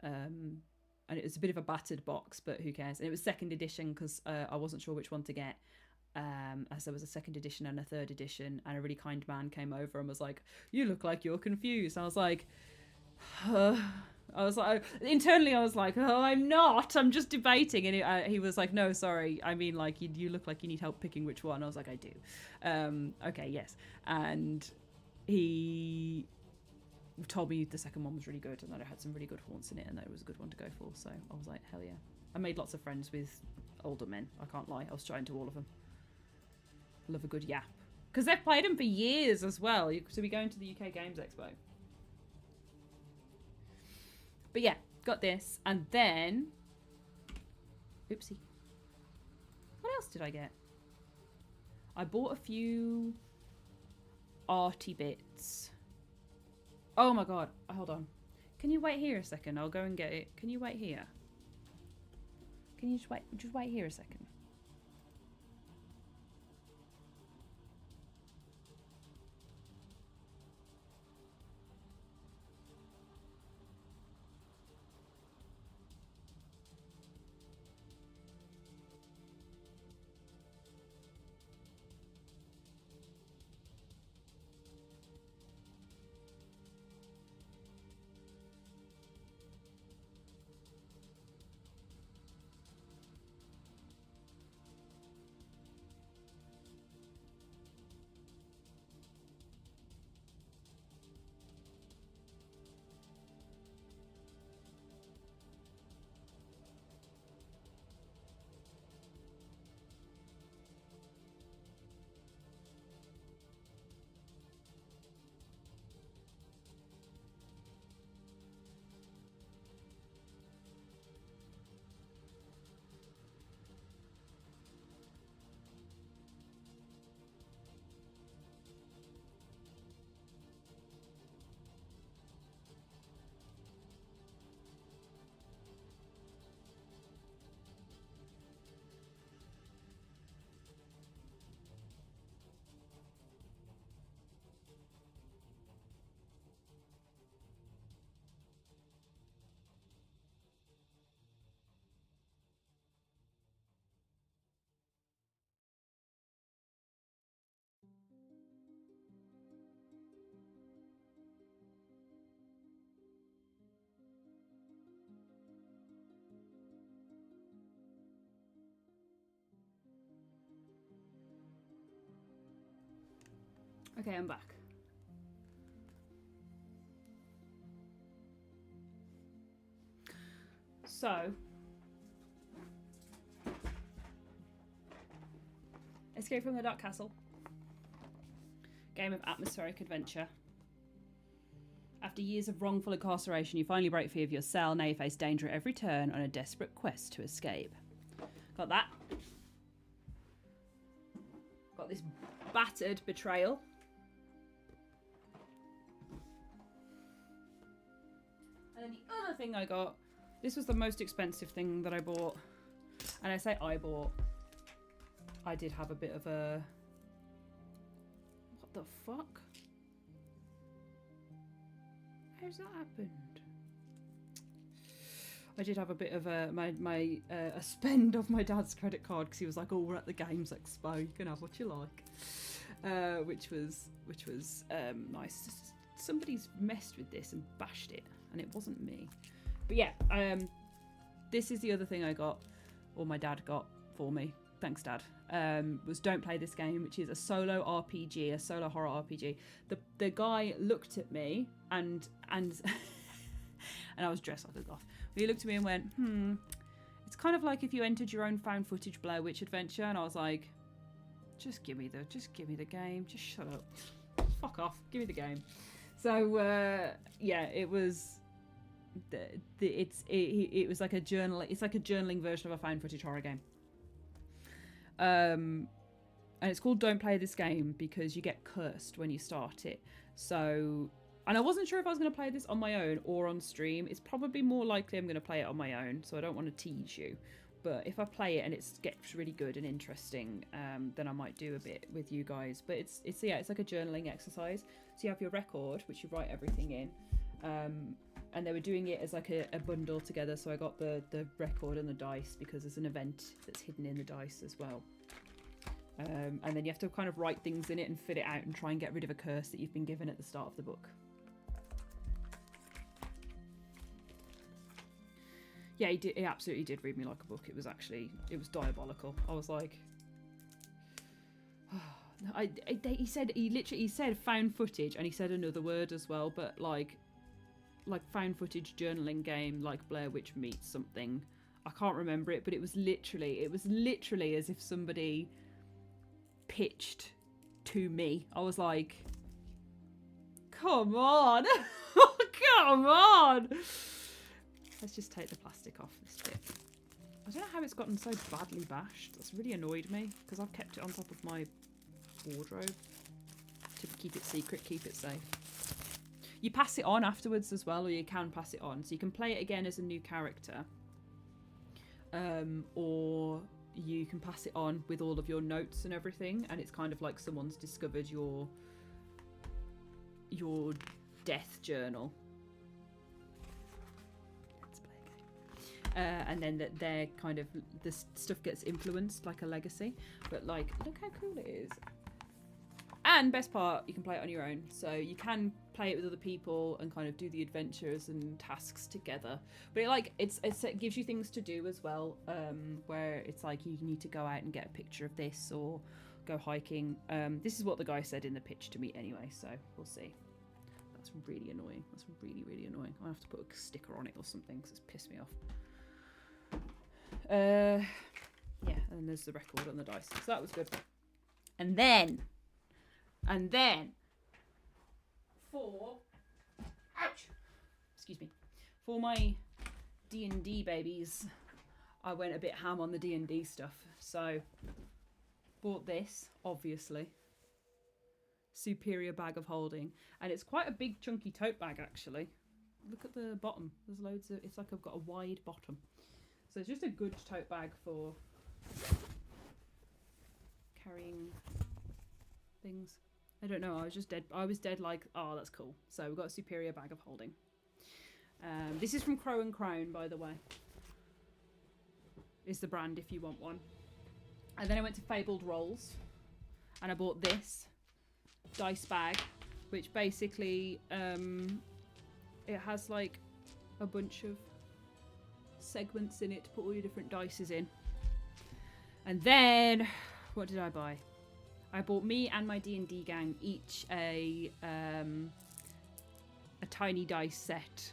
Speaker 1: And it was a bit of a battered box, but who cares? And it was second edition because I wasn't sure which one to get. As there was a second edition and a third edition. And a really kind man came over and was like, you look like you're confused. And I was like, internally I was like, oh, I'm not, I'm just debating. And he was like, no, sorry, I mean, like, you look like you need help picking which one. I was like, I do. Okay, yes. And he told me the second one was really good and that it had some really good haunts in it and that it was a good one to go for. So I was like, hell yeah. I made lots of friends with older men, I can't lie. I was trying to all of them. Love a good yap. Because they've played them for years as well. So we going to the UK Games Expo. But yeah, got this. And then... Oopsie. What else did I get? I bought a few arty bits. Oh my god. Hold on. Can you wait here a second? I'll go and get it. Can you wait here? Can you just wait here a second? Okay, I'm back. So, Escape from the Dark Castle. Game of atmospheric adventure. After years of wrongful incarceration, you finally break free of your cell. Now you face danger at every turn on a desperate quest to escape. Got that. Got this battered betrayal. And then the other thing I got, this was the most expensive thing that I bought. And I say I bought. I did have a bit of a... What the fuck? How's that happened? I did have a bit of a a spend of my dad's credit card because he was like, "Oh, we're at the Games Expo. You can have what you like," which was nice. Somebody's messed with this and bashed it, and it wasn't me. But yeah, this is the other thing I got, or my dad got for me. Thanks, Dad. Was Don't Play This Game, which is a solo RPG, a solo horror RPG. The guy looked at me and and I was dressed like a goth. He looked at me and went, it's kind of like if you entered your own found footage Blair Witch adventure. And I was like, Just give me the game. Just shut up. Fuck off. Give me the game. So yeah, it was. It was like a journal. It's like a journaling version of a found footage horror game. And it's called Don't Play This Game because you get cursed when you start it. So, and I wasn't sure if I was going to play this on my own or on stream. It's probably more likely I'm going to play it on my own, so I don't want to tease you. But if I play it and it gets really good and interesting, then I might do a bit with you guys. But it's like a journaling exercise. So you have your record, which you write everything in. And they were doing it as like a bundle together. So I got the record and the dice because there's an event that's hidden in the dice as well. And then you have to kind of write things in it and fit it out and try and get rid of a curse that you've been given at the start of the book. Yeah, he absolutely did read me like a book. It was diabolical. I was like, he literally said found footage, and he said another word as well, but like found footage journaling game, like Blair Witch meets something. I can't remember it, but it was literally as if somebody pitched to me. I was like, come on. Come on. Let's just take the plastic off this bit. I don't know how it's gotten so badly bashed. That's really annoyed me because I've kept it on top of my wardrobe to keep it secret, keep it safe. You pass it on afterwards as well, or you can pass it on. So you can play it again as a new character. Or you can pass it on with all of your notes and everything, and it's kind of like someone's discovered your death journal. Let's play a game. And then they're kind of, this stuff gets influenced like a legacy. But like, look how cool it is. And best part, you can play it on your own. So you can play it with other people and kind of do the adventures and tasks together. But it gives you things to do as well, where it's like you need to go out and get a picture of this or go hiking. This is what the guy said in the pitch to me anyway, so we'll see. That's really annoying. That's really, really annoying. I'll have to put a sticker on it or something because it's pissed me off. Yeah, and there's the record on the dice. So that was good. And then for my D&D babies, I went a bit ham on the D&D stuff. So bought this, obviously. Superior bag of holding, and it's quite a big chunky tote bag actually. Look at the bottom. There's loads of, it's like I've got a wide bottom. So it's just a good tote bag for carrying things. I don't know, I was dead like, oh, that's cool. So we've got a superior bag of holding. This is from Crow and Crown, by the way. Is the brand if you want one. And then I went to Fabled Rolls and I bought this dice bag, which basically it has like a bunch of segments in it to put all your different dices in. And then what did I buy? I bought me and my D&D gang each a tiny dice set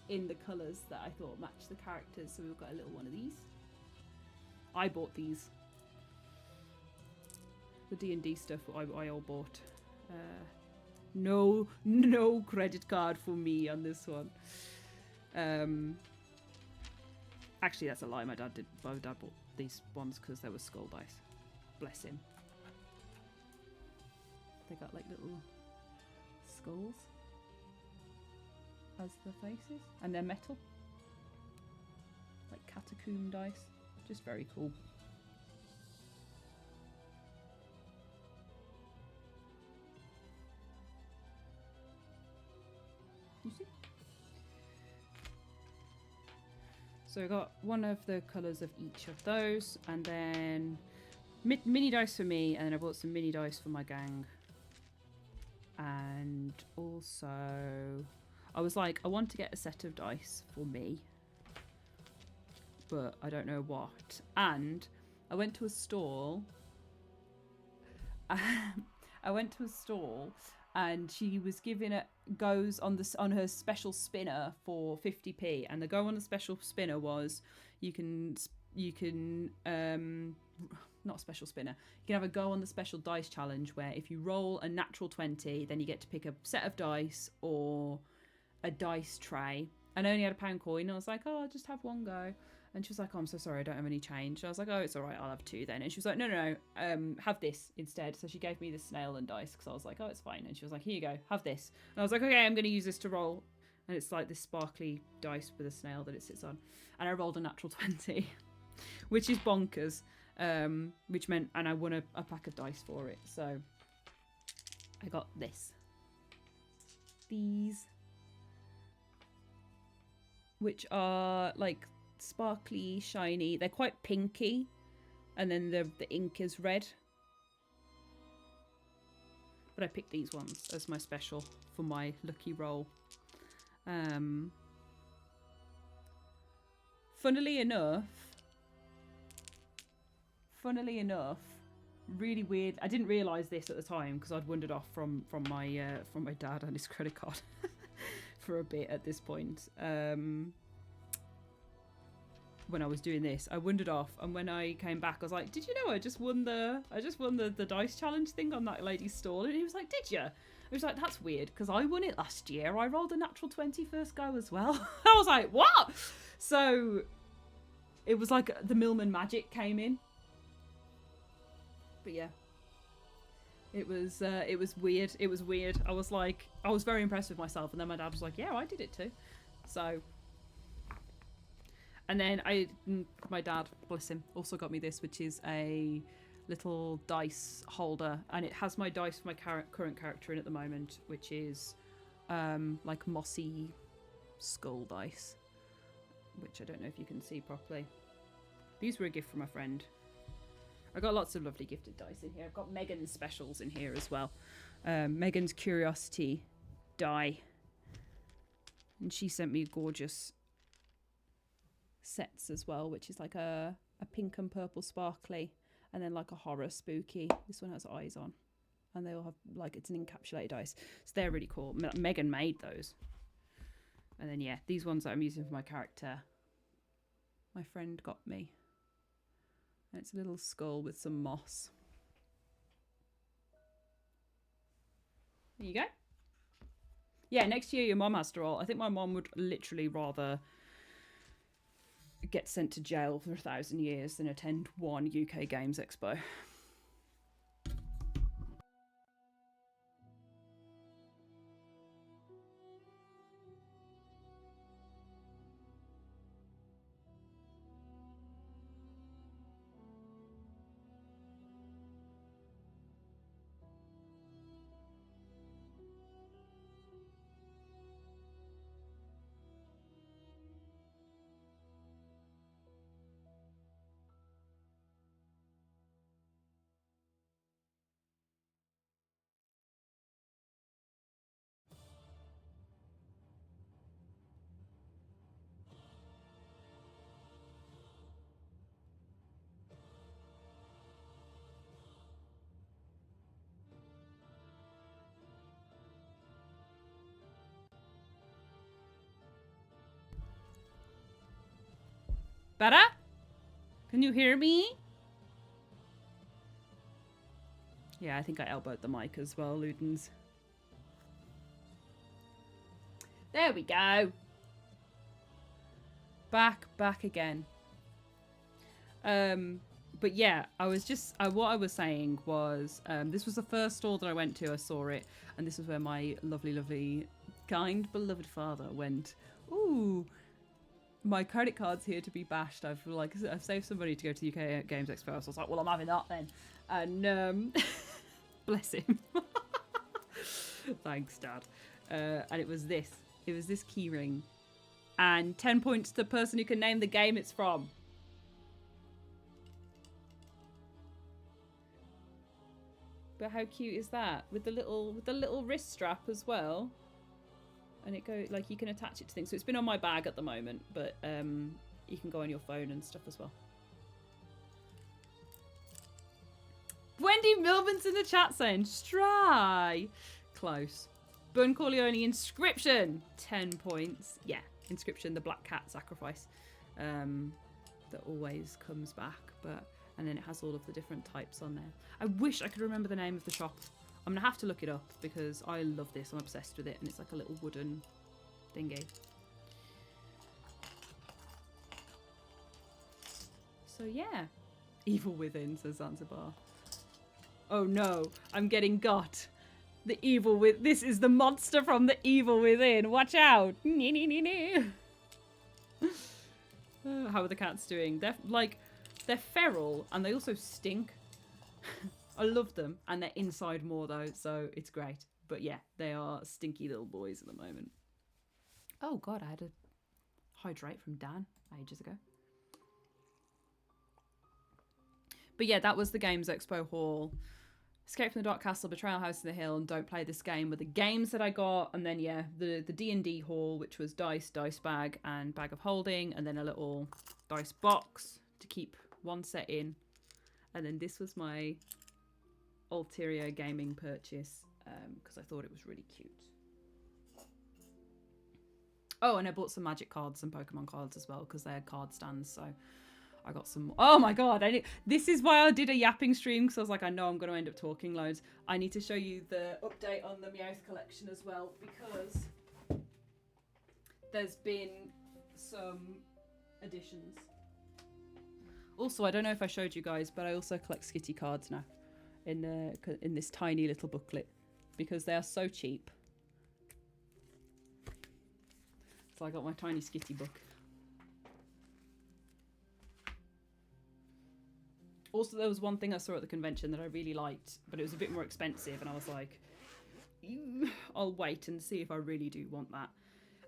Speaker 1: in the colours that I thought matched the characters. So we've got a little one of these. I bought these. The D&D stuff I all bought. No credit card for me on this one. Actually, that's a lie. My dad bought these ones because they were skull dice. Bless him. They got like little skulls as the faces, and they're metal, like catacomb dice. Just very cool. You see? So I got one of the colours of each of those, and then mini dice for me, and then I bought some mini dice for my gang. And also, I was like, I want to get a set of dice for me, but I don't know what. And I went to a stall. And she was giving it goes on her special spinner for 50p, and the go on the special spinner was you can not a special spinner. You can have a go on the special dice challenge where if you roll a natural 20, then you get to pick a set of dice or a dice tray. And I only had a pound coin. I was like, oh, I'll just have one go. And she was like, oh, I'm so sorry, I don't have any change. I was like, oh, it's all right, I'll have two then. And she was like, no, have this instead. So she gave me the snail and dice because I was like, oh, it's fine. And she was like, here you go, have this. And I was like, okay, I'm going to use this to roll. And it's like this sparkly dice with a snail that it sits on. And I rolled a natural 20, which is bonkers, which meant, and I won a pack of dice for it. So I got this. These, which are like sparkly, shiny. They're quite pinky, and then the ink is red. But I picked these ones as my special for my lucky roll. Funnily enough, really weird. I didn't realise this at the time because I'd wandered off from my dad and his credit card for a bit at this point. When I was doing this, I wandered off, and when I came back, I was like, "Did you know I just won the dice challenge thing on that lady's stall?" And he was like, "Did you?" I was like, "That's weird because I won it last year. I rolled a natural 20 first go as well." I was like, "What?" So it was like the Millman magic came in. But yeah, it was weird. It was weird. I was like, I was very impressed with myself, and then my dad was like, "Yeah, I did it too." So. And then my dad, bless him, also got me this, which is a little dice holder. And it has my dice for my current character in at the moment, which is like mossy skull dice, which I don't know if you can see properly. These were a gift from a friend. I got lots of lovely gifted dice in here. I've got Megan's specials in here as well. Megan's Curiosity die. And she sent me gorgeous sets as well, which is like a pink and purple sparkly, and then like a horror spooky. This one has eyes on, and they all have like, it's an encapsulated ice, so they're really cool. Megan made those. And then yeah, these ones that I'm using for my character, my friend got me, and it's a little skull with some moss. There you go. Yeah, next year your mom has to roll. I think my mom would literally rather get sent to jail for 1,000 years than attend one UK Games Expo. Better? Can you hear me? Yeah, I think I elbowed the mic as well, Ludens. There we go. Back again. But yeah, I was just, what I was saying was, this was the first store that I went to. I saw it, and this is where my lovely, kind, beloved father went, ooh, my credit card's here to be bashed. I've saved some money to go to the UK Games Expo. So I was like, well, I'm having that then. And bless him. Thanks, Dad. And it was this key ring. And 10 points to the person who can name the game it's from. But how cute is that? With the little wrist strap as well. And it go, like, you can attach it to things. So it's been on my bag at the moment, but you can go on your phone and stuff as well. Wendy Millman's in the chat saying, "Stry." Close. Bun Corleone Inscription. 10 points. Yeah, Inscription, the black cat sacrifice. That always comes back. But And then it has all of the different types on there. I wish I could remember the name of the shop. I'm going to have to look it up because I love this. I'm obsessed with it. And it's like a little wooden thingy. So yeah. Evil Within, says Zanzibar. Oh no, I'm getting got. The evil with this is the monster from the Evil Within. Watch out. How are the cats doing? They're feral and they also stink. I love them and they're inside more though, so it's great. But yeah, they are stinky little boys at the moment. Oh god, I had a hydrate from Dan ages ago. But yeah, that was the Games Expo haul. Escape from the Dark Castle, Betrayal House in the Hill, and Don't Play This Game were the games that I got. And then, yeah, the D&D haul, which was dice, dice bag, and bag of holding. And then a little dice box to keep one set in. And then this was my Ulterior Gaming purchase because I thought it was really cute. Oh, and I bought some Magic cards and Pokemon cards as well because they had card stands, so... I got some. Oh my god! This is why I did a yapping stream because I was like, I know I'm going to end up talking loads. I need to show you the update on the Meowth collection as well because there's been some additions. Also, I don't know if I showed you guys, but I also collect Skitty cards now in this tiny little booklet because they are so cheap. So I got my tiny Skitty book. Also, there was one thing I saw at the convention that I really liked, but it was a bit more expensive, and I was like, I'll wait and see if I really do want that.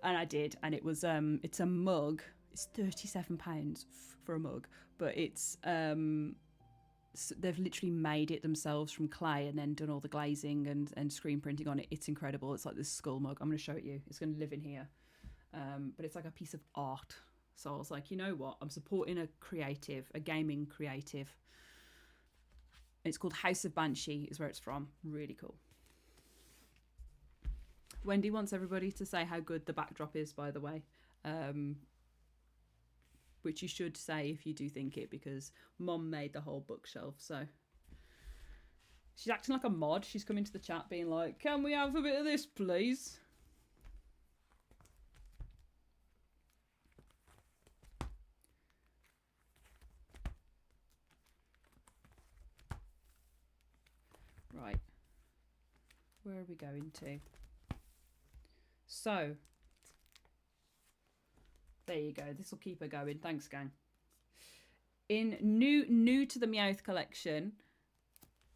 Speaker 1: And I did, and it was it's a mug. It's £37 for a mug, but it's they've literally made it themselves from clay and then done all the glazing and screen printing on it. It's incredible. It's like this skull mug. I'm going to show it you. It's going to live in here, but it's like a piece of art. So I was like, you know what? I'm supporting a gaming creative. It's called House of Banshee is where it's from. Really cool. Wendy wants everybody to say how good the backdrop is, by the way. Which you should say if you do think it, because Mom made the whole bookshelf, so... She's acting like a mod. She's come into the chat being like, can we have a bit of this, please? Right, where are we going to? So, there you go. This will keep her going. Thanks, gang. In new to the Meowth collection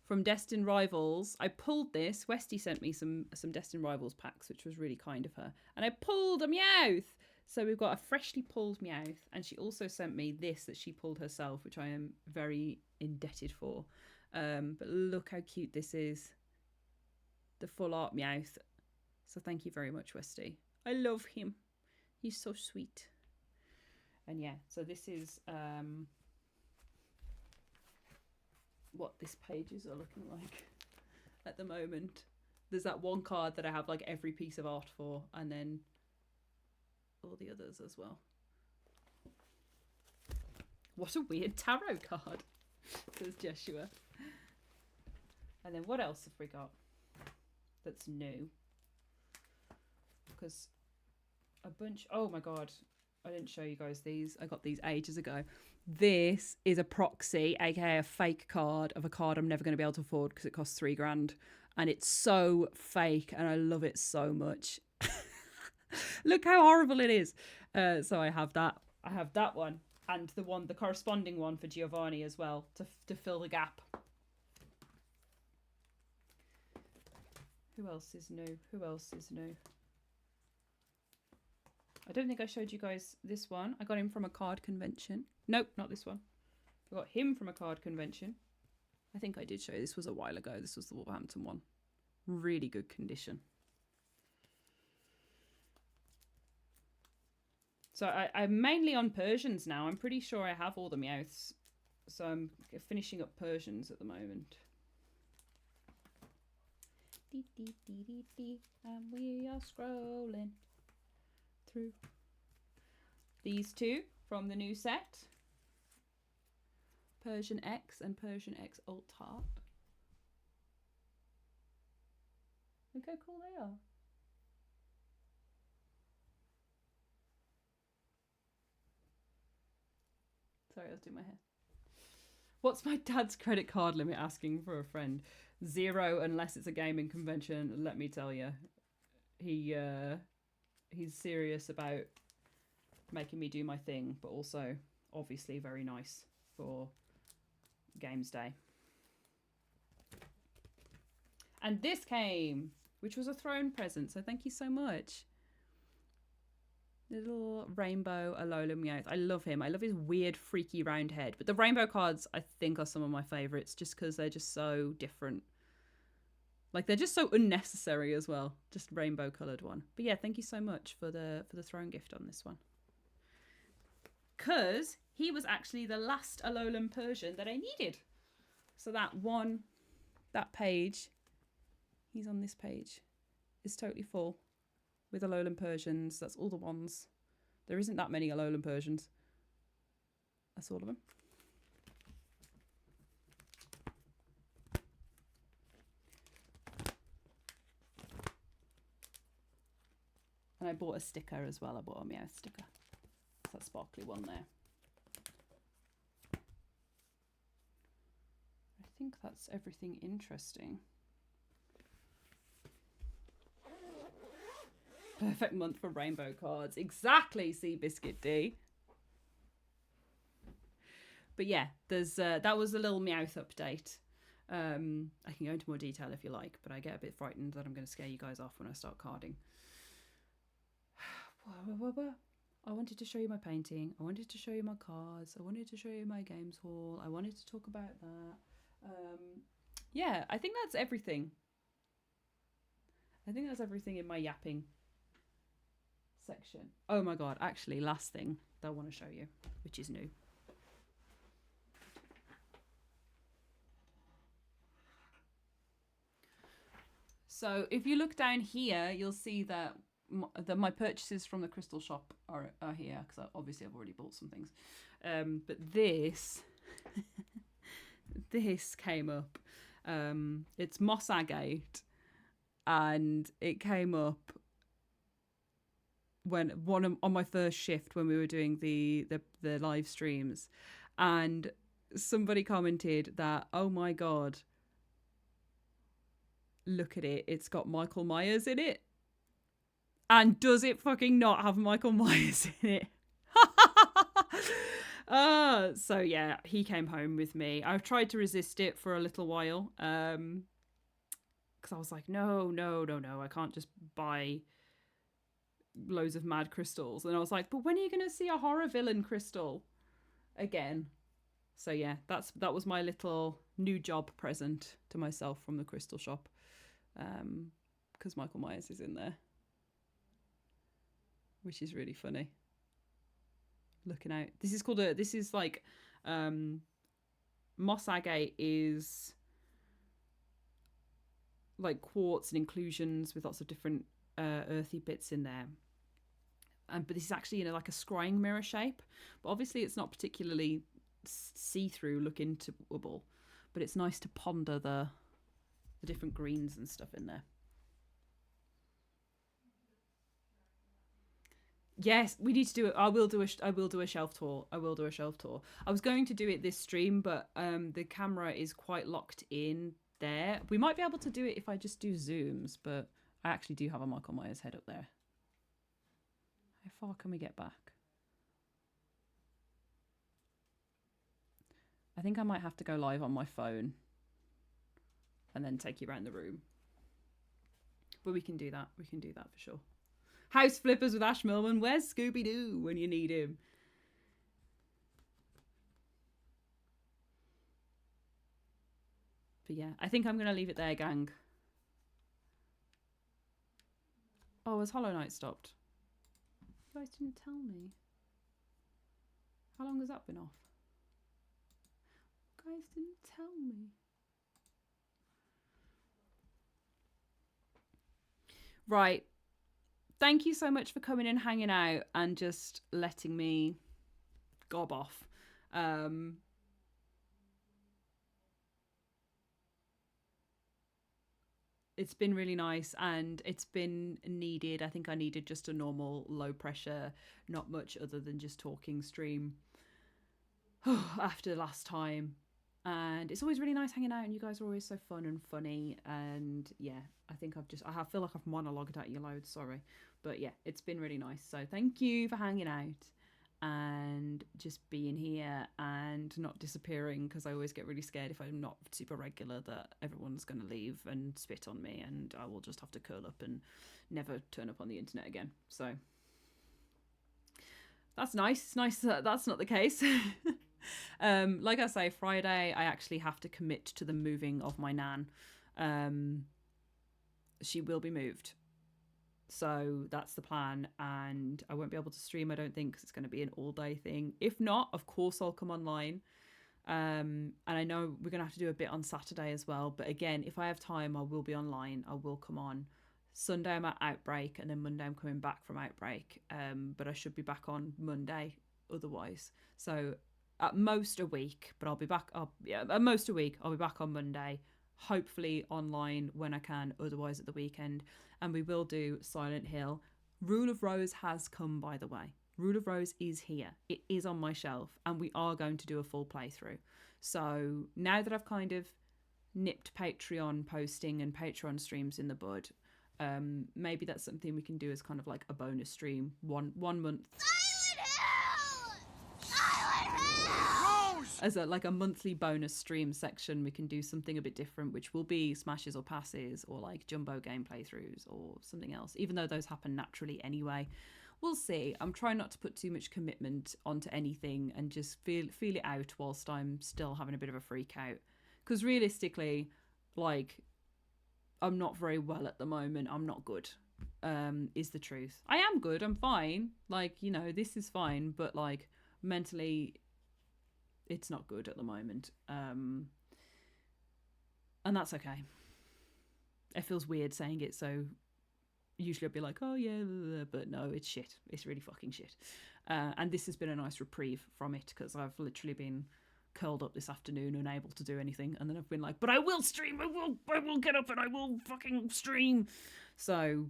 Speaker 1: from Destined Rivals, I pulled this. Westy sent me some Destined Rivals packs, which was really kind of her. And I pulled a Meowth. So we've got a freshly pulled Meowth, and she also sent me this that she pulled herself, which I am very indebted for. But look how cute this is. The full art Meowth. So thank you very much, Westy. I love him. He's so sweet. And yeah, so this is what this pages are looking like at the moment. There's that one card that I have like every piece of art for, and then all the others as well. What a weird tarot card, says Joshua. And then what else have we got that's new? Because a bunch... Oh my god, I didn't show you guys these. I got these ages ago. This is a proxy, aka a fake card of a card I'm never going to be able to afford because it costs $3,000. And it's so fake and I love it so much. Look how horrible it is. So I have that. I have that one. And the corresponding one for Giovanni as well to fill the gap. Who else is new? Who else is new? I don't think I showed you guys this one. I got him from a card convention. Nope, not this one. I got him from a card convention. I think I did show you. This was a while ago. This was the Wolverhampton one. Really good condition. So I'm mainly on Persians now. I'm pretty sure I have all the Meowths. So I'm finishing up Persians at the moment. And we are scrolling through these two from the new set. Persian X and Persian X Alt Heart. Look how cool they are. Sorry, I was doing my hair. What's my dad's credit card limit asking for a friend? 0 unless it's a gaming convention, let me tell you. He's serious about making me do my thing, but also obviously very nice for Games Day. And this came, which was a throne present, so thank you so much. Little rainbow Alola Meowth. I love him. I love his weird, freaky round head. But the rainbow cards, I think, are some of my favourites just because they're just so different. Like, they're just so unnecessary as well. Just rainbow coloured one. But yeah, thank you so much for the throne gift on this one. Because he was actually the last Alolan Persian that I needed. So that page, he's on this page, is totally full with Alolan Persians. That's all the ones. There isn't that many Alolan Persians. That's all of them. And I bought a sticker as well. I bought a Meowth sticker. It's that sparkly one there. I think that's everything interesting. Perfect month for rainbow cards. Exactly, Seabiscuit D. But yeah, there's that was a little Meowth update. I can go into more detail if you like, but I get a bit frightened that I'm going to scare you guys off when I start carding. I wanted to show you my painting. I wanted to show you my cards. I wanted to show you my games haul. I wanted to talk about that. Yeah, I think that's everything. I think that's everything in my yapping section. Oh my god, actually, last thing that I want to show you, which is new. So if you look down here, you'll see that my purchases from the crystal shop are here, because obviously I've already bought some things. But this this came up. It's moss agate, and it came up when on my first shift when we were doing the live streams, and somebody commented that, oh my god, look at it, it's got Michael Myers in it. And does it fucking not have Michael Myers in it? So yeah, he came home with me. I've tried to resist it for a little while, because I was like, no, I can't just buy loads of mad crystals. And I was like, but when are you going to see a horror villain crystal again? So yeah, that was my little new job present to myself from the crystal shop, because Michael Myers is in there, which is really funny. Looking out. This is like moss agate is like quartz and inclusions with lots of different earthy bits in there. But this is actually in like a scrying mirror shape. But obviously it's not particularly see-through look-into-able, but it's nice to ponder the different greens and stuff in there. Yes, we need to do it. I will do a shelf tour. I was going to do it this stream, but the camera is quite locked in there. We might be able to do it if I just do zooms, but I actually do have a Michael Myers head up there. How far can we get back? I think I might have to go live on my phone and then take you around the room. But we can do that. We can do that for sure. House Flippers with Ash Millman. Where's Scooby-Doo when you need him? But yeah, I think I'm going to leave it there, gang. Oh, has Hollow Knight stopped? You guys didn't tell me. How long has that been off? You guys didn't tell me. Right. Thank you so much for coming and hanging out and just letting me gob off. it's been really nice, and it's been needed. I think I needed just a normal low pressure, not much other than just talking stream after last time. And it's always really nice hanging out, and you guys are always so fun and funny. And yeah, I think I feel like I've monologued at you loads, sorry. But yeah, it's been really nice. So thank you for hanging out and just being here and not disappearing, because I always get really scared if I'm not super regular that everyone's going to leave and spit on me and I will just have to curl up and never turn up on the internet again. So that's nice. It's nice that that's not the case. Like I say, Friday I actually have to commit to the moving of my nan. She will be moved, so that's the plan, and I won't be able to stream, I don't think, because it's going to be an all-day thing. If not, of course I'll come online. And I know we're going to have to do a bit on Saturday as well, but again, if I have time, I will be online. I will come on. Sunday I'm at Outbreak, and then Monday I'm coming back from Outbreak, but I should be back on Monday otherwise. So at most a week, but I'll be back. At most a week, I'll be back on Monday, hopefully online when I can, otherwise at the weekend. And we will do Silent Hill. Rule of Rose has come, by the way. Rule of Rose is here. It is on my shelf, and we are going to do a full playthrough. So now that I've kind of nipped Patreon posting and Patreon streams in the bud, maybe that's something we can do as kind of like a bonus stream, one month. As a monthly bonus stream section, we can do something a bit different, which will be smashes or passes or like jumbo game playthroughs or something else, even though those happen naturally anyway. We'll see. I'm trying not to put too much commitment onto anything and just feel it out whilst I'm still having a bit of a freak out, because realistically, like, I'm not very well at the moment. I'm not good, is the truth. I am good, I'm fine, like, you know, this is fine, but like mentally it's not good at the moment, and that's okay. It feels weird saying it, so usually I'd be like, oh yeah, but no, it's shit. It's really fucking shit. And this has been a nice reprieve from it, because I've literally been curled up this afternoon, unable to do anything, and then I've been like, but I will stream, I will get up and I will fucking stream. So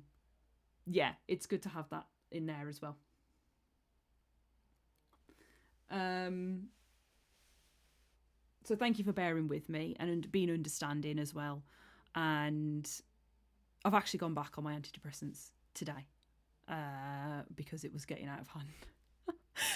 Speaker 1: yeah, it's good to have that in there as well. So thank you for bearing with me and being understanding as well. And I've actually gone back on my antidepressants today, because it was getting out of hand.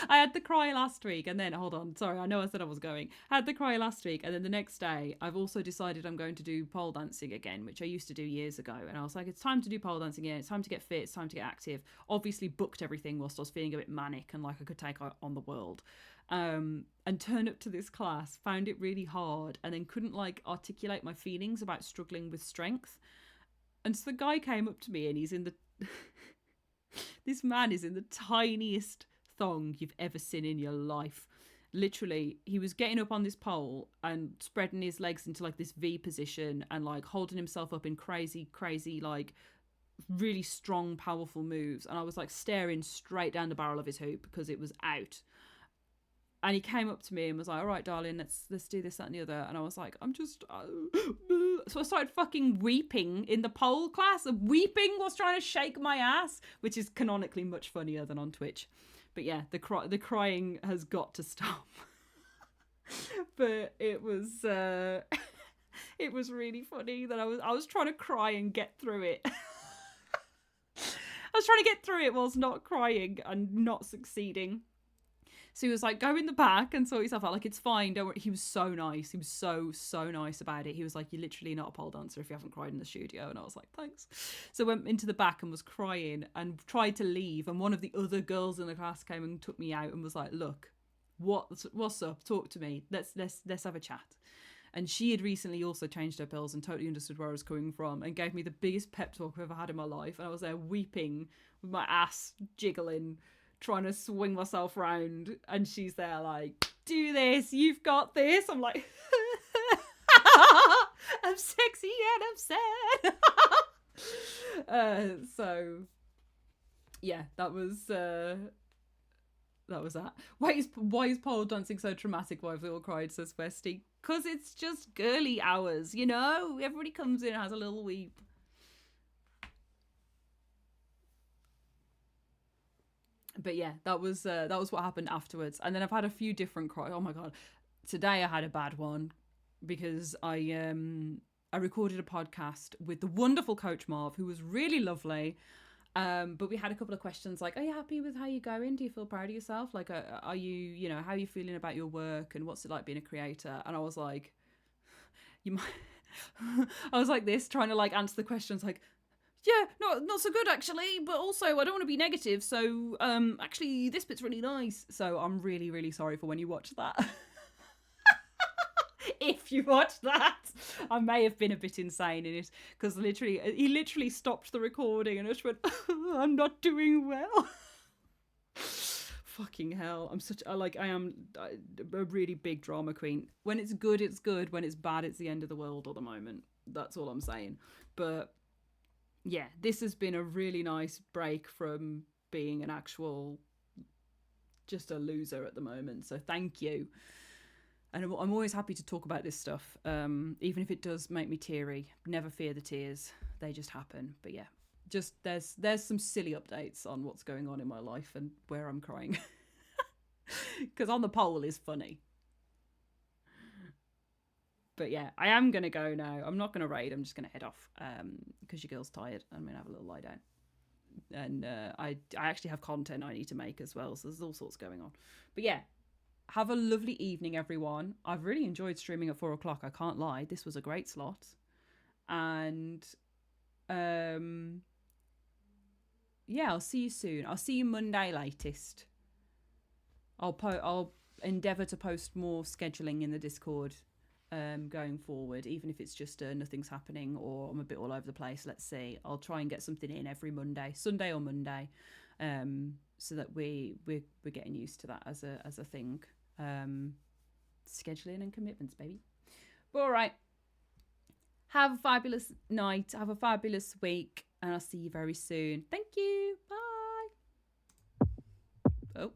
Speaker 1: I had the cry last week, and then, hold on, sorry, I know I said I was going. I had the cry last week, and then the next day, I've also decided I'm going to do pole dancing again, which I used to do years ago. And I was like, it's time to do pole dancing again. It's time to get fit. It's time to get active. Obviously booked everything whilst I was feeling a bit manic and like I could take on the world. And turned up to this class, found it really hard, and then couldn't like articulate my feelings about struggling with strength. And so the guy came up to me, and he's in the... this man is in the tiniest thong you've ever seen in your life. Literally, he was getting up on this pole and spreading his legs into like this V position and like holding himself up in crazy like really strong, powerful moves. And I was like staring straight down the barrel of his hoop because it was out. And he came up to me and was like, all right, darling, let's do this, that, and the other. And I was like, I'm just... So I started fucking weeping in the pole class. Weeping whilst trying to shake my ass, which is canonically much funnier than on Twitch. But yeah, the crying has got to stop. But it was it was really funny that I was trying to cry and get through it. I was trying to get through it whilst not crying and not succeeding. So he was like, go in the back and sort yourself out. Like, it's fine. Don't worry. He was so nice. He was so nice about it. He was like, you're literally not a pole dancer if you haven't cried in the studio. And I was like, thanks. So I went into the back and was crying and tried to leave. And one of the other girls in the class came and took me out and was like, look, what's up? Talk to me. Let's have a chat. And she had recently also changed her pills and totally understood where I was coming from and gave me the biggest pep talk I've ever had in my life. And I was there weeping with my ass jiggling, trying to swing myself round, and she's there like, do this, you've got this. I'm like, I'm sexy and I'm sad. So yeah, that was that. Why is pole dancing so traumatic? Why have they all cried, says Westy? Because it's just girly hours, you know? Everybody comes in and has a little weep. But yeah, that was what happened afterwards. And then I've had a few different cries. Oh my god, today I had a bad one because I recorded a podcast with the wonderful Coach Marv, who was really lovely. But we had a couple of questions like, are you happy with how you're going? Do you feel proud of yourself? Like, are you, you know, how are you feeling about your work and what's it like being a creator? And I was like, you might, I was like this, trying to like answer the questions like, yeah, not so good actually, but also I don't want to be negative. So, actually this bit's really nice. So I'm really, really sorry for when you watch that. If you watch that, I may have been a bit insane in it because he literally stopped the recording and I just went, I'm not doing well. Fucking hell. I am a really big drama queen. When it's good, it's good. When it's bad, it's the end of the world at the moment. That's all I'm saying. But yeah, this has been a really nice break from being an actual, just a loser at the moment. So thank you. And I'm always happy to talk about this stuff, even if it does make me teary. Never fear the tears. They just happen. But yeah, just there's some silly updates on what's going on in my life and where I'm crying. Because on the poll is funny. But yeah, I am going to go now. I'm not going to raid. I'm just going to head off because your girl's tired. I'm going to have a little lie down. And I actually have content I need to make as well. So there's all sorts going on. But yeah, have a lovely evening, everyone. I've really enjoyed streaming at 4 o'clock. I can't lie. This was a great slot. And yeah, I'll see you soon. I'll see you Monday latest. I'll endeavour to post more scheduling in the Discord going forward, even if it's just nothing's happening or I'm a bit all over the place. Let's see. I'll try and get something in every Monday, Sunday or Monday, so that we're getting used to that as a thing. Scheduling and commitments, baby. But all right. Have a fabulous night. Have a fabulous week, and I'll see you very soon. Thank you. Bye. Oh.